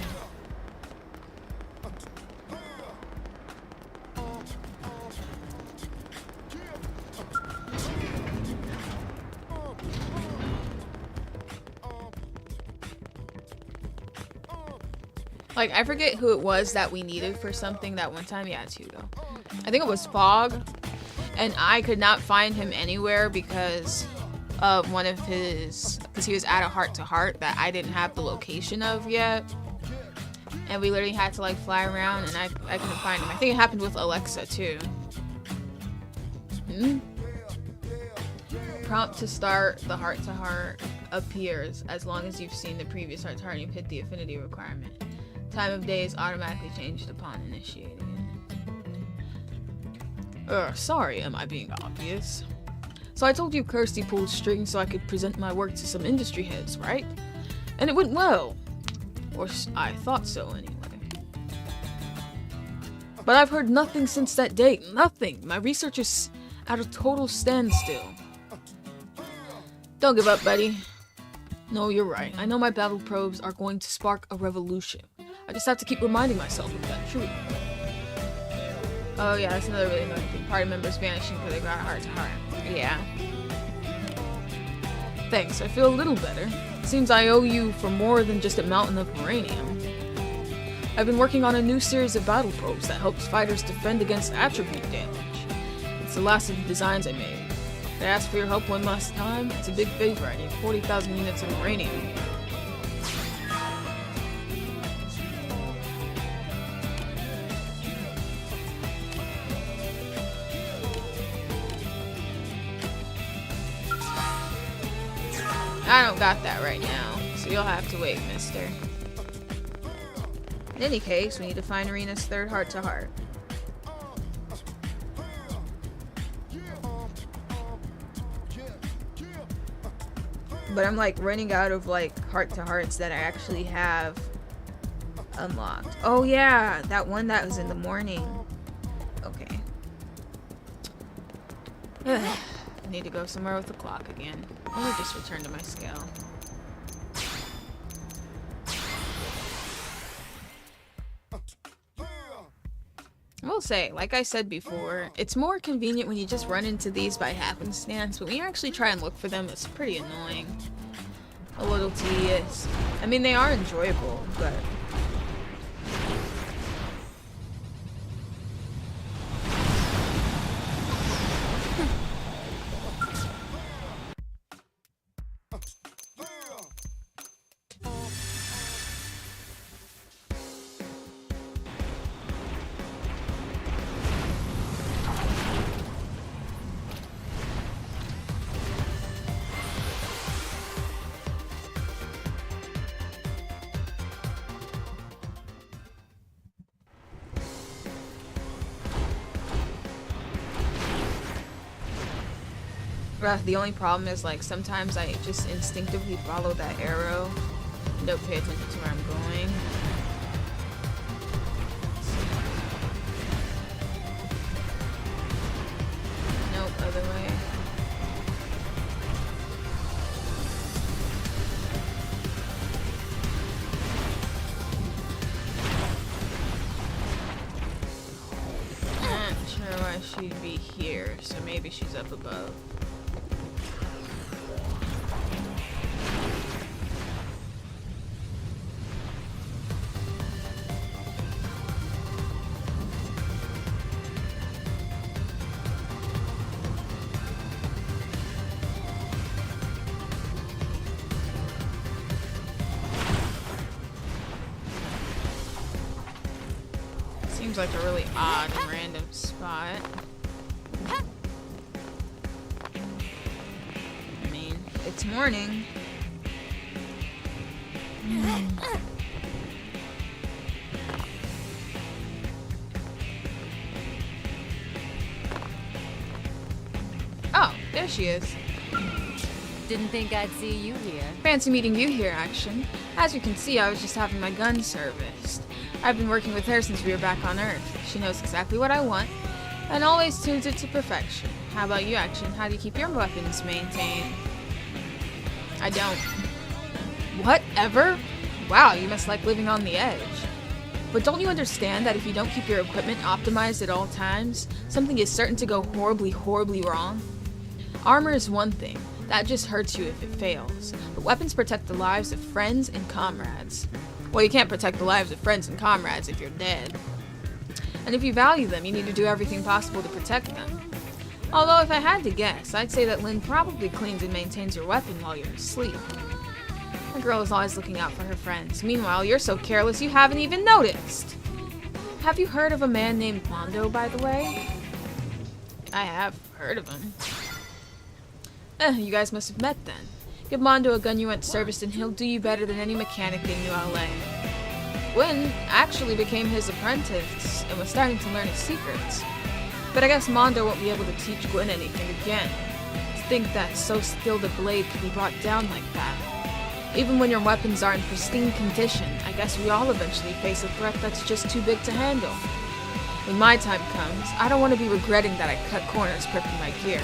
Like, I forget who it was that we needed for something that one time. Yeah, it's Hugo. I think it was Fog. And I could not find him anywhere because of one of his... Because he was at a heart-to-heart that I didn't have the location of yet. And we literally had to, like, fly around and I couldn't find him. I think it happened with Alexa, too. Prompt to start the heart-to-heart appears as long as you've seen the previous heart-to-heart and you've hit the affinity requirement. Time of day is automatically changed upon initiating it. Sorry, am I being obvious? So I told you Kirsty pulled strings so I could present my work to some industry heads, right? And it went well. Or I thought so, anyway. But I've heard nothing since that date. Nothing. My research is at a total standstill. Don't give up, buddy. No, you're right. I know my battle probes are going to spark a revolution. I just have to keep reminding myself of that truth. Oh yeah, that's another really annoying thing. Party members vanishing because they got heart-to-heart. Yeah. Thanks, I feel a little better. Seems I owe you for more than just a mountain of uranium. I've been working on a new series of battle probes that helps fighters defend against attribute damage. It's the last of the designs I made. I asked for your help one last time. It's a big favor. I need 40,000 units of uranium. I don't got that right now, so you'll have to wait, mister. In any case, we need to find Arena's third heart-to-heart. But I'm like running out of like heart-to-hearts that I actually have unlocked. Oh yeah, that one that was in the morning. Okay. I need to go somewhere with the clock again. Let me just return to my scale. I will say, like I said before, it's more convenient when you just run into these by happenstance, but when you actually try and look for them, it's pretty annoying. A little tedious. I mean, they are enjoyable, but... The only problem is, like, sometimes I just instinctively follow that arrow and don't pay attention to where I'm going. Nope, other way. I'm not sure why she'd be here, so maybe she's up above. Seems like a really odd and random spot. I mean, it's morning. Oh, there she is. Didn't think I'd see you here. Fancy meeting you here, Action. As you can see, I was just having my gun serviced. I've been working with her since we were back on Earth. She knows exactly what I want, and always tunes it to perfection. How about you, Action? How do you keep your weapons maintained? I don't. Whatever? Wow, you must like living on the edge. But don't you understand that if you don't keep your equipment optimized at all times, something is certain to go horribly, horribly wrong? Armor is one thing. That just hurts you if it fails. But weapons protect the lives of friends and comrades. Well, you can't protect the lives of friends and comrades if you're dead. And if you value them, you need to do everything possible to protect them. Although, if I had to guess, I'd say that Lynn probably cleans and maintains your weapon while you're asleep. The girl is always looking out for her friends. Meanwhile, you're so careless you haven't even noticed. Have you heard of a man named Mondo, by the way? I have heard of him. You guys must have met then. Give Mondo a gun you want serviced and he'll do you better than any mechanic in New LA. Gwen actually became his apprentice and was starting to learn his secrets. But I guess Mondo won't be able to teach Gwen anything again. To think that so skilled a blade could be brought down like that. Even when your weapons are in pristine condition, I guess we all eventually face a threat that's just too big to handle. When my time comes, I don't want to be regretting that I cut corners prepping my gear.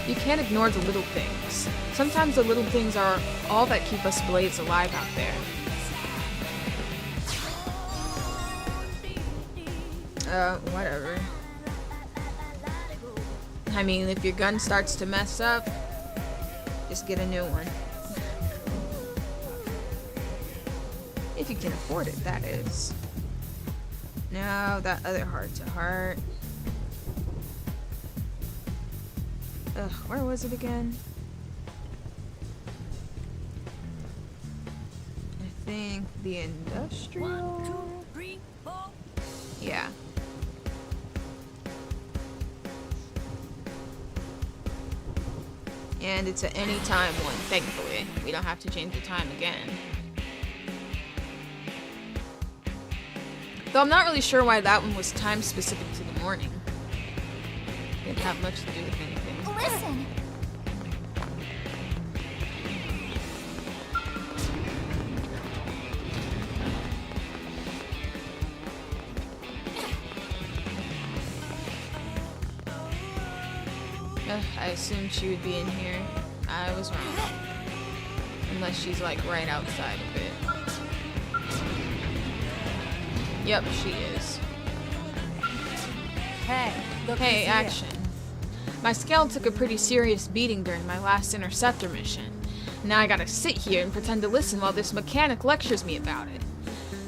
You can't ignore the little things. Sometimes the little things are all that keep us blades alive out there. Whatever. I mean, if your gun starts to mess up, just get a new one. If you can afford it, that is. No, that other heart-to-heart. Ugh, where was it again? I think the industrial... 1, 2, 3, 4. Yeah. And it's an anytime one, thankfully. We don't have to change the time again. Though I'm not really sure why that one was time specific to the morning. Didn't have much to do with anything. Listen. I assumed she would be in here. I was wrong. Unless she's like right outside of it. Yep, she is. Hey, look Hey, who's here. action. My scale took a pretty serious beating during my last interceptor mission. Now I gotta sit here and pretend to listen while this mechanic lectures me about it.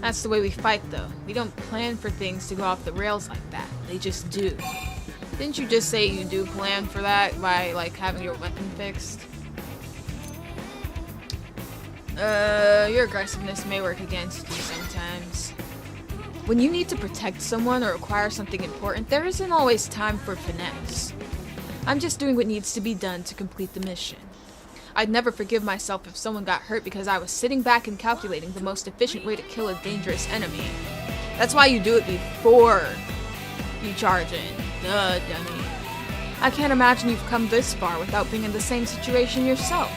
That's the way we fight, though. We don't plan for things to go off the rails like that. They just do. Didn't you just say you do plan for that by, like, having your weapon fixed? Your aggressiveness may work against you sometimes. When you need to protect someone or acquire something important, there isn't always time for finesse. I'm just doing what needs to be done to complete the mission. I'd never forgive myself if someone got hurt because I was sitting back and calculating the most efficient way to kill a dangerous enemy. That's why you do it before you charge in. Duh, dummy. I can't imagine you've come this far without being in the same situation yourself.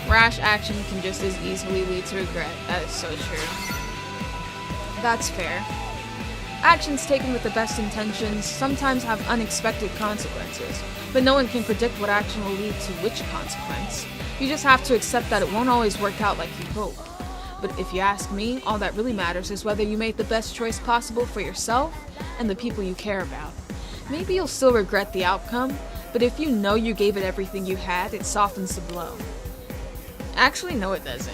Rash action can just as easily lead to regret. That is so true. That's fair. Actions taken with the best intentions sometimes have unexpected consequences, but no one can predict what action will lead to which consequence. You just have to accept that it won't always work out like you hope. But if you ask me, all that really matters is whether you made the best choice possible for yourself and the people you care about. Maybe you'll still regret the outcome, but if you know you gave it everything you had, it softens the blow. Actually, no, it doesn't.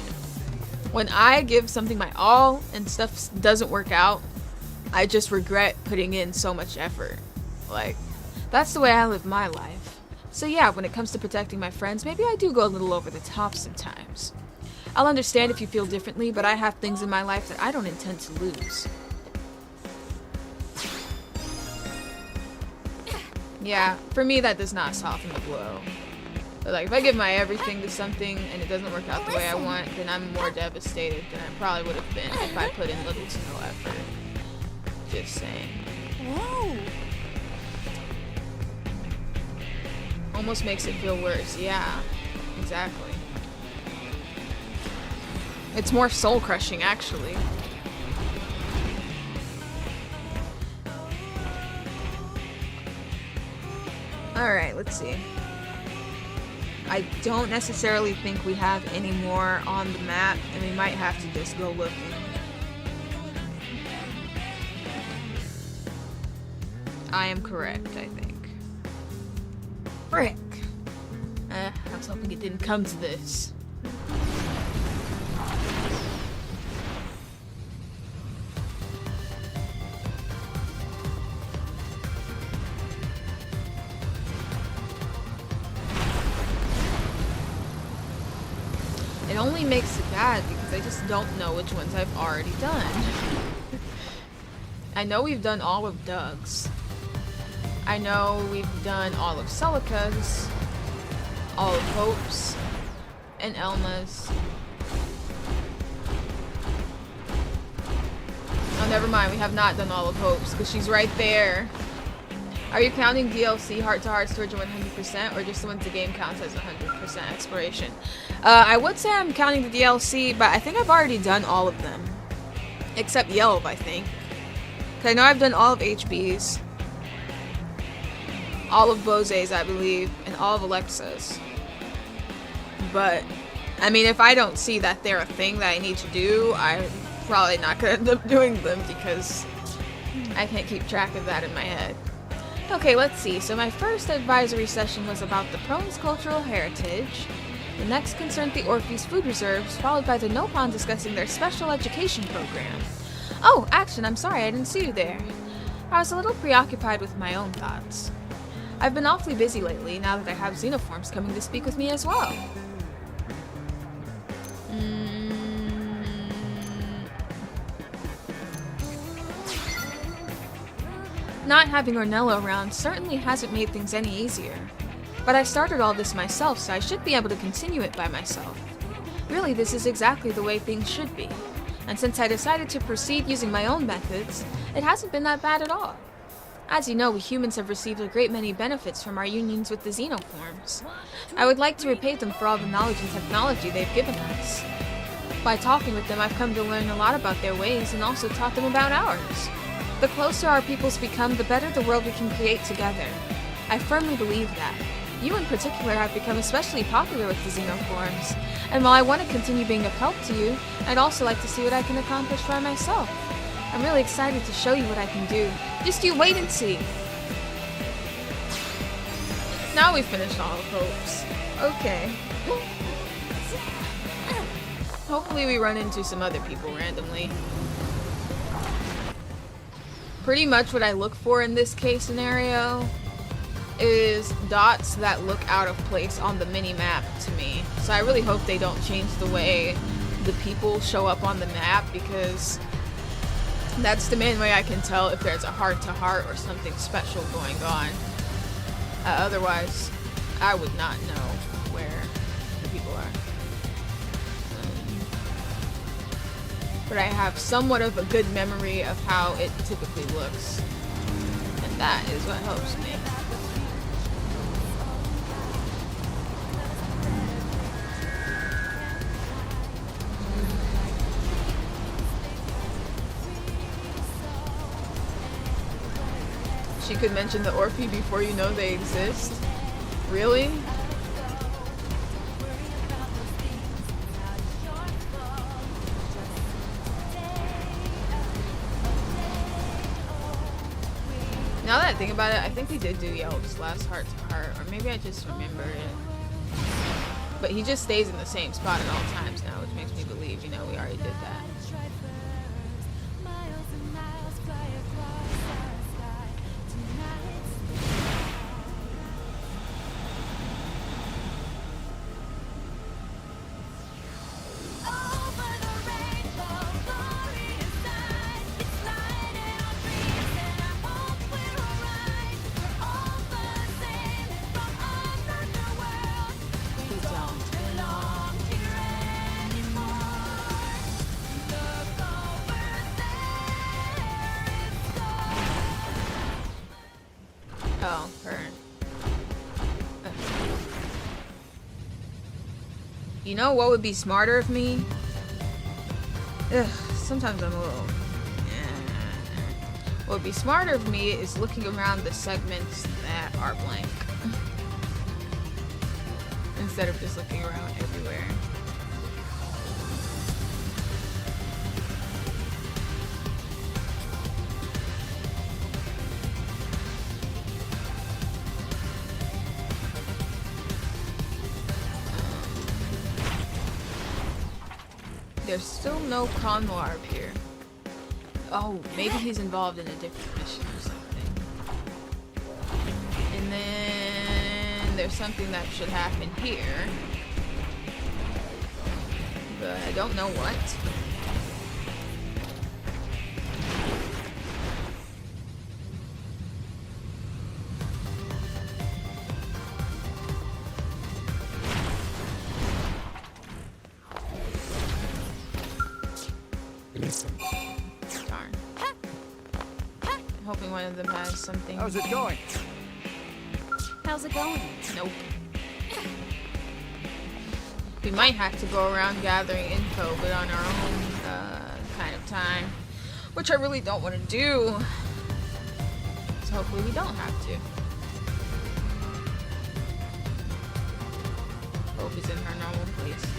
When I give something my all and stuff doesn't work out, I just regret putting in so much effort. Like, that's the way I live my life. So yeah, when it comes to protecting my friends, maybe I do go a little over the top sometimes. I'll understand if you feel differently, but I have things in my life that I don't intend to lose. Yeah, for me that does not soften the blow. But like, if I give my everything to something and it doesn't work out the way I want, then I'm more devastated than I probably would have been if I put in little to no effort. Just saying. Whoa! Almost makes it feel worse. Yeah, exactly. It's more soul-crushing, actually. Alright, let's see. I don't necessarily think we have any more on the map, and we might have to just go looking. I am correct, I think. Frick! I was hoping it didn't come to this. It only makes it bad because I just don't know which ones I've already done. I know we've done all of Doug's. I know we've done all of Celica's, all of Hope's, and Elma's. Oh, never mind, we have not done all of Hope's because she's right there. Are you counting DLC heart-to-heart storage at 100% or just the ones the game counts as 100% exploration? I would say I'm counting the DLC, but I think I've already done all of them. Except Yelp, I think. Because I know I've done all of HB's, all of Bose's, I believe, and all of Alexa's. But, I mean, if I don't see that they're a thing that I need to do, I'm probably not going to end up doing them because I can't keep track of that in my head. Okay, let's see. So my first advisory session was about the Prone's cultural heritage. The next concerned the Orpheus food reserves, followed by the Nopon discussing their special education program. Oh, Action, I'm sorry I didn't see you there. I was a little preoccupied with my own thoughts. I've been awfully busy lately, now that I have xenoforms coming to speak with me as well. Not having Ornella around certainly hasn't made things any easier. But I started all this myself, so I should be able to continue it by myself. Really, this is exactly the way things should be. And since I decided to proceed using my own methods, it hasn't been that bad at all. As you know, we humans have received a great many benefits from our unions with the xenoforms. I would like to repay them for all the knowledge and technology they've given us. By talking with them, I've come to learn a lot about their ways and also taught them about ours. The closer our peoples become, the better the world we can create together. I firmly believe that. You in particular have become especially popular with the Xenoforms, and while I want to continue being of help to you, I'd also like to see what I can accomplish by myself. I'm really excited to show you what I can do. Just you wait and see. Now we've finished all of Hope's. Okay. Hopefully we run into some other people randomly. Pretty much what I look for in this case scenario is dots that look out of place on the mini-map to me. So I really hope they don't change the way the people show up on the map, because that's the main way I can tell if there's a heart-to-heart or something special going on. Otherwise, I would not know where the people are. But I have somewhat of a good memory of how it typically looks. And that is what helps me. She could mention the Orphe before you know they exist? Really? Now that I think about it, I think we did do Yelp's last heart to heart, or maybe I just remember it. But he just stays in the same spot at all times now, which makes me believe, you know, we already did that. Oh, her. You know what would be smarter of me? Ugh, sometimes I'm a little... What would be smarter of me is looking around the segments that are blank. Instead of just looking around everywhere. There's still no Conmar up here. Oh, maybe he's involved in a different mission or something. And then there's something that should happen here. But I don't know what. Darn. I'm hoping one of them has something. How's it going? How's it going? Nope. We might have to go around gathering info, but on our own kind of time. Which I really don't want to do. So hopefully we don't have to. Hope is in her normal place now.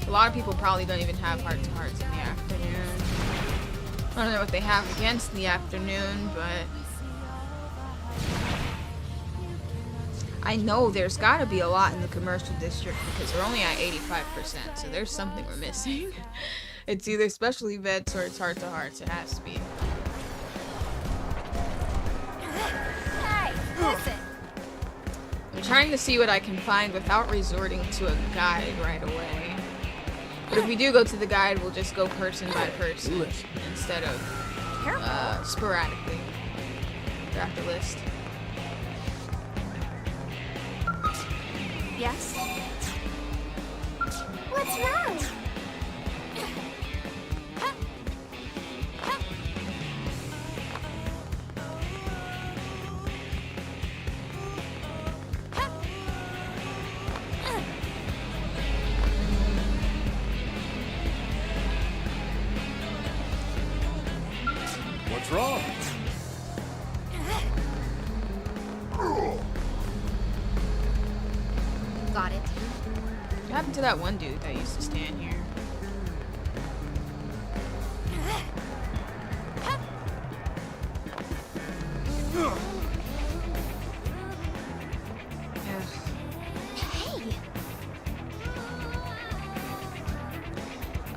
A lot of people probably don't even have heart-to-hearts in the afternoon. I don't know what they have against the afternoon, but I know there's got to be a lot in the commercial district because we're only at 85%, so there's something we're missing. It's either special events or it's heart to hearts. It has to be. Hey, listen. I'm trying to see what I can find without resorting to a guide right away. But if we do go to the guide, we'll just go person by person instead of sporadically. Draft a list. Yes? What's wrong? What's wrong? Got it. What happened to that one dude that used to stand here? Hey!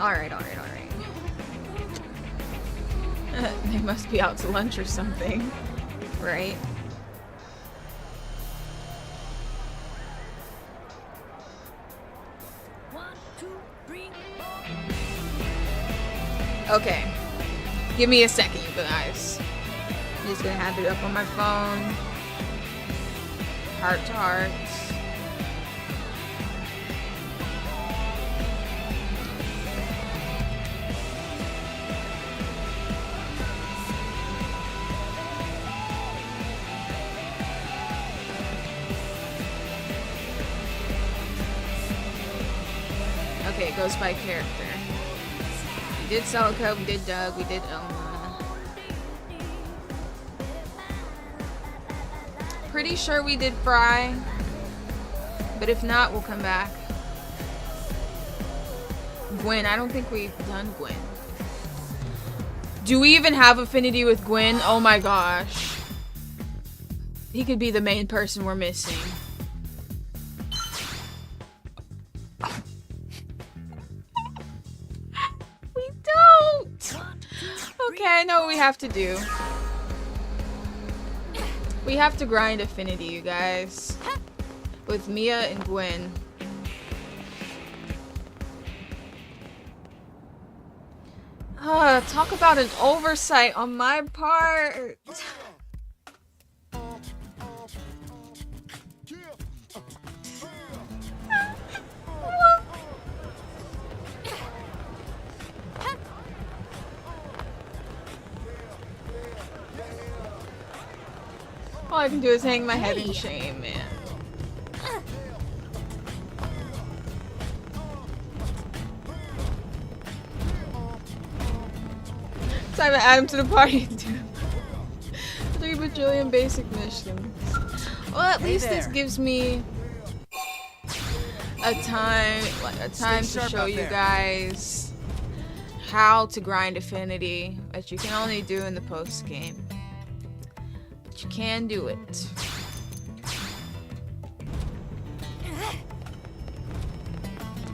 Alright. They must be out to lunch or something, right? Okay. Give me a second, you guys. I'm just gonna have it up on my phone. Heart to hearts. Okay, it goes by character. We did Celica, we did Doug, we did Elma. Pretty sure we did Fry. But if not, we'll come back. Gwen, I don't think we've done Gwen. Do we even have affinity with Gwen? Oh my gosh. He could be the main person we're missing. We don't! Okay, I know what we have to do. We have to grind affinity, you guys. With Mia and Gwen. Talk about an oversight on my part. All I can do is hang my head in shame, man. Time to add him to the party. 3 bajillion basic missions. Well, at least this gives me a time to show you guys how to grind affinity, which you can only do in the post game. But you can do it.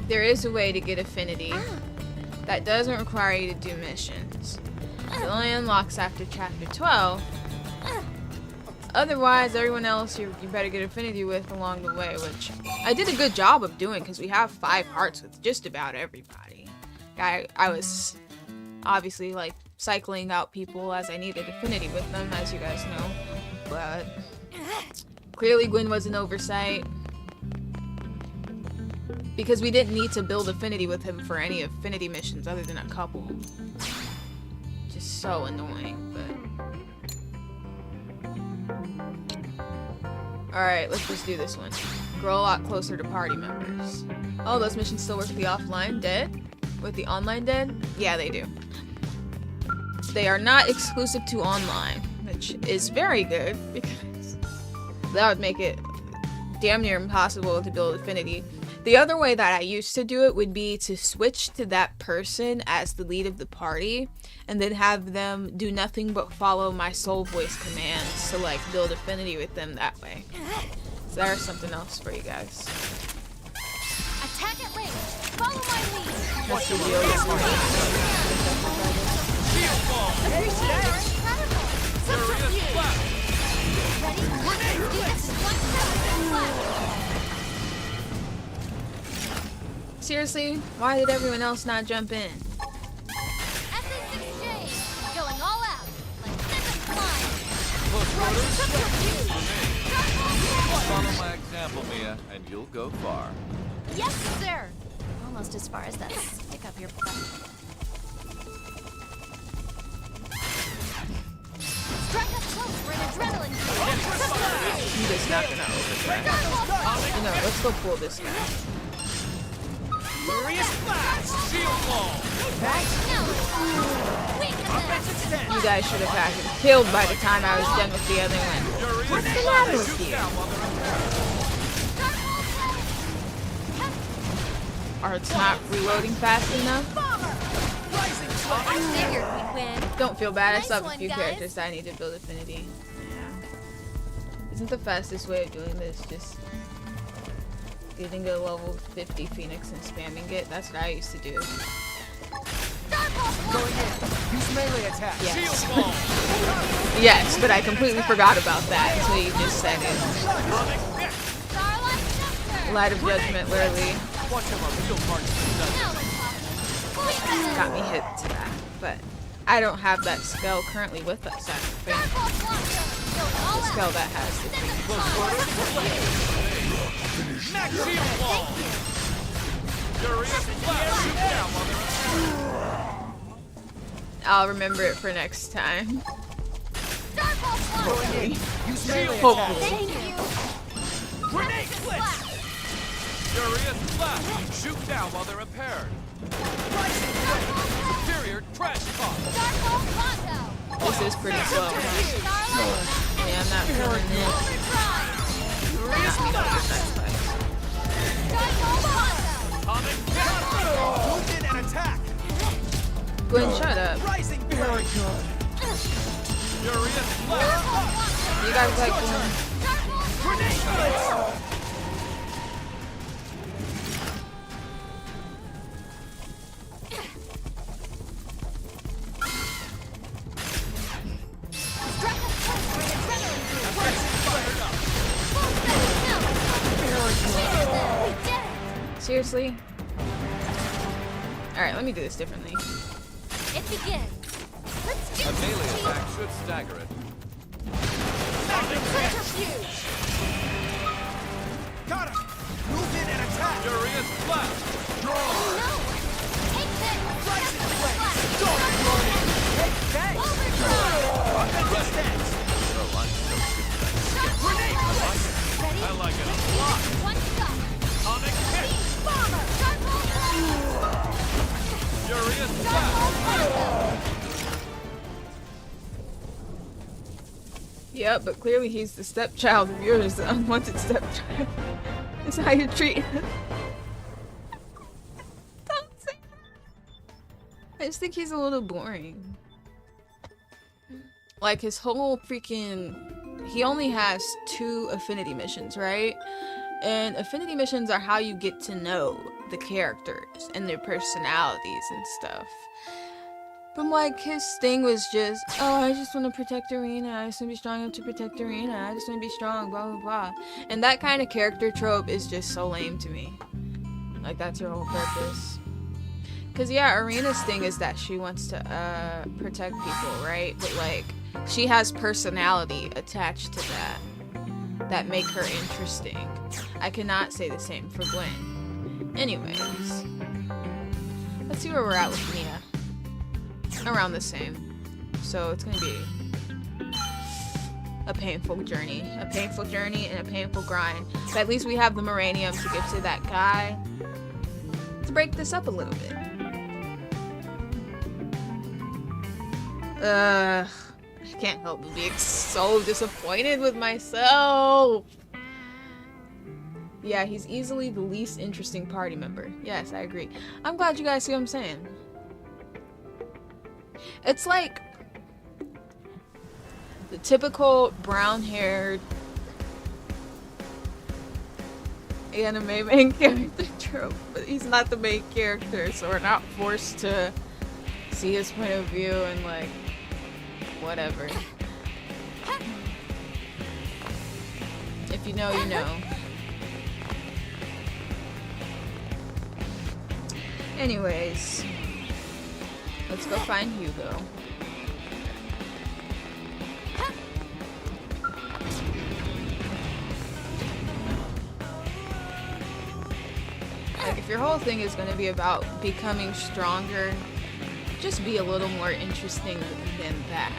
There is a way to get affinity that doesn't require you to do missions. It only unlocks after chapter 12. Otherwise, everyone else you better get affinity with along the way, which I did a good job of doing because we have 5 hearts with just about everybody. I was obviously like cycling out people as I needed affinity with them, as you guys know. But clearly Gwen was an oversight because we didn't need to build affinity with him for any affinity missions other than a couple. Just so annoying, but alright, let's just do this one. Grow a lot closer to party members. Oh, those missions still work with the offline dead? With the online dead? Yeah, they do. They are not exclusive to online, which is very good because that would make it damn near impossible to build affinity. The other way that I used to do it would be to switch to that person as the lead of the party and then have them do nothing but follow my soul voice commands to like build affinity with them that way. So there's something else for you guys. Attack at range. Follow my lead. That's the real Shield ball. Incredible. Furious blast. Ready? Let's do this in one step. Seriously, why did everyone else not jump in? Essence exchange. Going all out. Like this is flying. Close quarters. Dark Follow my example, Mia, and you'll go far. Yes, sir. Almost as far as that stick up your butt. Strike up close for an adrenaline boost. I'm just not gonna overthrow. You know, let's go pull this guy. Furious blast. Shield ball. You guys should have had him killed by the time I was done with the other one. What's the matter with you? Or it's not reloading fast enough? I figured we'd win. Don't feel bad, I Nice still have a one, few guys. characters that I need to build affinity. Yeah. Isn't the fastest way of doing this just getting a level 50 Phoenix and spamming it? That's what I used to do. Going in. Use melee attack. Yes. Shield ball. Yes, but I completely forgot about that until you just said it. Starlight Scepter. Light of Judgment literally Watch how our real parts are done. Now we're talking. got me hit to that. But I don't have that spell currently with us, I don't think. Dark Blanco. Going all The out. spell that has the thing. Close quarters. Max shield ball. Furious blast. Shoot down while they're I'll remember it for next time. Dark Blanco. going in. Use melee Hopefully. attack. Thank you. Grenade blitz. Furious blast. Shoot down while they're impaired. Superior trash talk. Dark Blanco. This is pretty slow. Huh? Starlight. Yeah, I'm not feeling it. Overdrive. Furious blast. Dark Blanco. Atomic counter. Move in and attack. Gwen, shut up. Rising very good. Furious blast. You guys like Gwen? Grenade blitz. Seriously? Alright, let me do this differently. It begins. Let's do A melee this. attack should stagger it. Centrifuge. Got him. Move in and attack. Furious blast. No. Take this. Thanks. Overdrive. Offensive stance. Oh, I'm so good at that. Grenade blitz. Ready? I like it a lot. One stop. Atomic hit. Bomber. Dark Blanco. Furious Dark blast. Blanco. Yeah, but clearly he's the stepchild of yours, the unwanted stepchild. That's how you treat him. Don't say that. I just think he's a little boring. Like, his whole freaking... He only has 2 affinity missions, right? And affinity missions are how you get to know the characters and their personalities and stuff. But like, his thing was just, oh, I just want to protect Arena. I just want to be strong enough to protect Arena. I just want to be strong, blah, blah, blah. And that kind of character trope is just so lame to me. Like, that's her whole purpose. Because, yeah, Arena's thing is that she wants to protect people, right? But, like, she has personality attached to that that make her interesting. I cannot say the same for Gwen. Anyways, let's see where we're at with Mia. Around the same. So it's gonna be a painful journey. A painful journey and a painful grind. But at least we have the Moranium to give to that guy to break this up a little bit. I can't help but be so disappointed with myself. Yeah, he's easily the least interesting party member. Yes, I agree. I'm glad you guys see what I'm saying. It's like the typical brown-haired anime main character hero, but he's not the main character, so we're not forced to see his point of view and like whatever. If you know, you know. Anyways, let's go find Hugo. Like, if your whole thing is going to be about becoming stronger, just be a little more interesting than that.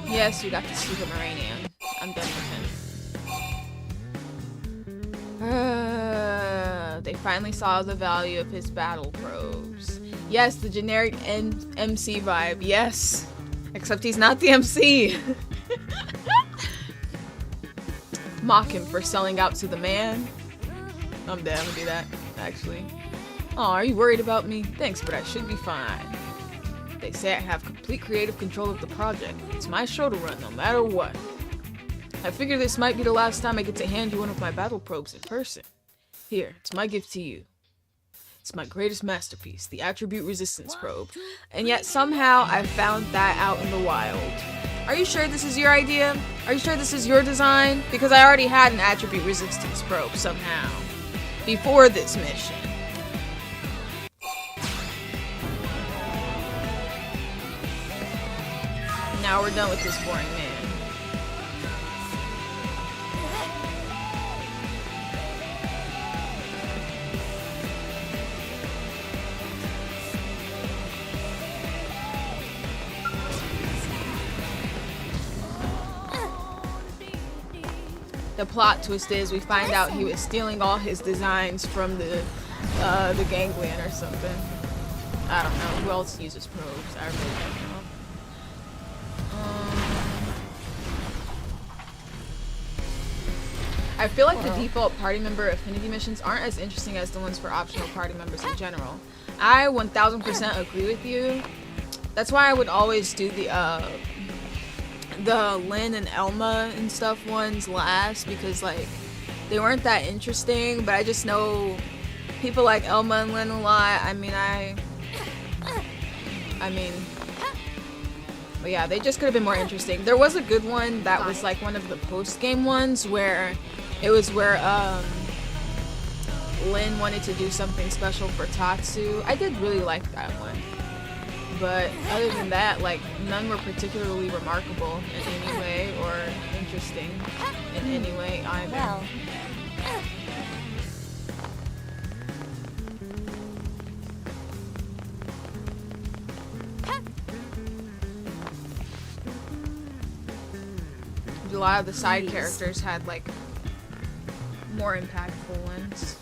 Yes, we got to see the Moranian. I'm done with him. They finally saw the value of his battle probes. Yes, the generic MC vibe. Yes. Except he's not the MC. Mock him for selling out to the man. I'm down to do that, actually. Oh, are you worried about me? Thanks, but I should be fine. They say I have complete creative control of the project. It's my show to run, no matter what. I figure this might be the last time I get to hand you one of my battle probes in person. Here, it's my gift to you. It's my greatest masterpiece, the Attribute Resistance Probe. And yet somehow I found that out in the wild. Are you sure this is your idea? Are you sure this is your design? Because I already had an Attribute Resistance Probe somehow. Before this mission. Now we're done with this boring man. The plot twist is we find out he was stealing all his designs from the ganglion or something. I don't know. Who else uses probes? I really don't know. I feel like the default party member affinity missions aren't as interesting as the ones for optional party members in general. I 1000% agree with you. That's why I would always do the Lynn and Elma and stuff ones last, because like they weren't that interesting, but I just know people like Elma and Lynn a lot. I mean, but yeah, they just could have been more interesting. There was a good one that was like one of the post-game ones where it was where Lynn wanted to do something special for Tatsu. I did really like that one. But other than that, like, none were particularly remarkable in any way or interesting in any way either. Well. A lot of the side characters had, like, more impactful ones.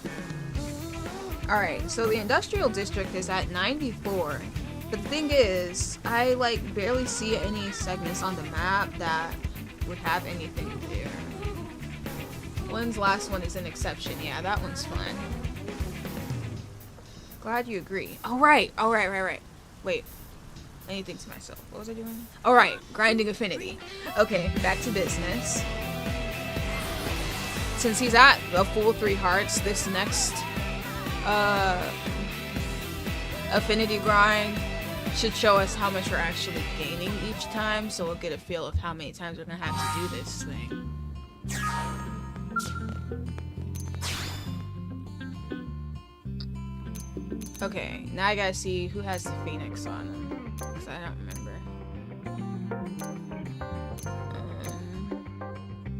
Alright, so the industrial district is at 94. But the thing is, I like barely see any segments on the map that would have anything there. Lynn's last one is an exception. Yeah, that one's fun. Glad you agree. Right. Wait. I need to think to myself. What was I doing? Alright, grinding affinity. Okay, back to business. Since he's at a full 3 hearts, this next affinity grind should show us how much we're actually gaining each time, so we'll get a feel of how many times we're gonna have to do this thing. Okay, now I gotta see who has the Phoenix on them, because I don't remember.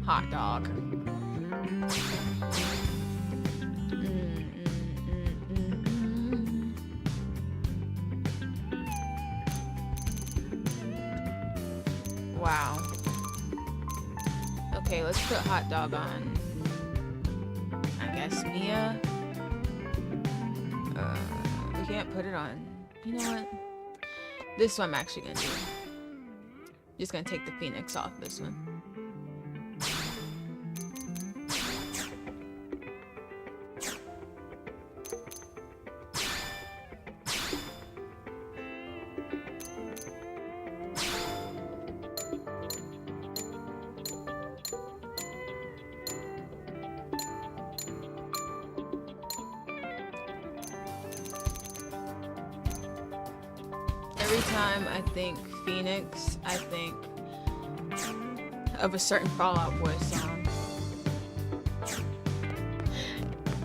Hot dog. Wow. Okay, let's put hot dog on. I guess Mia. We can't put it on. You know what? This one I'm actually gonna do. Just gonna take the Phoenix off this one. Every time I think Phoenix, I think of a certain Fall Out Boy song.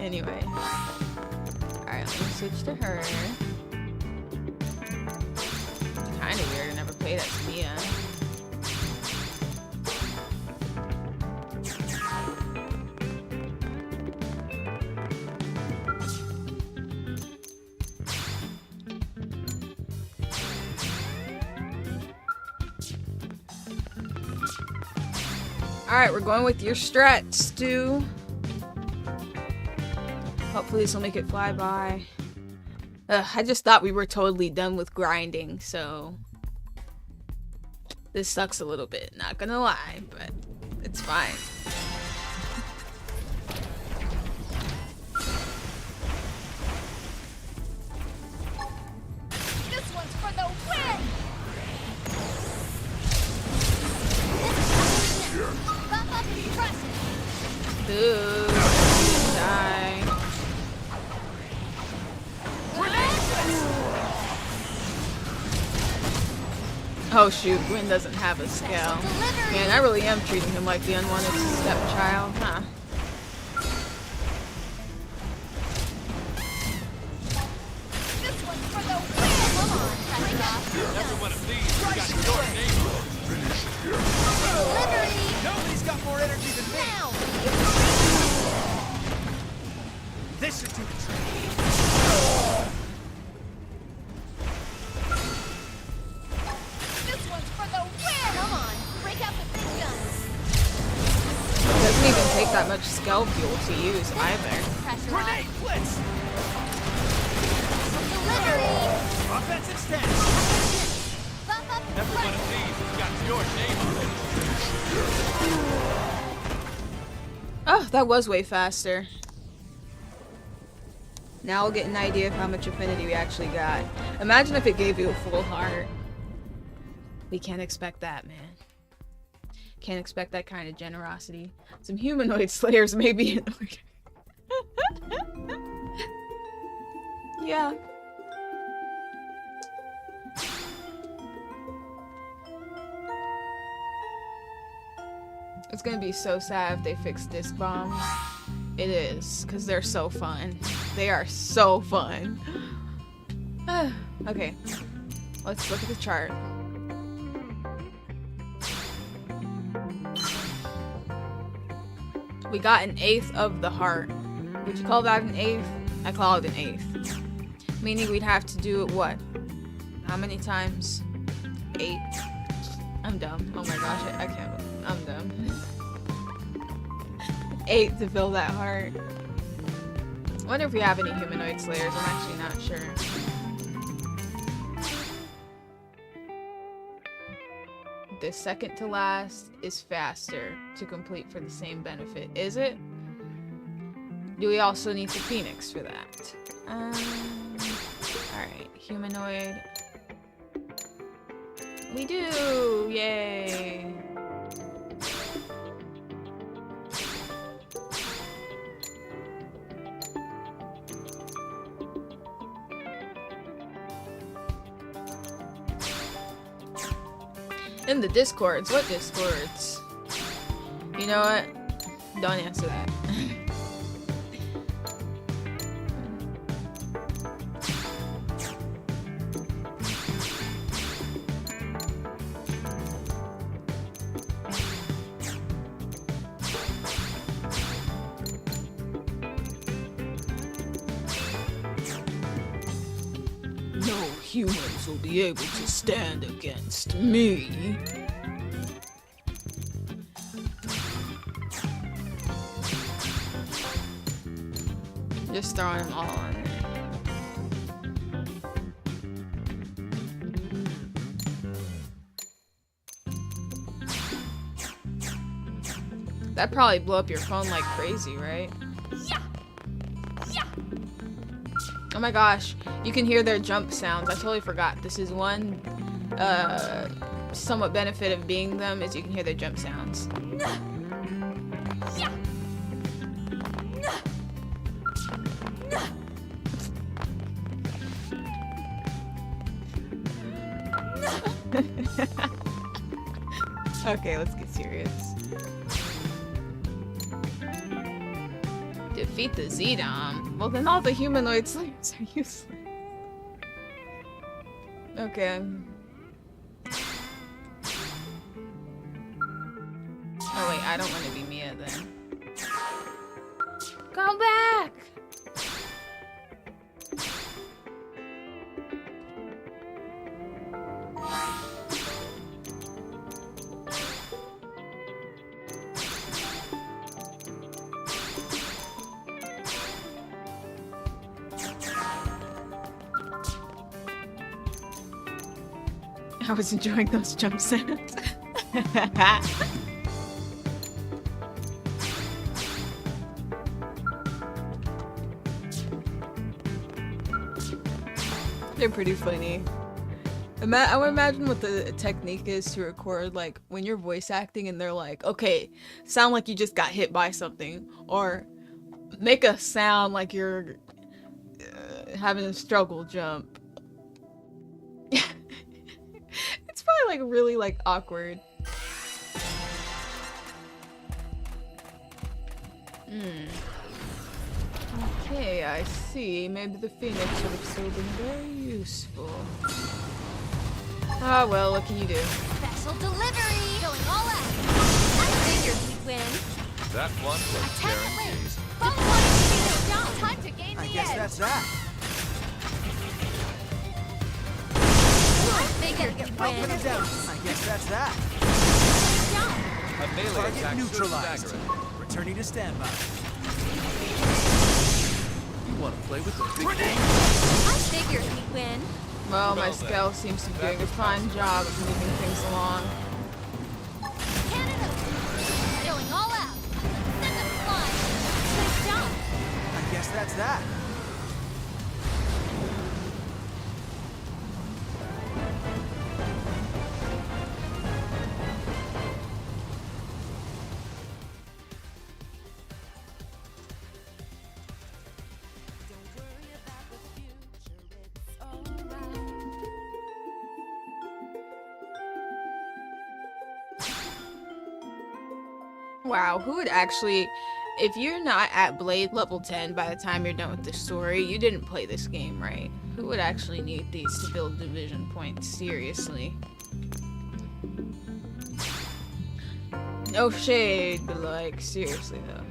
Anyway. Alright, let me switch to her. Kinda weird, I never played as Mia. Alright, we're going with your strat, Stu. Hopefully this will make it fly by. I just thought we were totally done with grinding, so... This sucks a little bit, not gonna lie, but it's fine. This one's for the win! Buff up and crush it! Ooh, die. Oh shoot, Gwen doesn't have a scale. Man, I really am treating him like the unwanted stepchild, huh? This one's for the win! Come on, cut it off. Every one of these has got your name on it. Delivery! Nobody's got more energy than me. Now! This should do the trick. This one's for the win! Come on, break out the big guns. It doesn't even take that much scale fuel to use either. Pressure Grenade on. blitz! Delivery! Offensive stance! Buff up and Every one crush of it. these has got your name on it. Oh, that was way faster. Now we'll get an idea of how much affinity we actually got. Imagine if it gave you a full heart. We can't expect that, man. Can't expect that kind of generosity. Some humanoid slayers may be in order. Yeah. It's gonna be so sad if they fix disc bombs. It is, because they're so fun. They are so fun. Okay, let's look at the chart. We got an eighth of the heart. Would you call that an eighth? I call it an eighth. Meaning we'd have to do it what? How many times? 8. I'm dumb. Oh my gosh, I can't. I'm dumb. 8 to fill that heart. I wonder if we have any humanoid slayers. I'm actually not sure. The second to last is faster to complete for the same benefit. Is it? Do we also need the Phoenix for that? Alright, humanoid. We do! Yay! In the discords. What discords? You know what? Don't answer that. No humans will be able to stand against me. Just throwing them all on there. That'd probably blow up your phone like crazy, right? Oh my gosh, you can hear their jump sounds. I totally forgot. This is one somewhat benefit of being them is you can hear their jump sounds. Okay, let's get serious. Defeat the Zedom. Well, then all the humanoid slaves are useless. Okay. Oh wait, I don't want to be Mia then. Go back! I was enjoying those jump sounds. They're pretty funny. I would imagine what the technique is to record, like, when you're voice acting and they're like, okay, sound like you just got hit by something, or make a sound like you're having a struggle jump. It's probably, like, really, like, awkward. Okay, I see. Maybe the Phoenix would have still been very useful. Ah, well, what can you do? Special delivery! Going all out! I figured we'd win. That one was guaranteed. Both wanted to see this jump. Time to gain the I guess edge. that's that. I figured we'd I'll win. put it down. I guess that's that. Jump. A melee Target attack should neutralized. stagger it. Returning to standby. You want to play with the big game? I figured we'd win. Well, my Well, then. scale seems to be doing a fine job of moving things along. Canada! Going all out! Send them flying! Nice jump! I guess that's that. Wow, who would actually... If you're not at Blade level 10 by the time you're done with the story, you didn't play this game right. Who would actually need these to build division points? Seriously. No shade, but like, seriously though.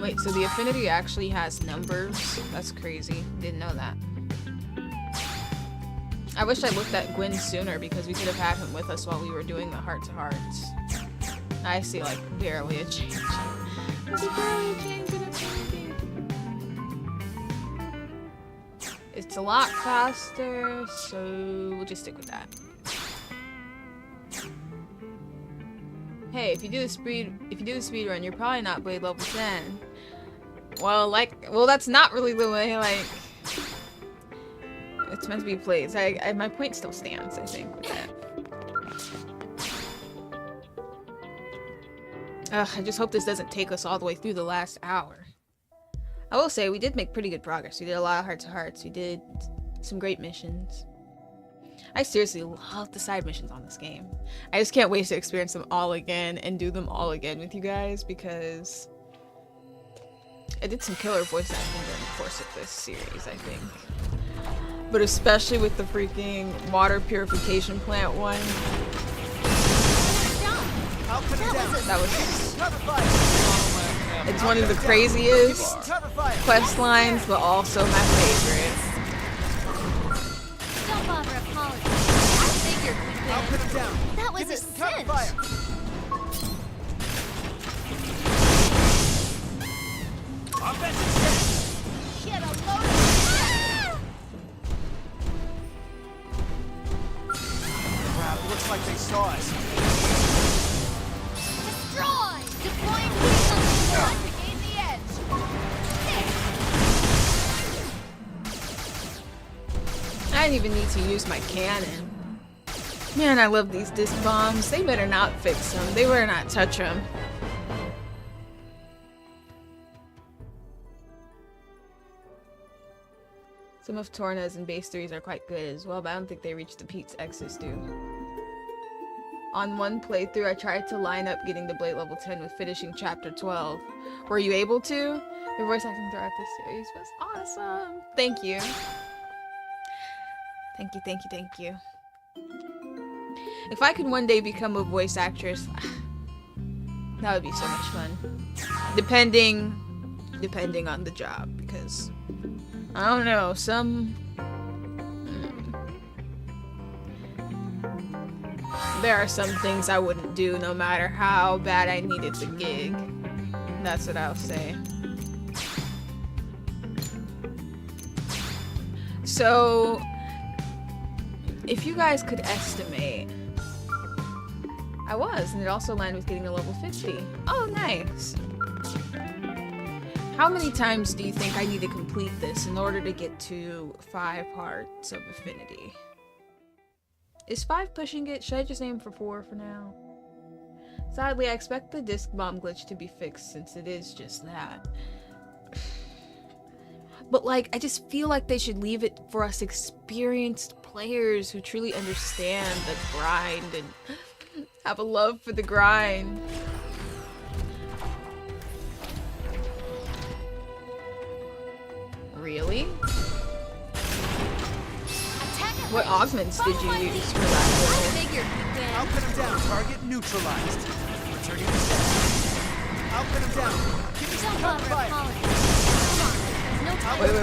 Wait, so the affinity actually has numbers? That's crazy. Didn't know that. I wish I looked at Gwen sooner because we could have had him with us while we were doing the heart-to-hearts. I see, like, barely a change. There's barely a change in affinity. It's a lot faster, so we'll just stick with that. Hey, if you do the speed run, you're probably not Blade level 10. Well, that's not really the way, like, it's meant to be played. So my point still stands, I think, with that. Ugh, I just hope this doesn't take us all the way through the last hour. I will say, we did make pretty good progress. We did a lot of heart-to-hearts. We did some great missions. I seriously love the side missions on this game. I just can't wait to experience them all again and do them all again with you guys because I did some killer voice acting during the course of this series, I think. But especially with the freaking water purification plant one. I'll put it down. That was... Cover fire. It's one of the craziest Cover fire. quest lines, but also my favorite. Don't bother apologizing. I figured we'd I'll win. put it down. That was Give me a some cover cinch. fire. Offensive. Get a load of Crap, looks like they saw us. destroy! Deploying weapons to gain the edge. I didn't even need to use my cannon. Man, I love these disc bombs. They better not fix them. They better not touch them. Some of Torna's and base 3s are quite good as well, but I don't think they reach the Pete's X's do. On one playthrough, I tried to line up getting the Blade level 10 with finishing chapter 12. Were you able to? Your voice acting throughout this series was awesome. Thank you. Thank you, thank you, thank you. If I could one day become a voice actress, that would be so much fun. Depending on the job, because I don't know, there are some things I wouldn't do no matter how bad I needed the gig. That's what I'll say. So, if you guys could estimate, I was, and it also landed with getting a level 50. Oh, nice. How many times do you think I need to complete this in order to get to 5 Hearts of Affinity? Is 5 pushing it? Should I just aim for 4 for now? Sadly, I expect the disc bomb glitch to be fixed since it is just that. But like, I just feel like they should leave it for us experienced players who truly understand the grind and have a love for the grind. Really? What augments did you use for that? I'll put him down. Target neutralized. Returning to center. I'll put him down. Give me some fire.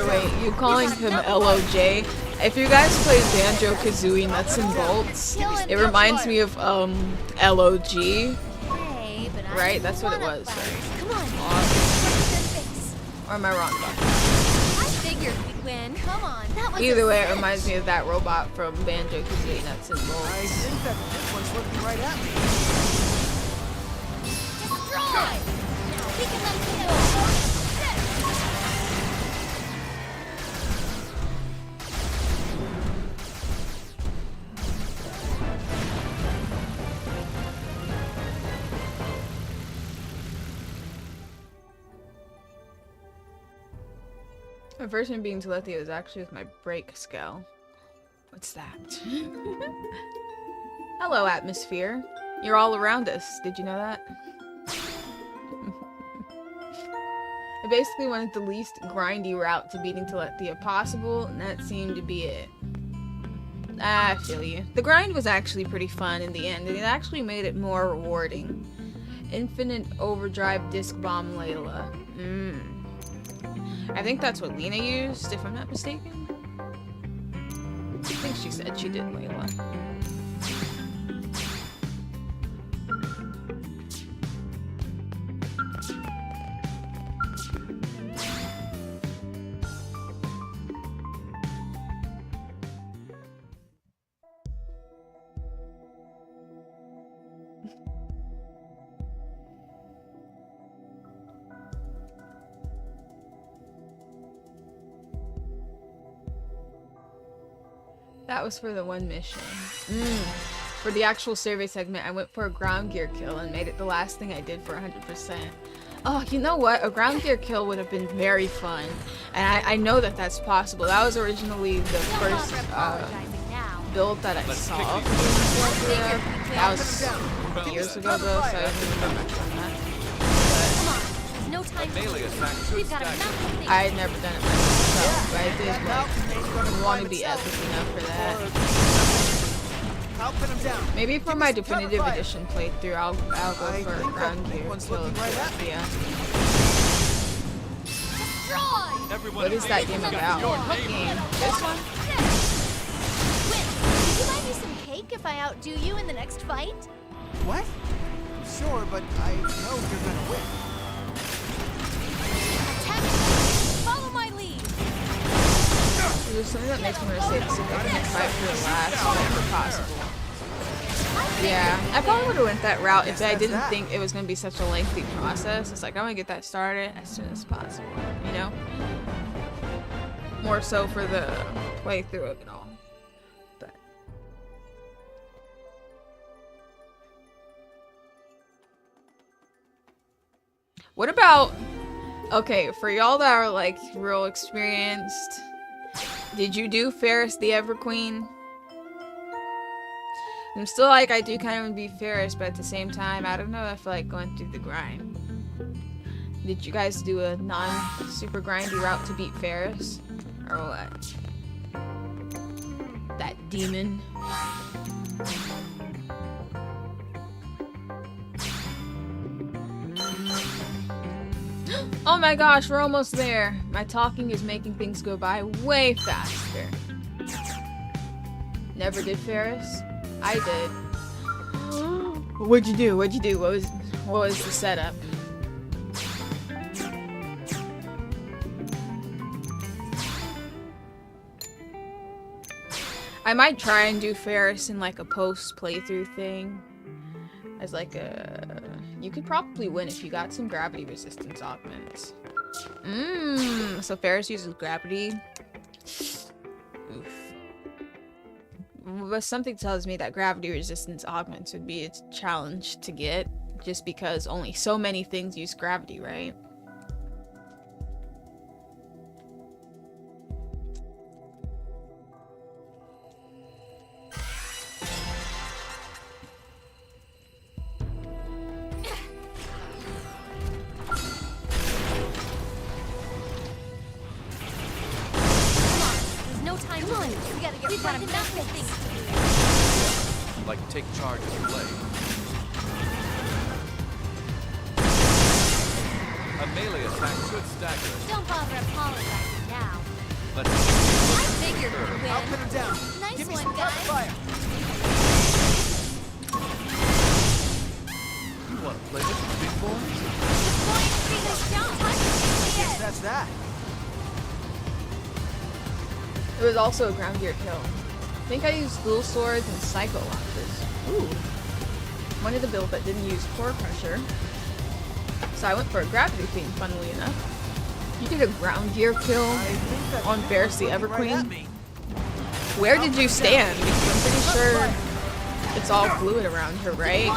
Wait. You calling him LOJ? If you guys play Banjo-Kazooie Nuts and Bolts, it reminds me of LOG. Right? That's what it was. Come on. Or am I wrong about that? I figured we'd win. Come on. That was Either way, it reminds me of that robot from Banjo-Kazooie Nuts and I Bolts. think that this one's looking right at me. destroy. Now we can let them go. My first name being Telethia is actually with my break skill. What's that? Hello, atmosphere. You're all around us. Did you know that? I basically wanted the least grindy route to beating Telethia possible, and that seemed to be it. I feel you. The grind was actually pretty fun in the end, and it actually made it more rewarding. Infinite Overdrive Disc Bomb Layla. I think that's what Lena used, if I'm not mistaken. I think she said she did Layla. That was for the one mission. For the actual survey segment, I went for a ground gear kill and made it the last thing I did for 100%. Oh, you know what? A ground gear kill would have been very fun. And I know that that's possible. That was originally the first build that I saw. That was years ago though, so I don't remember much on that. No time. Melee attack should We've got stack. enough. I had never done it myself, but I did like want to be epic enough for that. I'll put him down. Maybe for my definitive edition playthrough, I'll go I for a think ground that gear one's kill. looking right at me. Yeah. Destroy. Everyone What is that game about? What game? This one? Would you buy me some cake if I outdo you in the next fight? What? Sure, but I know you're gonna win. Attack! Follow my lead. There's something that makes me want to say significant fight for the last whenever possible. Yeah, I probably would have went that route if I didn't think it was going to be such a lengthy process. It's like, I want to get that started as soon as possible, you know? More so for the playthrough of it all. But what about, okay, for y'all that are like real experienced, Did you do Ferris the Ever Queen? I'm still like, I do kind of want to be Ferris, but at the same time, I don't know if I feel like going through the grind. Did you guys do a non-super grindy route to beat Ferris? Or what? That demon. Oh my gosh, we're almost there. My talking is making things go by way faster. Never did Ferris? I did. What'd you do? What'd you do? What was the setup? I might try and do Ferris in like a post playthrough thing. As like a... You could probably win if you got some gravity resistance augments. So Ferris uses gravity. Oof. But something tells me that gravity resistance augments would be a challenge to get. Just because only so many things use gravity, right? Like take charge of the blade. A melee attack should stagger it. Don't bother apologizing now. Let's I figured we'd win. I'll pin him down. Nice Give me one, some cover guys. fire. You want to play this, big boy? Guess that's that. It was also a ground gear kill. I think I used dual swords and psycho launches. Ooh. Wanted a build that didn't use core pressure. So I went for a gravity theme, funnily enough. You did a ground gear kill on Ferris the Ever Queen. Where did you stand? Because I'm pretty sure it's all fluid around her, right?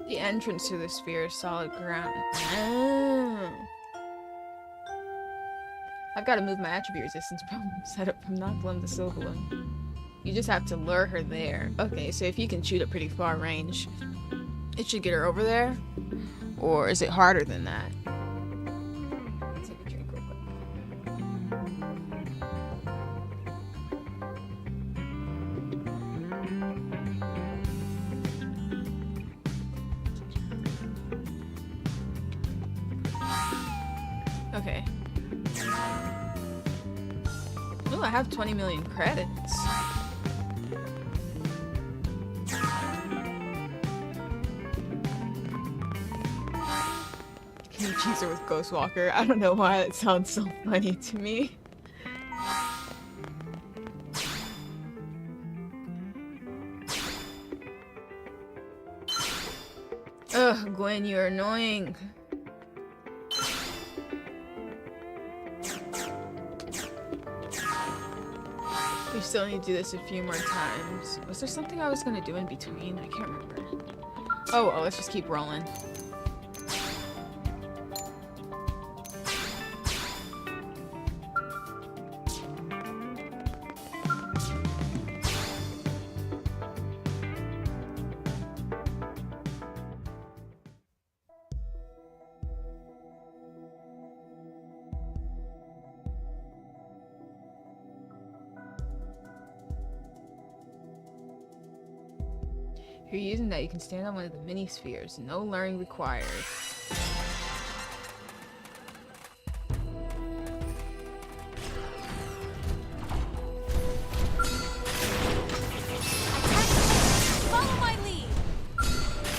The entrance to the sphere is solid ground. Oh. I've got to move my attribute resistance problem set up from Noctilum to Silver One. You just have to lure her there. Okay, so if you can shoot at pretty far range, it should get her over there? Or is it harder than that? Let's take a drink real quick. Okay. Ooh, I have 20 million credits. Can you choose her with Ghostwalker? I don't know why that sounds so funny to me. Ugh, Gwen, you're annoying. We still need to do this a few more times. Was there something I was gonna do in between? I can't remember. Oh, well, let's just keep rolling. If you're using that, you can stand on one of the mini spheres. No luring required. Follow my lead.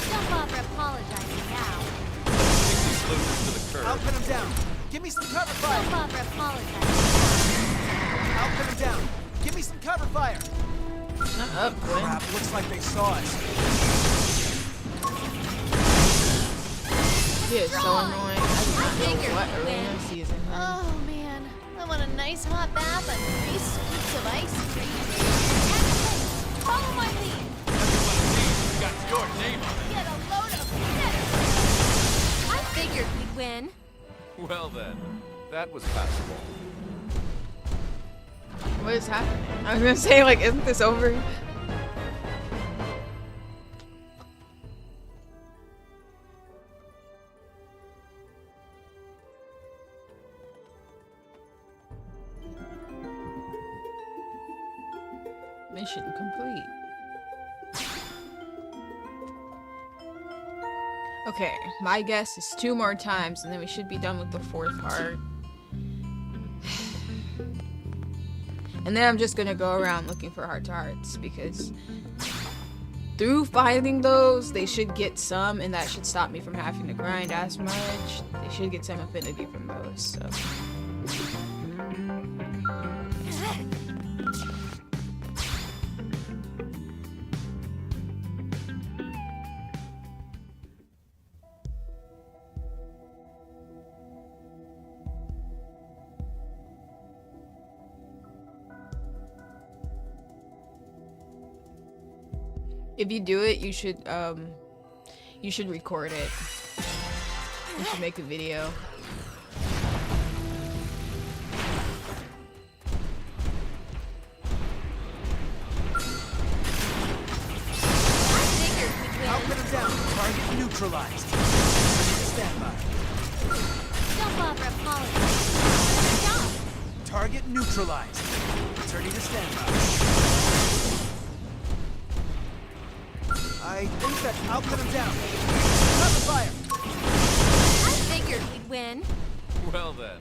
Don't bother apologizing now. Take these losers to the I'll curb. pin him down. Give me some cover Don't fire. bother apologizing. I'll pin him down. Give me some cover fire! Shut up, Gwen. Crap, looks like they saw us. He is so annoying. I do not know what arena season. Oh man, I want a nice hot bath and 3 scoops of ice cream. Follow my lead. Everyone got your name on Get a load of hitters. I figured we'd win. it. Well then, that was passable. What is happening? I was gonna say, like, isn't this over? Mission complete. Okay, my guess is 2 more times and then we should be done with the 4th heart. And then I'm just gonna go around looking for heart-to-hearts because through finding those, they should get some, and that should stop me from having to grind as much. They should get some affinity from those, so. If you do it, you should record it. You should make a video. I'll put him down. Target neutralized. Stand by. Don't bother apologizing. Stop. Target neutralized. Returning to standby. I think that I'll put him down. Cover fire. I figured we'd win. Well then,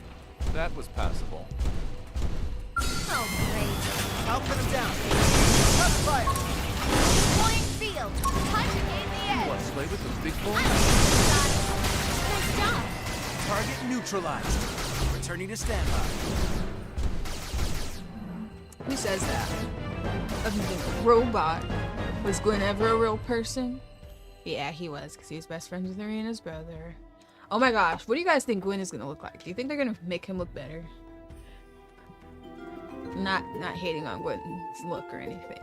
that was passable. Oh great. I'll put him down. Cover fire. Point field. Time to gain the edge. What, play with the big boy? I got it. Nice job. Target neutralized. Returning to standby. Who says that? Other than a robot. Was Gwen ever a real person? Yeah, he was, because he was best friends with Irina's brother. Oh my gosh, what do you guys think Gwen is gonna look like? Do you think they're gonna make him look better? Not hating on Gwen's look or anything.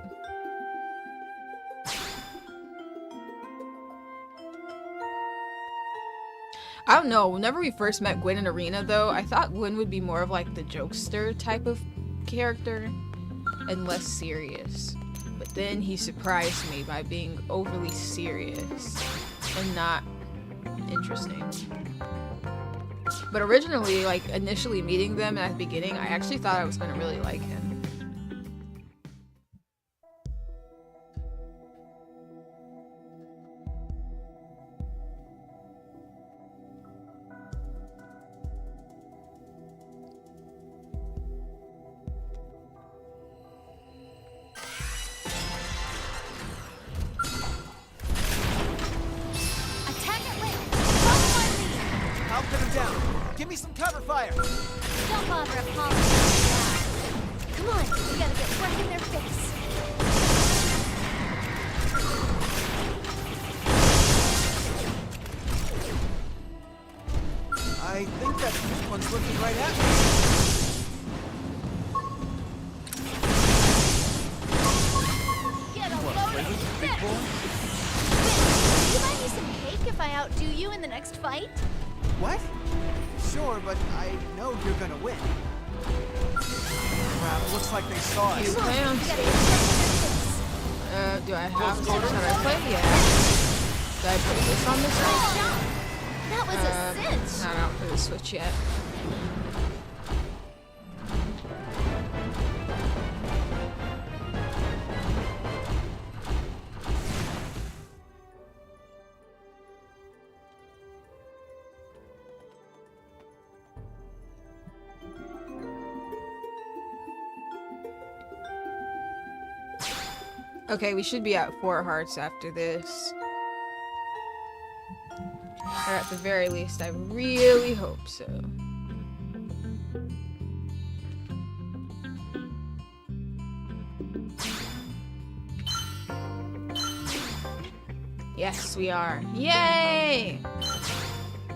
I don't know, whenever we first met Gwen in Arena though, I thought Gwen would be more of like the jokester type of character and less serious. But then he surprised me by being overly serious and not interesting. But originally, like initially meeting them at the beginning, I actually thought I was gonna really like him. Give me some cover fire! Don't bother apologizing. Come on, we gotta get right in their face. I think that one's looking right at me. Get a load of this. Do you buy me some cake if I outdo you in the next fight? What? Sure, but I know you're gonna win. Crap, looks like they saw us. You Come on, can. we gotta get right in their face. Do I have should I play? Yeah. Did I put this on this Nice one? job. That was a cinch. Not out for the Switch yet. Okay, we should be at 4 hearts after this. Or at the very least, I really hope so. Yes, we are. Yay!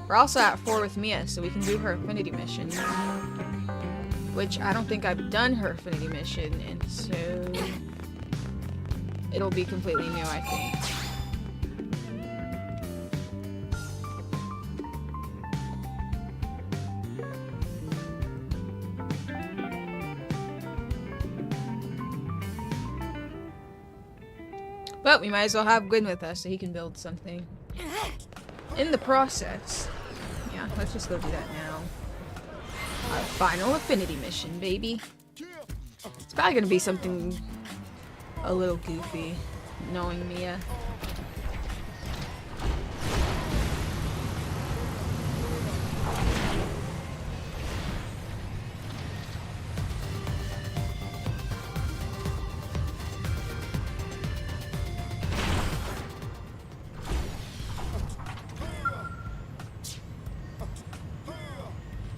We're also at 4 with Mia, so we can do her affinity mission. Which I don't think I've done her affinity mission, and so it'll be completely new, I think. But we might as well have Gwyn with us so he can build something. In the process. Yeah, let's just go do that now. Our final affinity mission, baby. It's probably gonna be something a little goofy, knowing Mia.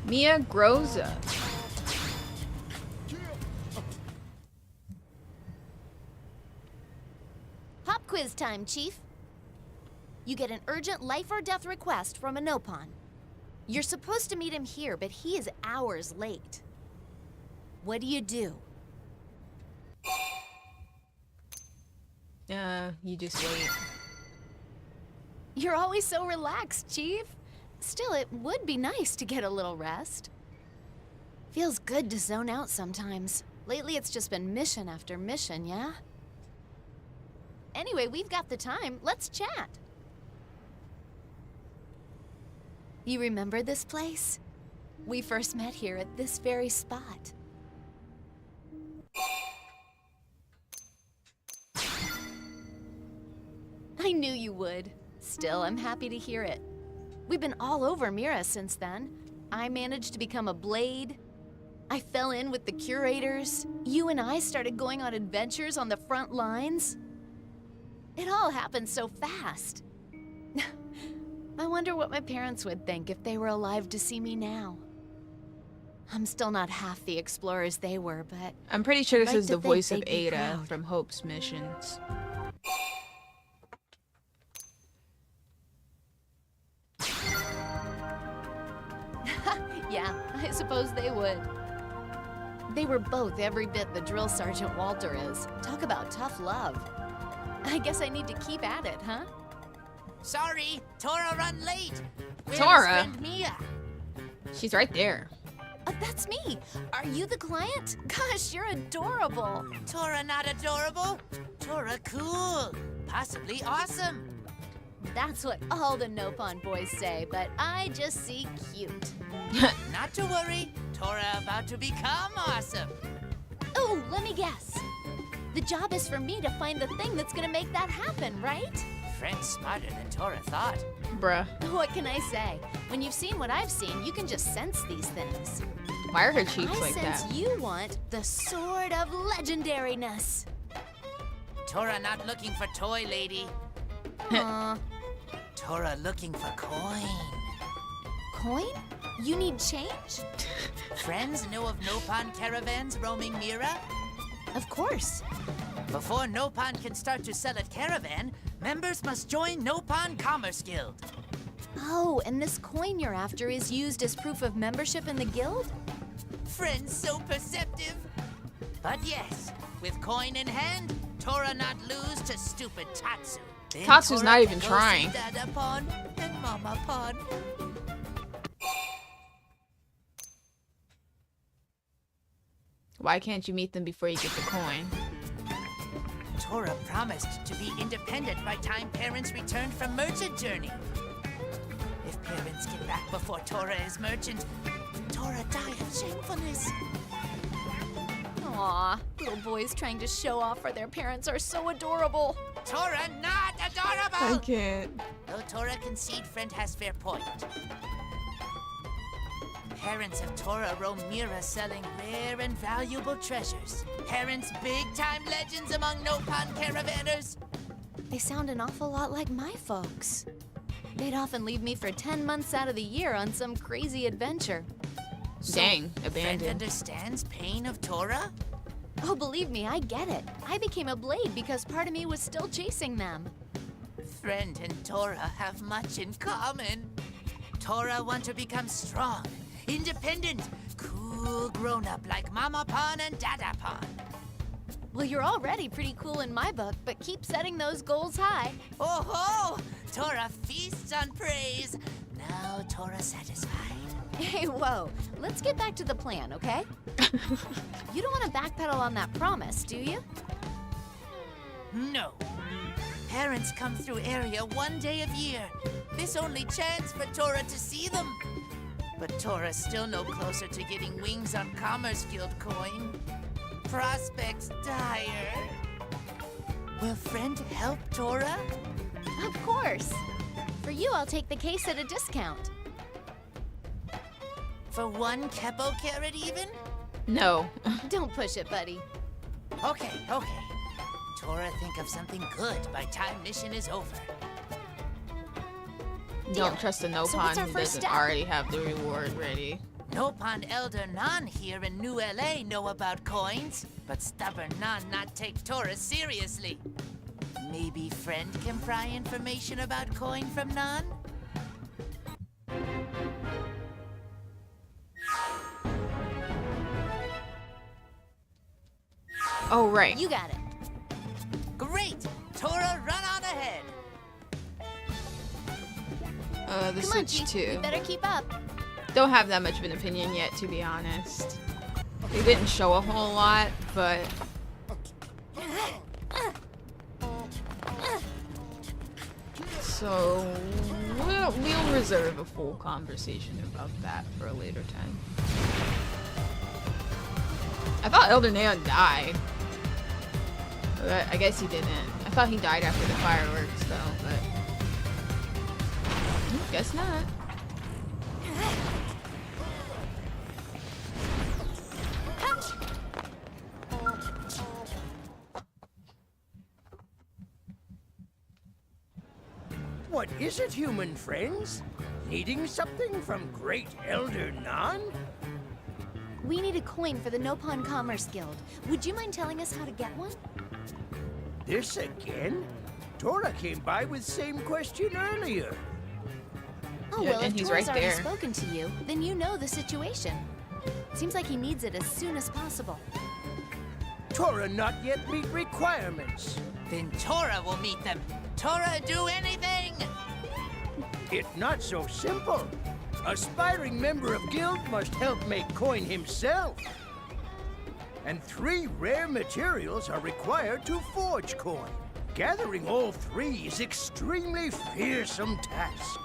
Mia grows up. Pop quiz time, Chief. You get an urgent life or death request from a Nopon. You're supposed to meet him here, but he is hours late. What do you do? You just wait. You're always so relaxed, Chief. Still, it would be nice to get a little rest. Feels good to zone out sometimes. Lately, it's just been mission after mission, yeah? Anyway, we've got the time. Let's chat. You remember this place? We first met here at this very spot. I knew you would. Still, I'm happy to hear it. We've been all over Mira since then. I managed to become a blade. I fell in with the curators. You and I started going on adventures on the front lines. It all happened so fast. I wonder what my parents would think if they were alive to see me now. I'm still not half the explorers they were, but I'm pretty sure this I'd like is to the think voice of they'd be Ada proud. from Hope's missions. yeah, I suppose they would. They were both every bit the drill sergeant Walter is. Talk about tough love. I guess I need to keep at it, huh? Sorry, Tora run late. Where's Tora? friend Mia? She's right there. That's me. Are you the client? Gosh, you're adorable. Tora not adorable. Tora cool. Possibly awesome. That's what all the Nopon boys say, but I just see cute. Not to worry. Tora about to become awesome. Oh, let me guess. The job is for me to find the thing that's gonna make that happen, right? Friend's smarter than Tora thought. Bruh. What can I say? When you've seen what I've seen, you can just sense these things. Why are her cheeks I like sense that? you want the sword of legendariness. Tora not looking for toy lady. Aw. Tora looking for coin. Coin? You need change? Friends know of Nopon caravans roaming Mira? Of course. Before Nopon can start to sell at caravan, members must join Nopon Commerce Guild. Oh, and this coin you're after is used as proof of membership in the guild? Friends so perceptive. But yes, with coin in hand, Tora not lose to stupid Tatsu. Then Tatsu's Tora not can even go trying. see Dada Pon and Mama Pon. Why can't you meet them before you get the coin? Tora promised to be independent by time parents returned from merchant journey. If parents get back before Tora is merchant, Tora die of shamefulness. Aw, little boys trying to show off for their parents are so adorable. Tora not adorable! I can't. Though Tora concede friend has fair point. Parents of Tora roam Mira selling rare and valuable treasures. Parents big-time legends among Nopon caravanners. They sound an awful lot like my folks. They'd often leave me for 10 months out of the year on some crazy adventure. Dang, Friend abandoned. understands pain of Tora? Oh, believe me, I get it. I became a blade because part of me was still chasing them. friend and Tora have much in common. Tora want to become strong, independent, cool grown-up like Mama Pon and Dada Pon. Well, you're already pretty cool in my book, but keep setting those goals high. Oh ho! Tora feasts on praise. Now Tora satisfied. Hey, whoa. Let's get back to the plan, okay? You don't want to backpedal on that promise, do you? No. Parents come through area one day of year. This only chance for Tora to see them. But Tora's still no closer to getting wings on Commerce Guild coin. Prospects dire. Will friend help Tora? Of course. For you, I'll take the case at a discount. For one Kepo carrot even? No. Don't push it, buddy. Okay. Tora think of something good by time mission is over. Don't trust a So what's Nopon our who first doesn't step? already have the reward ready. Nopon Elder Nan here in New LA know about coins, but stubborn Nan not take Tora seriously. Maybe friend can pry information about coin from Nan? Oh, right. You got it. Great! Tora, run on ahead! The Come on, Switch Chief. We 2. better keep up. Don't have that much of an opinion yet, to be honest. They didn't show a whole lot, but... So, we'll reserve a full conversation about that for a later time. I thought Elder Neon died. But I guess he didn't. I thought he died after the fireworks, though, but... Guess not. What is it, human friends? Needing something from Great Elder Nan? We need a coin for the Nopon Commerce Guild. Would you mind telling us how to get one? This again? Tora came by with same question earlier. Oh, Yeah, well, and if he's Tora's right already there. spoken to you, then you know the situation. Seems like he needs it as soon as possible. Tora not yet meet requirements. Then Tora will meet them. Tora do anything! It not so simple. Aspiring member of guild must help make coin himself. And 3 rare materials are required to forge coin. Gathering all 3 is extremely fearsome task.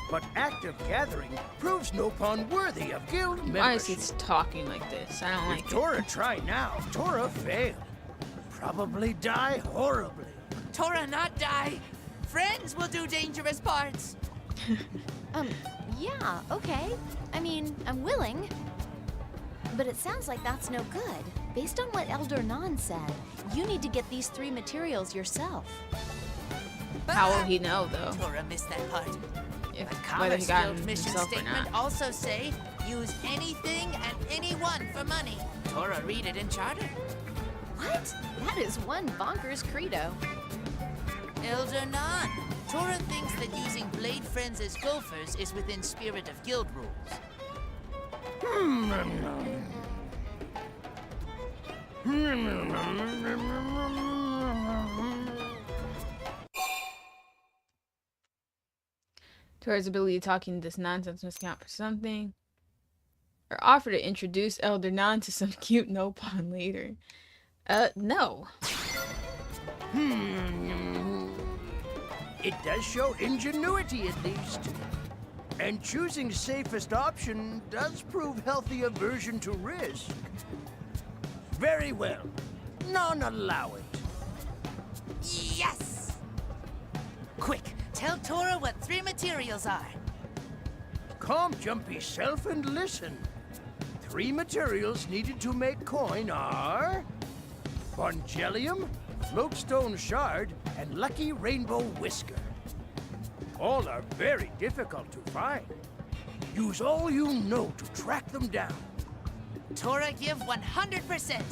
But active gathering proves Nopon worthy of guild membership. Honestly, it's talking like this. I don't like If it. Tora try now, Tora fail. Probably die horribly. Tora not die. Friends will do dangerous parts. Yeah, okay. I mean, I'm willing. But it sounds like that's no good. Based on what Elder Nan said, you need to get these 3 materials yourself. How will he know, though? Tora missed that part. If, But whether he Commerce got Guild him mission himself or statement not. also say, use anything and anyone for money. Tora read it in charter. What? That is one bonkers credo. Elder Nan. Tora thinks that using Blade Friends as gophers is within spirit of guild rules. Tora's ability talking this nonsense must count for something. Or offer to introduce Elder Nan to some cute Nopon later. No. It does show ingenuity at least. And choosing safest option does prove healthy aversion to risk. Very well. None allow it. Yes! Quick, tell Tora what 3 materials are. Calm, jumpy self, and listen. 3 materials needed to make coin are... Bongelium, Floatstone Shard, and Lucky Rainbow Whisker. All are very difficult to find. Use all you know to track them down. Tora give 100%.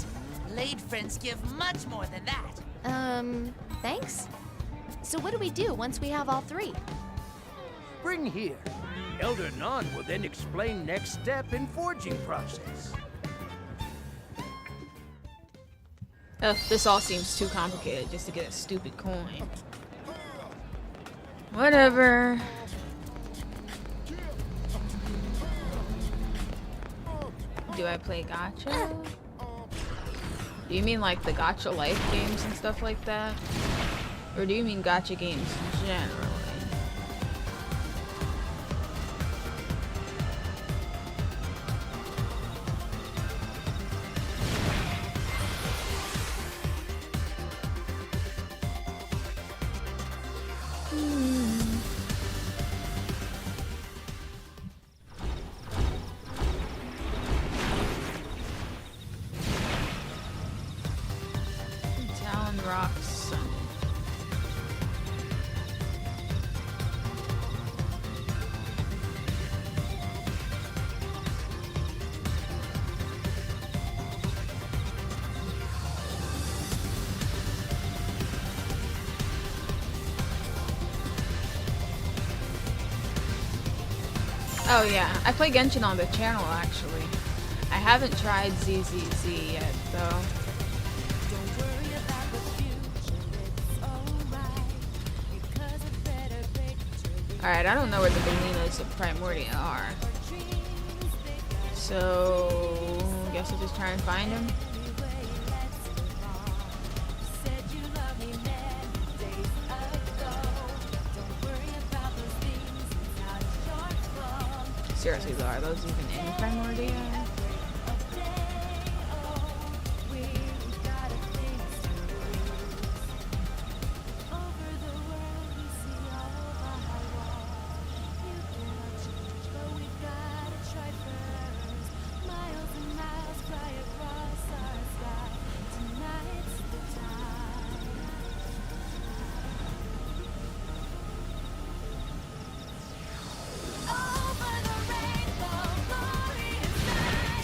Blade Friends give much more than that. Thanks? So what do we do once we have all three? Bring here. Elder Non will then explain next step in forging process. Ugh, this all seems too complicated just to get a stupid coin. Whatever. Do I play gacha? Do you mean like the gacha life games and stuff like that? Or do you mean gacha games generally? Talon Rock Summit. Oh yeah, I play Genshin on the channel actually. I haven't tried ZZZ yet though. Alright, I don't know where the Bolinas of Primordia are. So, guess I'll just try and find them. Seriously though, are those even in Primordia?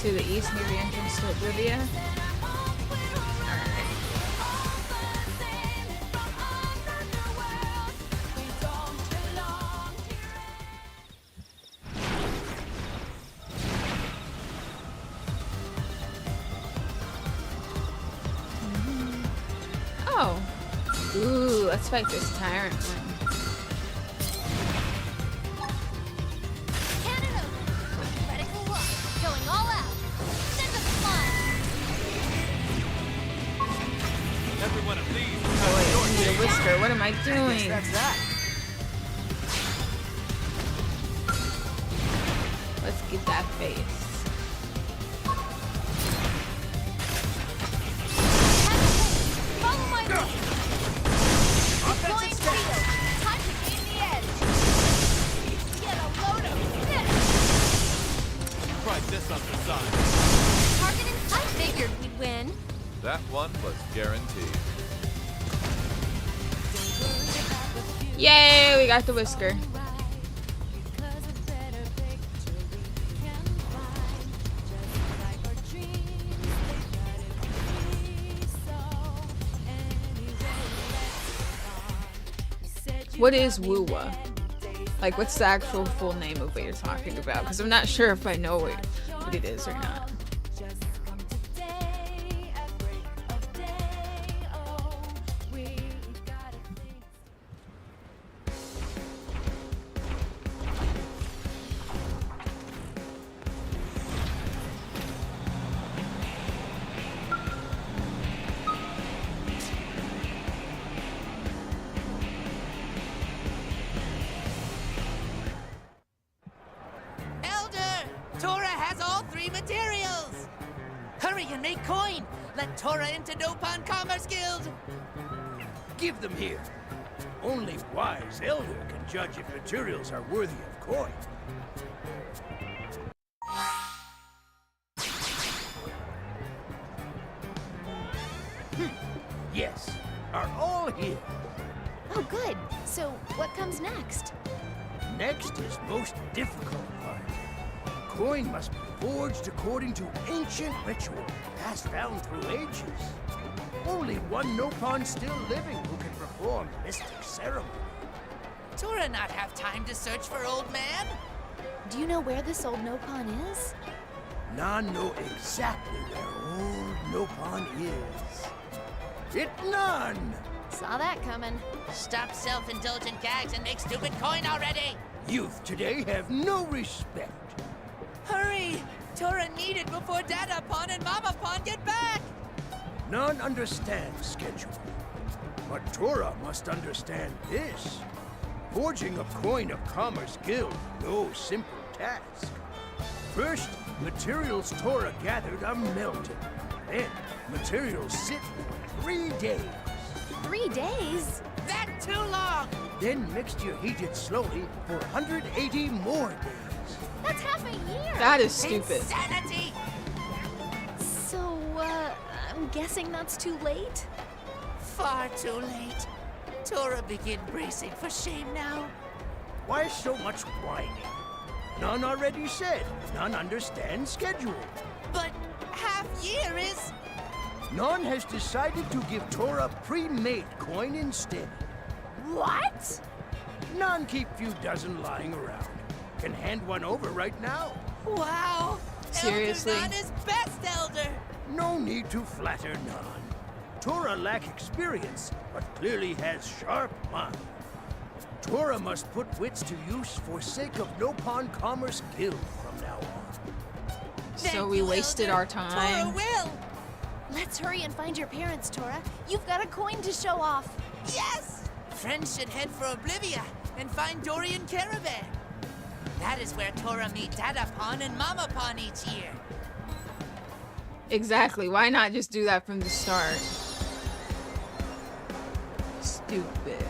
To the east near the entrance to Oblivia. Oh. Ooh, let's fight this tyrant one. Whisker, what am I doing? That's that. Let's get that face. Follow my lead. Deploying Tito. Time to gain the edge. Get a load of this. Tried this on the side. Target in sight. Figured we'd win. That one was guaranteed. Yay, we got the Whisker. What is Woowa? Like, what's the actual full name of what you're talking about? Because I'm not sure if I know what it is or not. Tora has all three materials! Hurry and make coin! Let Tora into Nopon Commerce Guild! Give them here. Only wise elder can judge if materials are worthy of coin. Yes, are all here. Oh, good. So, what comes next? Next is most difficult part. Coin must be forged according to ancient ritual passed down through ages. Only one Nopon still living who can perform mystic ceremony. Tora not have time to search for old man. Do you know where this old Nopon is? None know exactly where old Nopon is. It none! Saw that coming. Stop self-indulgent gags and make stupid coin already. Youth today have no respect. Hurry! Tora needed before Dadapon and Mamapon get back. None understand schedule. But Tora must understand this. Forging a coin of Commerce Guild, no simple task. First, materials Tora gathered are melted. Then, materials sit for 3 days. 3 days? That's too long. Then mixture heated slowly for 180 more days. That's half a year! That is stupid. Insanity! So, I'm guessing that's too late? Far too late. Tora begin bracing for shame now. Why so much whining? None already said. None understand schedule. But half year is... None has decided to give Tora pre-made coin instead. What? None keep few dozen lying around. Can hand one over right now. Wow! Seriously? Elder None is best elder! No need to flatter None. Tora lack experience, but clearly has sharp mind. Tora must put wits to use for sake of Nopon Commerce Guild from now on. So Thank we you, wasted Elder. our time. Tora will! Let's hurry and find your parents, Tora. You've got a coin to show off. Yes! Friends should head for Oblivia and find Dorian Caravan. That is where Tora meet Dadapon and Mamapon each year. Exactly. Why not just do that from the start? Stupid.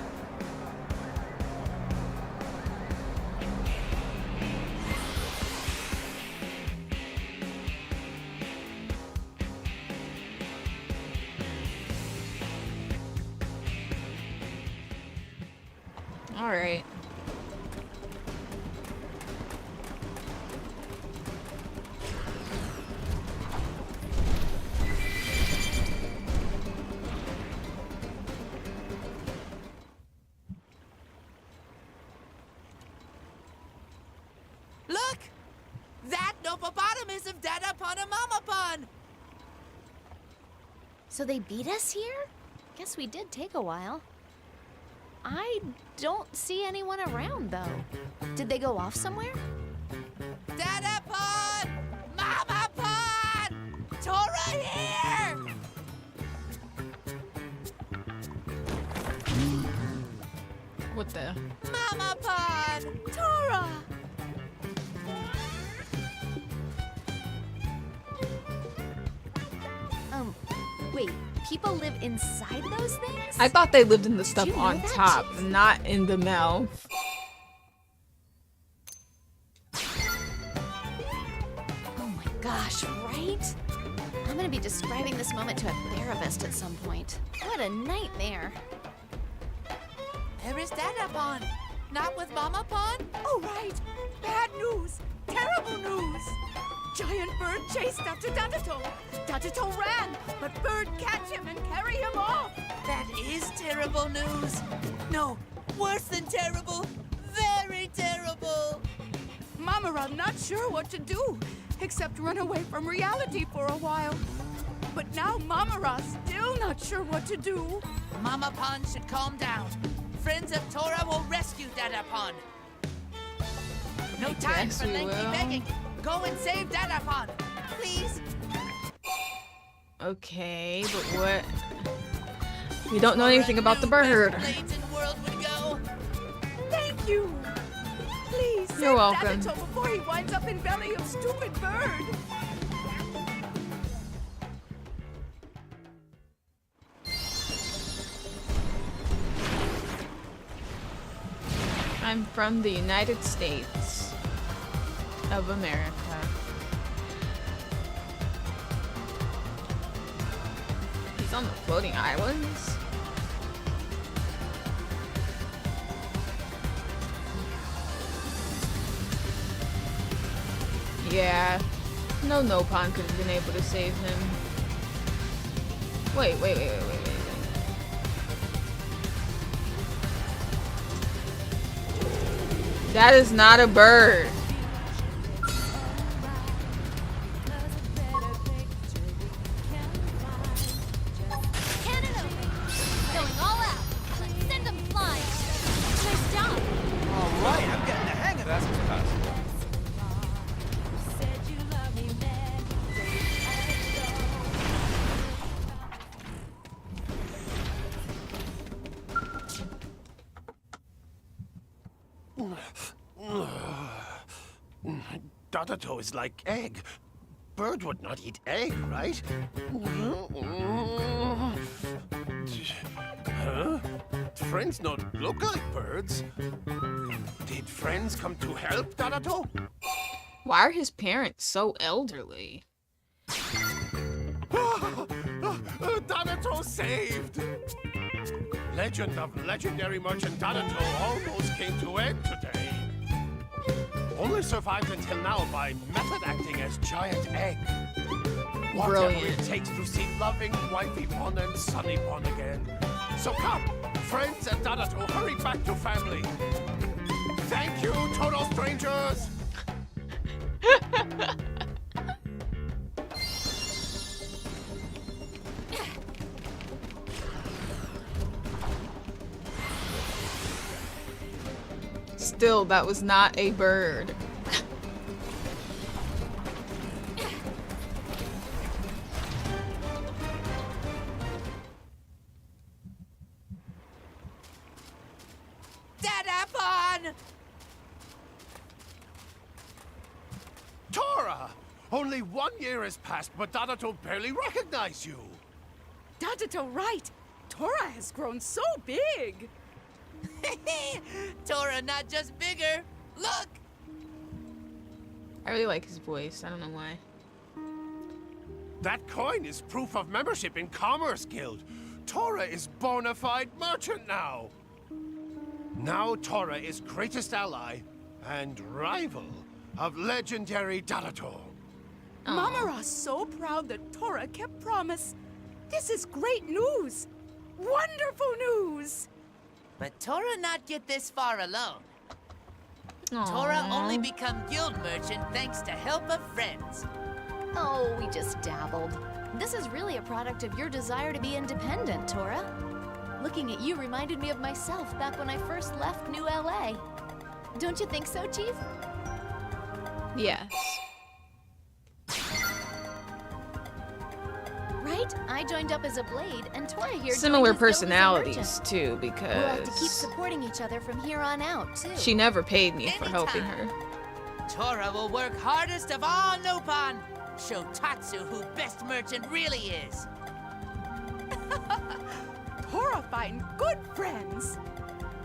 All right. Look! That Nopopotamus of Dadapon and Mamapon! So they beat us here? Guess we did take a while. I don't see anyone around, though. Did they go off somewhere? Dadapon! Mamapon! Tora here! What the? Mamapon! Tora! Wait, people live inside those things? I thought they lived in the stuff you know on that, top, Chief? not in the mouth. Oh my gosh, right? I'm gonna be describing this moment to a therapist at some point. What a nightmare. Where is Dadapon? Not with Mamapon? Oh, right. Bad news. Terrible news. Giant bird chased after Dadato. Dadato ran, but bird catch him and carry him off. That is terrible news. No, worse than terrible. Very terrible. Mamara not sure what to do, except run away from reality for a while. But now Mamara still not sure what to do. Mamapon should calm down. Friends of Tora will rescue Dadapon. No time guess for we lengthy will. begging. Go and save Dadapon, please. Okay, but what? We don't know anything about the Tora knew bird. best blades in world would go. Thank you. Please You're save welcome. Dadato before he winds up in belly of stupid bird. I'm from the United States of America. He's on the floating islands? Yeah, no Nopon could have been able to save him. Wait. That is not a bird. Cannon open. Going all out. Let's send them flying. Nice job. All right, I'm getting the hang of That's it. impossible. Dadato is like egg. Bird would not eat egg, right? Huh? Friends don't look like birds. Did friends come to help Dadato? Why are his parents so elderly? Dadato saved! Legend of legendary merchant Dadato almost came to end today. Only survived until now by method acting as giant egg. Whatever it Brilliant. takes to see loving wifey Pon and sunny Pon again. So come, friends and Dadato, hurry back to family. Thank you, total strangers! Still, that was not a bird. Dadapon! Tora! Only 1 year has passed, but Dadato barely recognized you. Dadato, right. Tora has grown so big. Tora not just bigger. Look! I really like his voice. I don't know why. That coin is proof of membership in Commerce Guild. Tora is bona fide merchant now. Now Tora is greatest ally and rival of legendary Dadato. Mamara's so proud that Tora kept promise. This is great news. Wonderful news. But Tora not get this far alone. Aww. Tora only become guild merchant thanks to help of friends. Oh, we just dabbled. This is really a product of your desire to be independent, Tora. Looking at you reminded me of myself back when I first left New LA. Don't you think so, Chief? Yes. Right? I joined up as a blade, and Tora here Similar joined as guild as a personalities merchant. too, We'll have to keep because supporting each other from here on out, too. she never paid me for helping Anytime. her. Tora will work hardest of all Nopon. Show Tatsu who best merchant really is. Tora find good friends.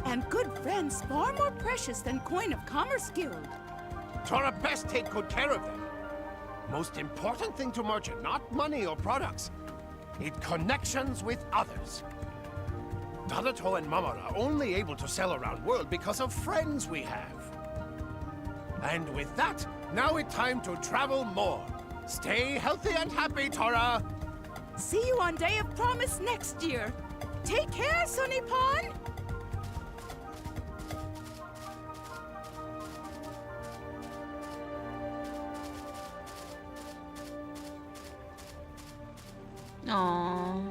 And good friends far more precious than coin of Commerce Guild. Tora best take good care of them. Most important thing to merchant, not money or products. It connections with others. Dadato and Mamara are only able to sell around world because of friends we have. And with that, now it's time to travel more. Stay healthy and happy, Tora! See you on Day of Promise next year. Take care, Sunny Pon. Aww.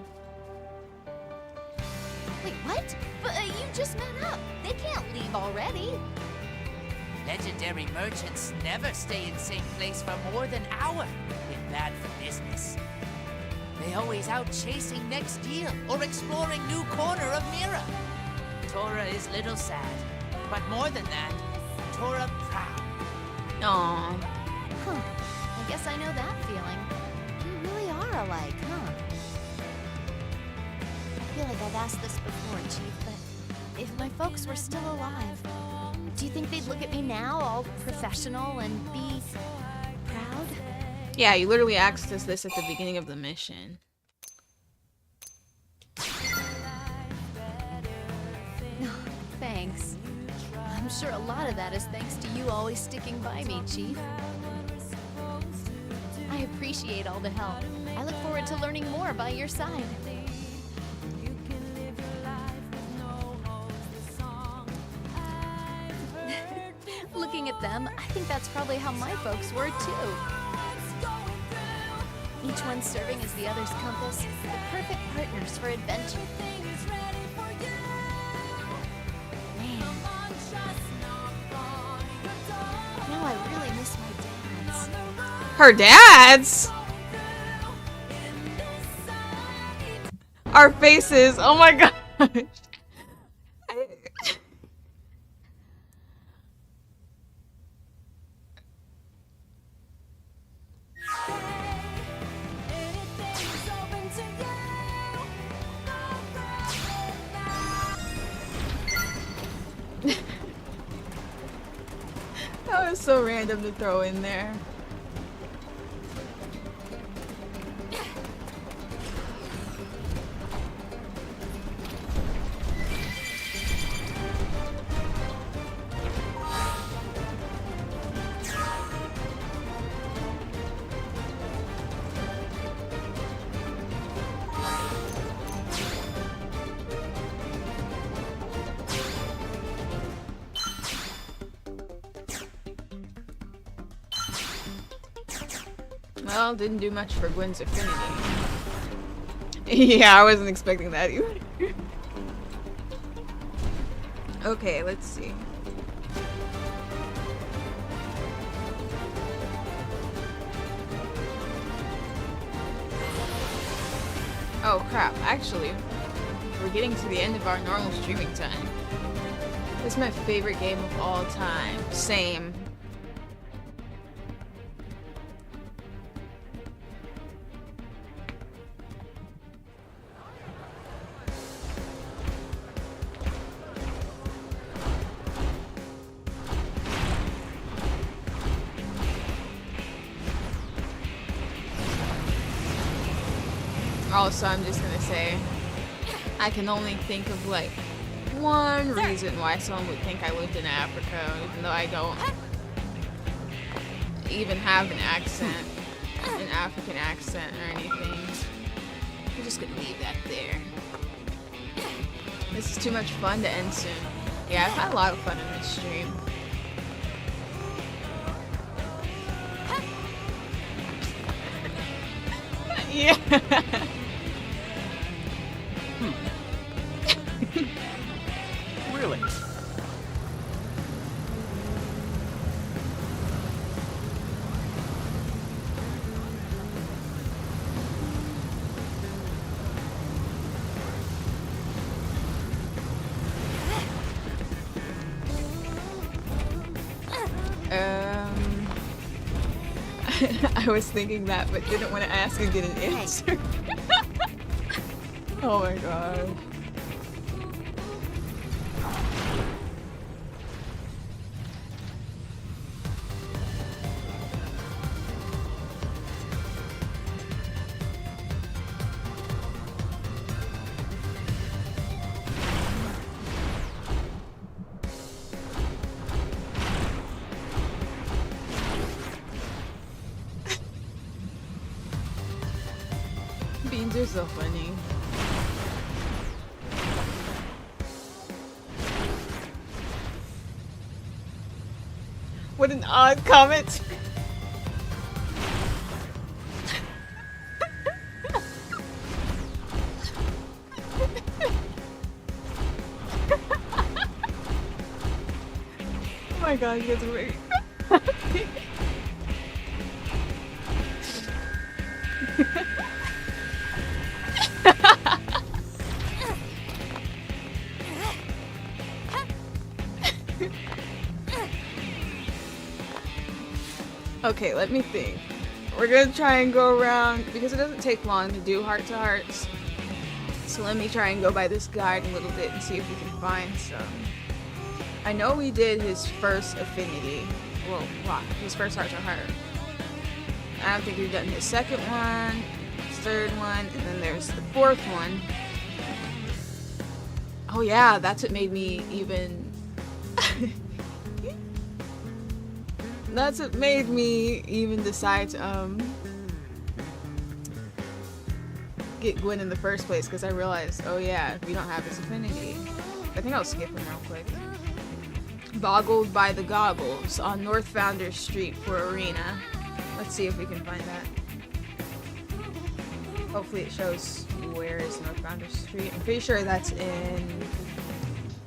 Wait, what? But you just met up. They can't leave already. Legendary merchants never stay in same place for more than hour if bad for business. They always out chasing next deal or exploring new corner of Mira. Tora is little sad, but more than that, Tora proud. Aww. Huh. I guess I know that feeling. You really are alike, huh? I feel like I've asked this before, Chief, but if my folks were still alive, do you think they'd look at me now, all professional, and be proud? Yeah, you literally asked us this at the beginning of the mission. Thanks. I'm sure a lot of that is thanks to you always sticking by me, Chief. I I appreciate all the help. I look forward to learning more by your side. Looking at them, I think that's probably how my folks were too. Each one serving as the other's compass, the perfect partners for adventure. Man. Now I really miss my dads. Her dads? Our faces. Oh my gosh. That was so random to throw in there. Well, didn't do much for Gwen's affinity. Yeah, I wasn't expecting that either. Okay, let's see. Oh crap, actually, we're getting to the end of our normal streaming time. This is my favorite game of all time. Same. Also, I'm just gonna say, I can only think of like one reason why someone would think I lived in Africa, even though I don't even have an accent, an African accent or anything. I'm just gonna leave that there. This is too much fun to end soon. Yeah, I've had a lot of fun in this stream. Yeah. Really? I was thinking that, but didn't want to ask and get an answer. Oh my god. Beans are so funny. What an odd comment. Oh my god, you guys are very Okay, let me think. We're gonna try and go around, because it doesn't take long to do heart to hearts. So let me try and go by this guide a little bit and see if we can find some. I know we did his first affinity. Well, his first heart to heart. I don't think we've done his second one, his third one, and then there's the fourth one. Oh yeah, that's what made me even... That's what made me even decide to get Gwen in the first place because I realized, oh yeah, we don't have his affinity. I think I'll skip him real quick. Boggled by the Goggles on North Founders Street for Arena. Let's see if we can find that. Hopefully it shows where is North Founders Street. I'm pretty sure that's in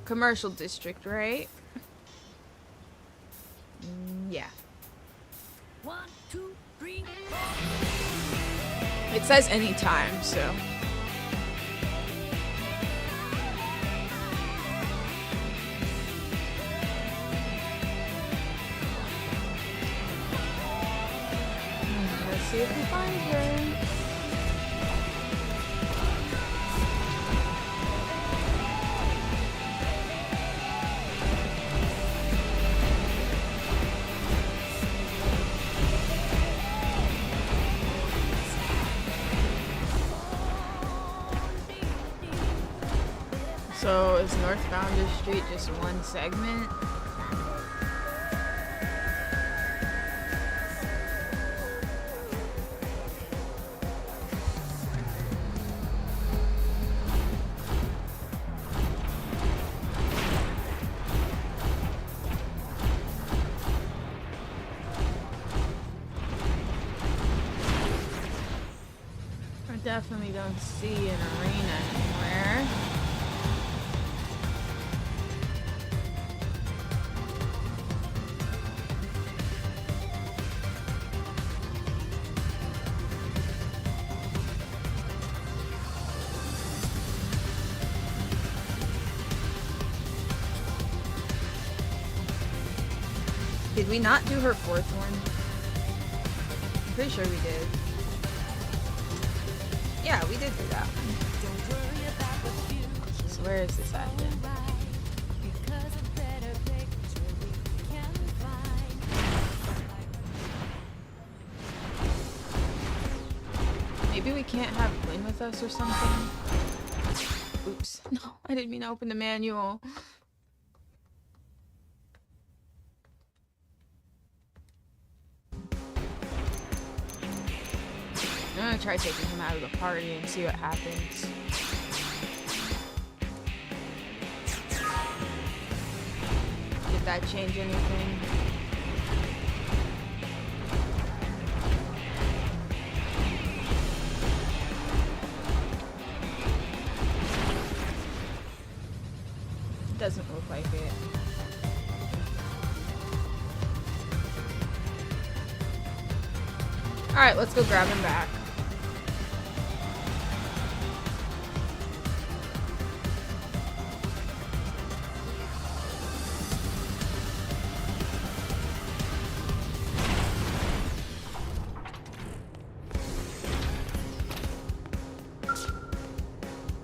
Commercial District, right? Yeah. 1, 2, 3, 4. It says anytime, so. Let's see if we find her. So is North Founders Street just one segment? I definitely don't see an arena anywhere. Did we not do her fourth one? I'm pretty sure we did. Yeah, we did do that one. So where is this at then? Maybe we can't have Gwen with us or something? Oops. No, I didn't mean to open the manual. I'm gonna try taking him out of the party and see what happens. Did that change anything? Doesn't look like it. Alright, let's go grab him back.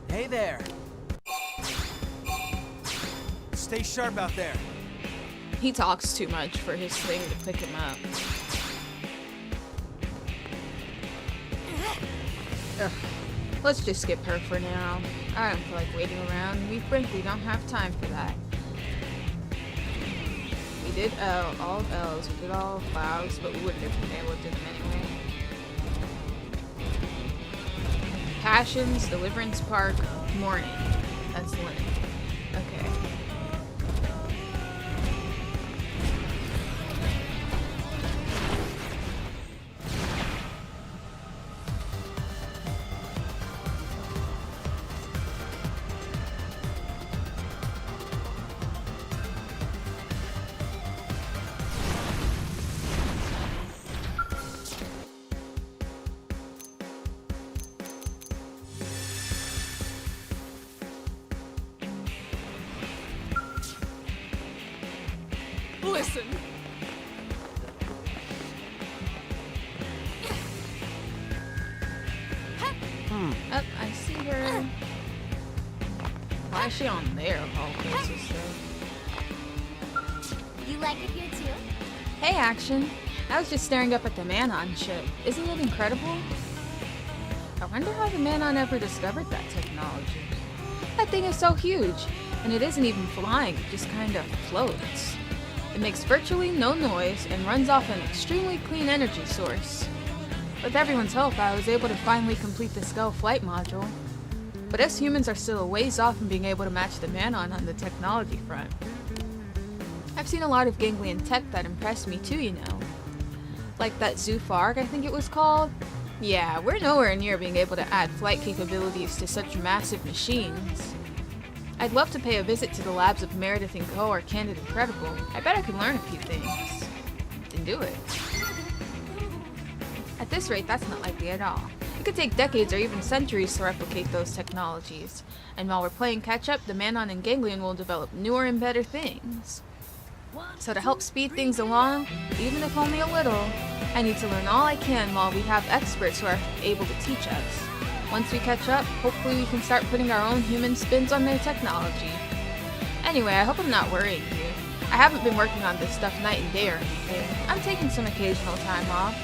Hey there. Stay sharp out there. He talks too much for his thing to pick him up. Ugh. Let's just skip her for now. I don't feel like waiting around. We frankly don't have time for that. We did all of L's, we did all of Clouds, but we wouldn't have been able to do them anyway. Passions, Deliverance Park, Morning. That's Lynn. Okay. Listen. Oh, I see her. Why is she on there of all places, though? You like it here too? Hey, Action. I was just staring up at the Manon ship. Isn't it incredible? I wonder how the Manon ever discovered that technology. That thing is so huge, and it isn't even flying, it just kind of floats. It makes virtually no noise and runs off an extremely clean energy source. With everyone's help, I was able to finally complete the Skull flight module. But us humans are still a ways off from being able to match the Manon on the technology front. I've seen a lot of ganglion tech that impressed me too, you know. Like that Zoofarg, I think it was called. Yeah, we're nowhere near being able to add flight capabilities to such massive machines. I'd love to pay a visit to the labs of Meredith & Co. or Candid Incredible. I bet I could learn a few things. Then do it. At this rate, that's not likely at all. It could take decades or even centuries to replicate those technologies. And while we're playing catch-up, the Manon and Ganglion will develop newer and better things. So to help speed things along, even if only a little, I need to learn all I can while we have experts who are able to teach us. Once we catch up, hopefully we can start putting our own human spins on their technology. Anyway, I hope I'm not worrying you. I haven't been working on this stuff night and day or anything. I'm taking some occasional time off.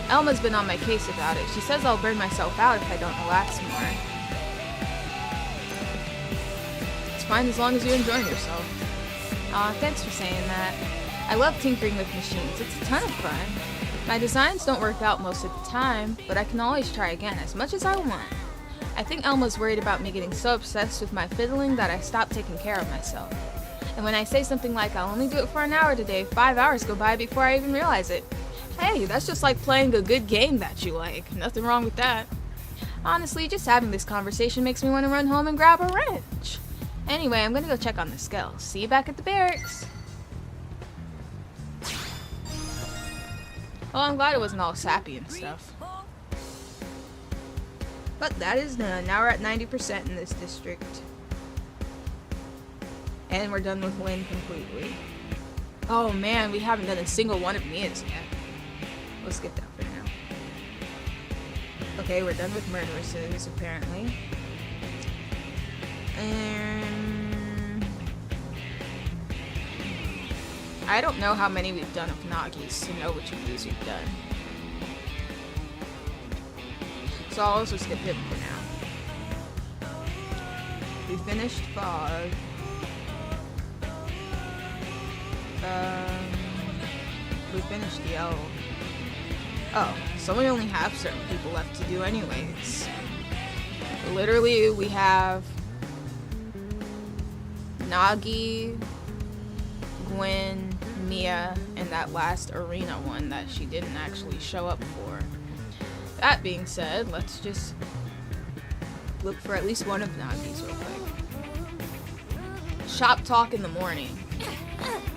Elma's been on my case about it. She says I'll burn myself out if I don't relax more. It's fine as long as you're enjoying yourself. Aw, thanks for saying that. I love tinkering with machines. It's a ton of fun. My designs don't work out most of the time, but I can always try again as much as I want. I think Elma's worried about me getting so obsessed with my fiddling that I stopped taking care of myself. And when I say something like I'll only do it for an hour today, 5 hours go by before I even realize it. Hey, that's just like playing a good game that you like. Nothing wrong with that. Honestly, just having this conversation makes me want to run home and grab a wrench. Anyway, I'm gonna go check on the skull. See you back at the barracks. Well, I'm glad it wasn't all sappy and stuff. But that is done. Now we're at 90% in this district. And we're done with Lynn completely. Oh man, we haven't done a single one of Mia's yet. We'll skip that for now. Okay, we're done with murderesses, apparently. And I don't know how many we've done of Nagis to know which of these we've done. So I'll also skip him for now. We finished Fog. We finished the Elf. Oh, so we only have certain people left to do anyways. Literally, we have Nagi, Gwen, Mia, and that last arena one that she didn't actually show up for. That being said, let's just look for at least one of Nagi's real quick. Shop talk in the morning.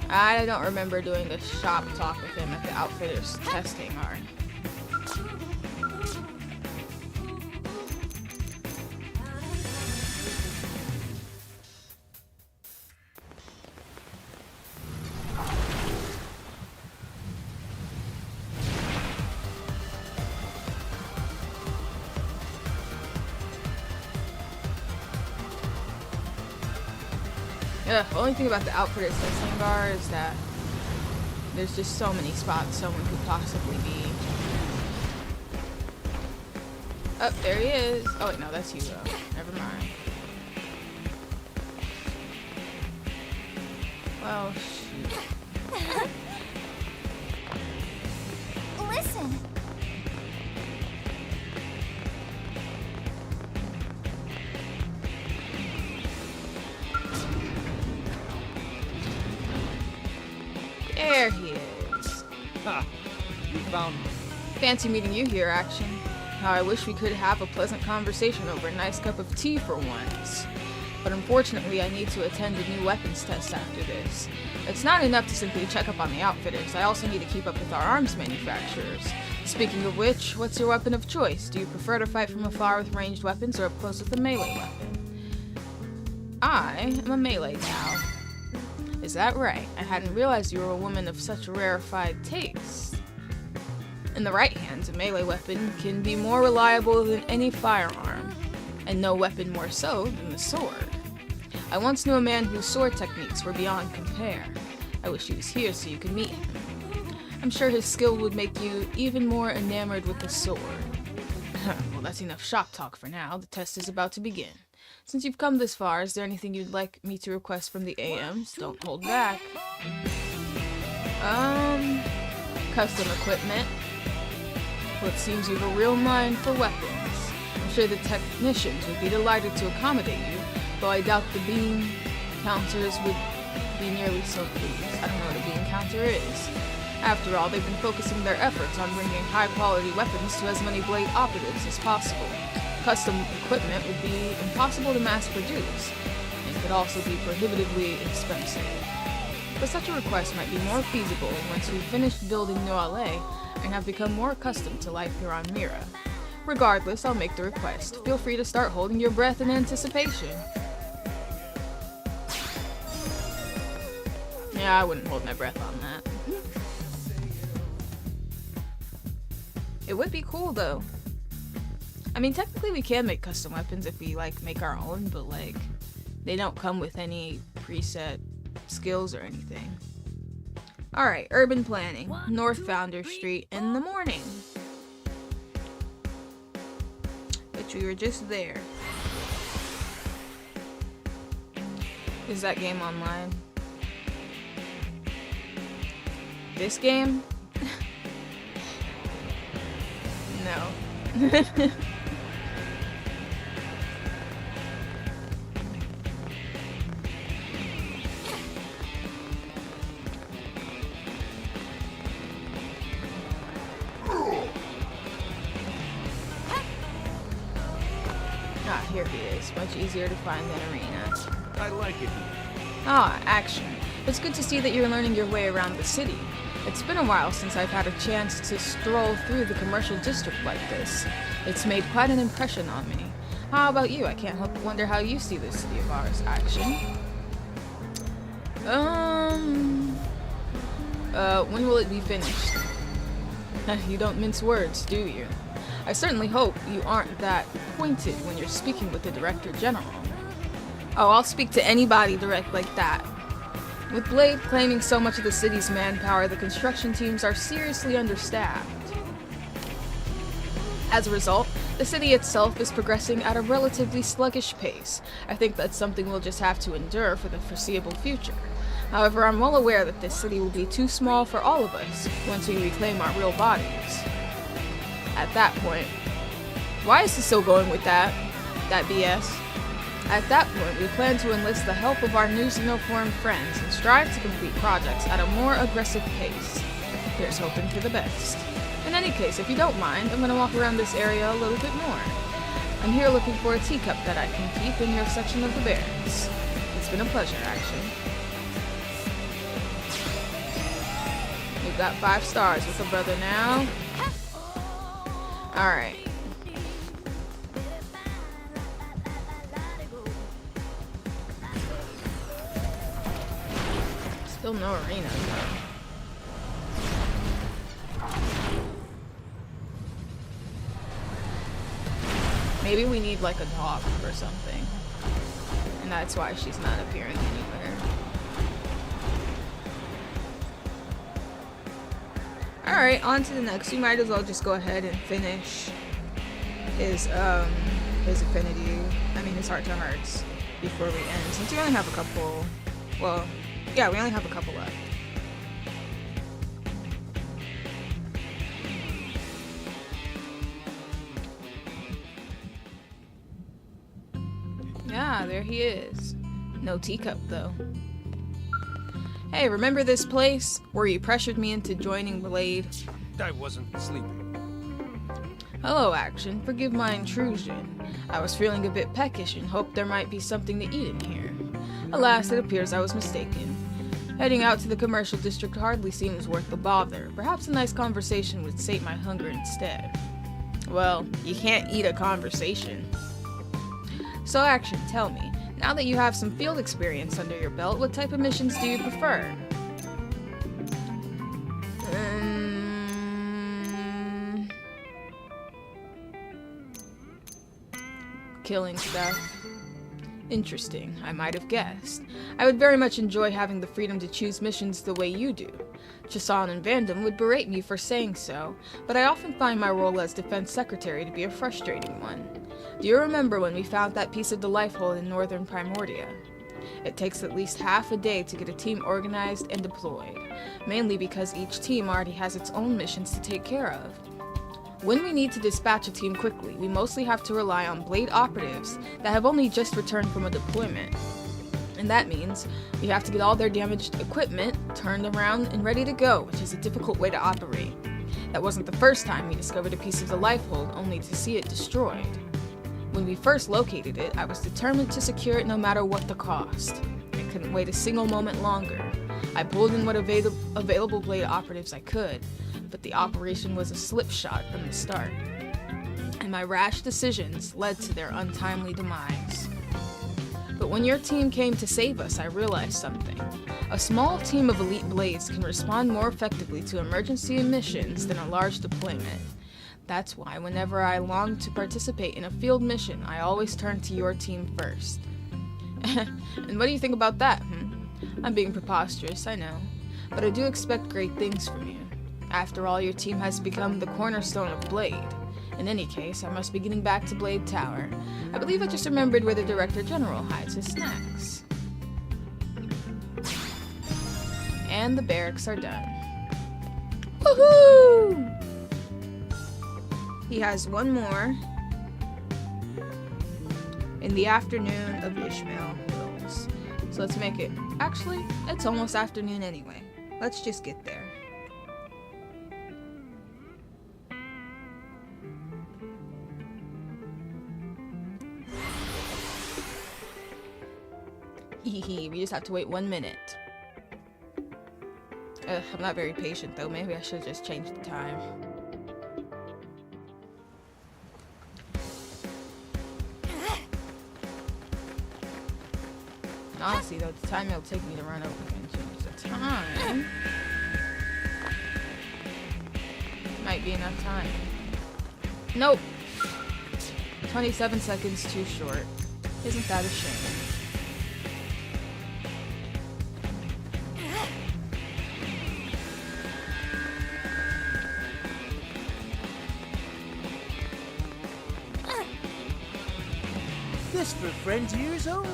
I don't remember doing a shop talk with him at the Outfitters testing art. Yeah, the only thing about the Outfitters testing bar is that there's just so many spots someone could possibly be. Oh, there he is. Oh wait, no, that's Hugo. Never mind. Well, shoot. Listen. There he is. Ha! You found me. Fancy meeting you here, Action. How I wish we could have a pleasant conversation over a nice cup of tea for once. But unfortunately, I need to attend a new weapons test after this. It's not enough to simply check up on the Outfitters. I also need to keep up with our arms manufacturers. Speaking of which, what's your weapon of choice? Do you prefer to fight from afar with ranged weapons or up close with a melee weapon? I am a melee gal. Is that right? I hadn't realized you were a woman of such rarefied taste. In the right hands, a melee weapon can be more reliable than any firearm, and no weapon more so than the sword. I once knew a man whose sword techniques were beyond compare. I wish he was here so you could meet him. I'm sure his skill would make you even more enamored with the sword. Well, that's enough shop talk for now. The test is about to begin. Since you've come this far, is there anything you'd like me to request from the AMs? Don't hold back. Custom equipment. Well, it seems you have a real mind for weapons. I'm sure the technicians would be delighted to accommodate you, though I doubt the beam counters would be nearly so pleased. I don't know what a beam counter is. After all, they've been focusing their efforts on bringing high-quality weapons to as many Blade operatives as possible. Custom equipment would be impossible to mass-produce, and could also be prohibitively expensive. But such a request might be more feasible once we've finished building New LA and have become more accustomed to life here on Mira. Regardless, I'll make the request. Feel free to start holding your breath in anticipation. Yeah, I wouldn't hold my breath on that. It would be cool, though. I mean, technically we can make custom weapons if we, like, make our own, but, like, they don't come with any preset skills or anything. Alright, urban planning. North Founder Street in the morning. Bet we were just there. Is that game online? This game? No. Ah, here he is. Much easier to find than Arena. I like it here. Ah, action. It's good to see that you're learning your way around the city. It's been a while since I've had a chance to stroll through the commercial district like this. It's made quite an impression on me. How about you? I can't help but wonder how you see this city of ours. Action. When will it be finished? You don't mince words, do you? I certainly hope you aren't that pointed when you're speaking with the Director General. Oh, I'll speak to anybody direct like that. With Blade claiming so much of the city's manpower, the construction teams are seriously understaffed. As a result, the city itself is progressing at a relatively sluggish pace. I think that's something we'll just have to endure for the foreseeable future. However, I'm well aware that this city will be too small for all of us once we reclaim our real bodies. At that point, why is he still going with that BS? At that point, we plan to enlist the help of our new xenoformed friends and strive to complete projects at a more aggressive pace. Here's hoping for the best. In any case, if you don't mind, I'm going to walk around this area a little bit more. I'm here looking for a teacup that I can keep in your section of the barracks. It's been a pleasure, actually. We've got 5 stars with a brother now. Alright. Still no arena, though. Maybe we need like a dog or something. And that's why she's not appearing anywhere. Alright, on to the next. We might as well just go ahead and finish his affinity, his heart-to-hearts before we end. Since we only have a couple, well, yeah, we only have a couple left. Yeah, there he is. No teacup, though. Hey, remember this place where you pressured me into joining Blade? I wasn't sleeping. Hello, Action. Forgive my intrusion. I was feeling a bit peckish and hoped there might be something to eat in here. Alas, it appears I was mistaken. Heading out to the commercial district hardly seems worth the bother. Perhaps a nice conversation would sate my hunger instead. Well, you can't eat a conversation. So, Action, tell me, now that you have some field experience under your belt, what type of missions do you prefer? Killing stuff. Interesting, I might have guessed. I would very much enjoy having the freedom to choose missions the way you do. Chasan and Vandam would berate me for saying so, but I often find my role as Defense Secretary to be a frustrating one. Do you remember when we found that piece of the life hole in northern Primordia? It takes at least half a day to get a team organized and deployed, mainly because each team already has its own missions to take care of. When we need to dispatch a team quickly, we mostly have to rely on blade operatives that have only just returned from a deployment. And that means we have to get all their damaged equipment turned around and ready to go, which is a difficult way to operate. That wasn't the first time we discovered a piece of the lifehold only to see it destroyed. When we first located it, I was determined to secure it no matter what the cost. I couldn't wait a single moment longer. I pulled in what available blade operatives I could, but the operation was a slipshod from the start, and my rash decisions led to their untimely demise. But when your team came to save us, I realized something. A small team of elite blades can respond more effectively to emergency missions than a large deployment. That's why whenever I long to participate in a field mission, I always turn to your team first. And what do you think about that, I'm being preposterous, I know, but I do expect great things from you. After all, your team has become the cornerstone of Blade. In any case, I must be getting back to Blade Tower. I believe I just remembered where the Director General hides his snacks. And the barracks are done. Woohoo! He has one more in the afternoon of Ishmael Hills. So let's make it... Actually, it's almost afternoon anyway. Let's just get there. We just have to wait 1 minute. I'm not very patient though. Maybe I should just change the time. Honestly though, the time it'll take me to run over and change the time might be enough time. Nope. 27 seconds too short. Isn't that a shame? This for friends' ears only.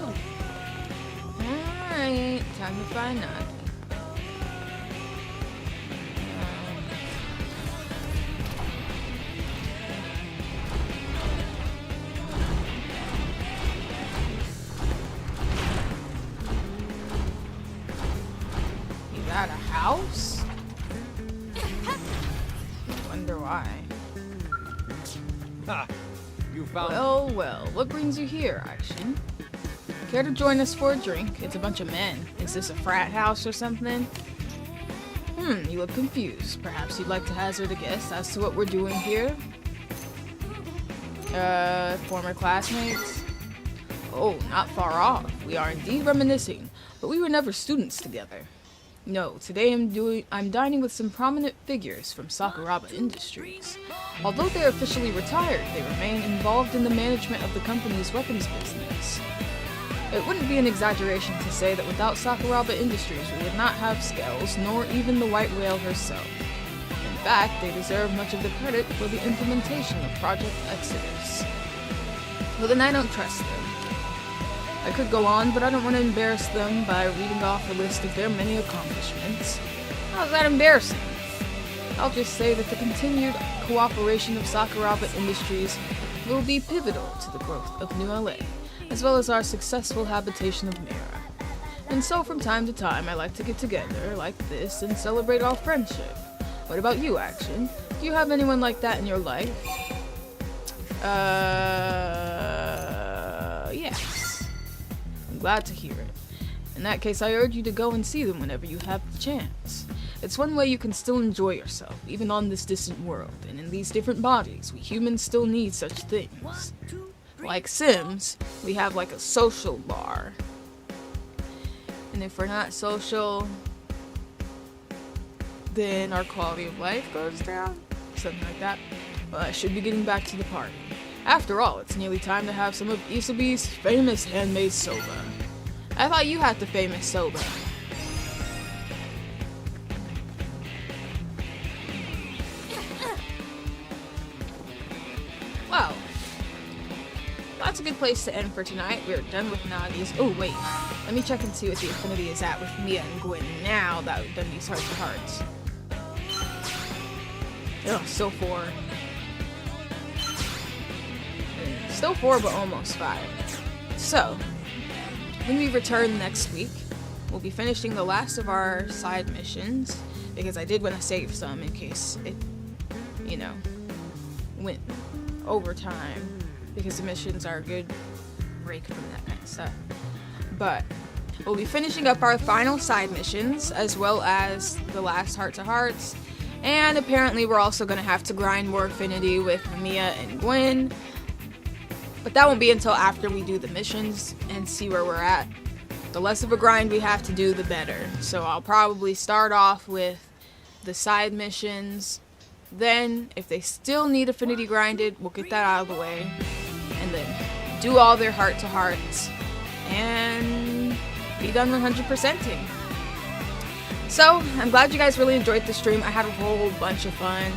Alright, time to find out. Is that a house? Wonder why. Ha! You found... Well, what brings you here, Aishin? Care to join us for a drink? It's a bunch of men. Is this a frat house or something? You look confused. Perhaps you'd like to hazard a guess as to what we're doing here? Former classmates? Oh, not far off. We are indeed reminiscing, but we were never students together. No, today I'm dining with some prominent figures from Sakuraba Industries. Although they're officially retired, they remain involved in the management of the company's weapons business. It wouldn't be an exaggeration to say that without Sakuraba Industries we would not have Scales, nor even the White Whale herself. In fact, they deserve much of the credit for the implementation of Project Exodus. But then I don't trust them. I could go on, but I don't want to embarrass them by reading off a list of their many accomplishments. How's that embarrassing? I'll just say that the continued cooperation of Sakuraba Industries will be pivotal to the growth of New LA, as well as our successful habitation of Mira. And so from time to time I like to get together like this and celebrate our friendship. What about you, Action? Do you have anyone like that in your life? Yes. I'm glad to hear it. In that case, I urge you to go and see them whenever you have the chance. It's one way you can still enjoy yourself, even on this distant world, and in these different bodies, we humans still need such things. Like Sims, we have like a social bar. And if we're not social, then our quality of life goes down. Something like that. Well, I should be getting back to the party. After all, it's nearly time to have some of Isabe's famous handmade soba. I thought you had the famous soba. Well, that's a good place to end for tonight. We're done with Nagi's. Oh, wait. Let me check and see what the affinity is at with Mia and Gwen now that we've done these hearts to hearts. Oh, still 4. Still 4, but almost 5. So, when we return next week, we'll be finishing the last of our side missions, because I did want to save some in case it, you know, went over time, because the missions are a good break from that kind of stuff. But we'll be finishing up our final side missions, as well as the last heart-to-hearts, and apparently we're also going to have to grind more affinity with Mia and Gwen, but that won't be until after we do the missions and see where we're at. The less of a grind we have to do, the better. So I'll probably start off with the side missions, then if they still need affinity grinded, we'll get that out of the way, and then do all their heart-to-hearts, and be done 100%ing. So, I'm glad you guys really enjoyed the stream. I had a whole bunch of fun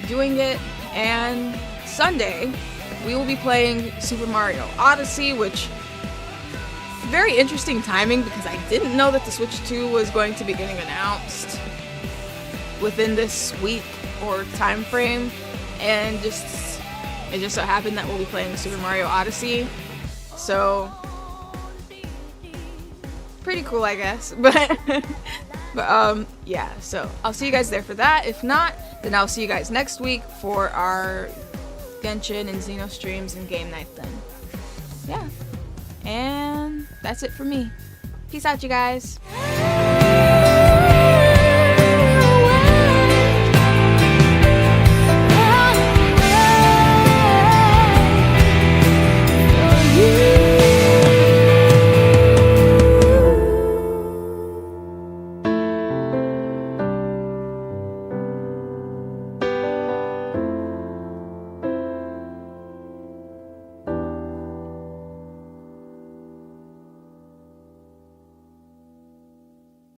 doing it, and Sunday, we will be playing Super Mario Odyssey, which, very interesting timing, because I didn't know that the Switch 2 was going to be getting announced within this week or time frame, and it just so happened that we'll be playing Super Mario Odyssey, so pretty cool, I guess. But yeah, so I'll see you guys there for that. If not, then I'll see you guys next week for our Genshin and Xeno streams and game night then. Yeah, and that's it for me. Peace out, you guys.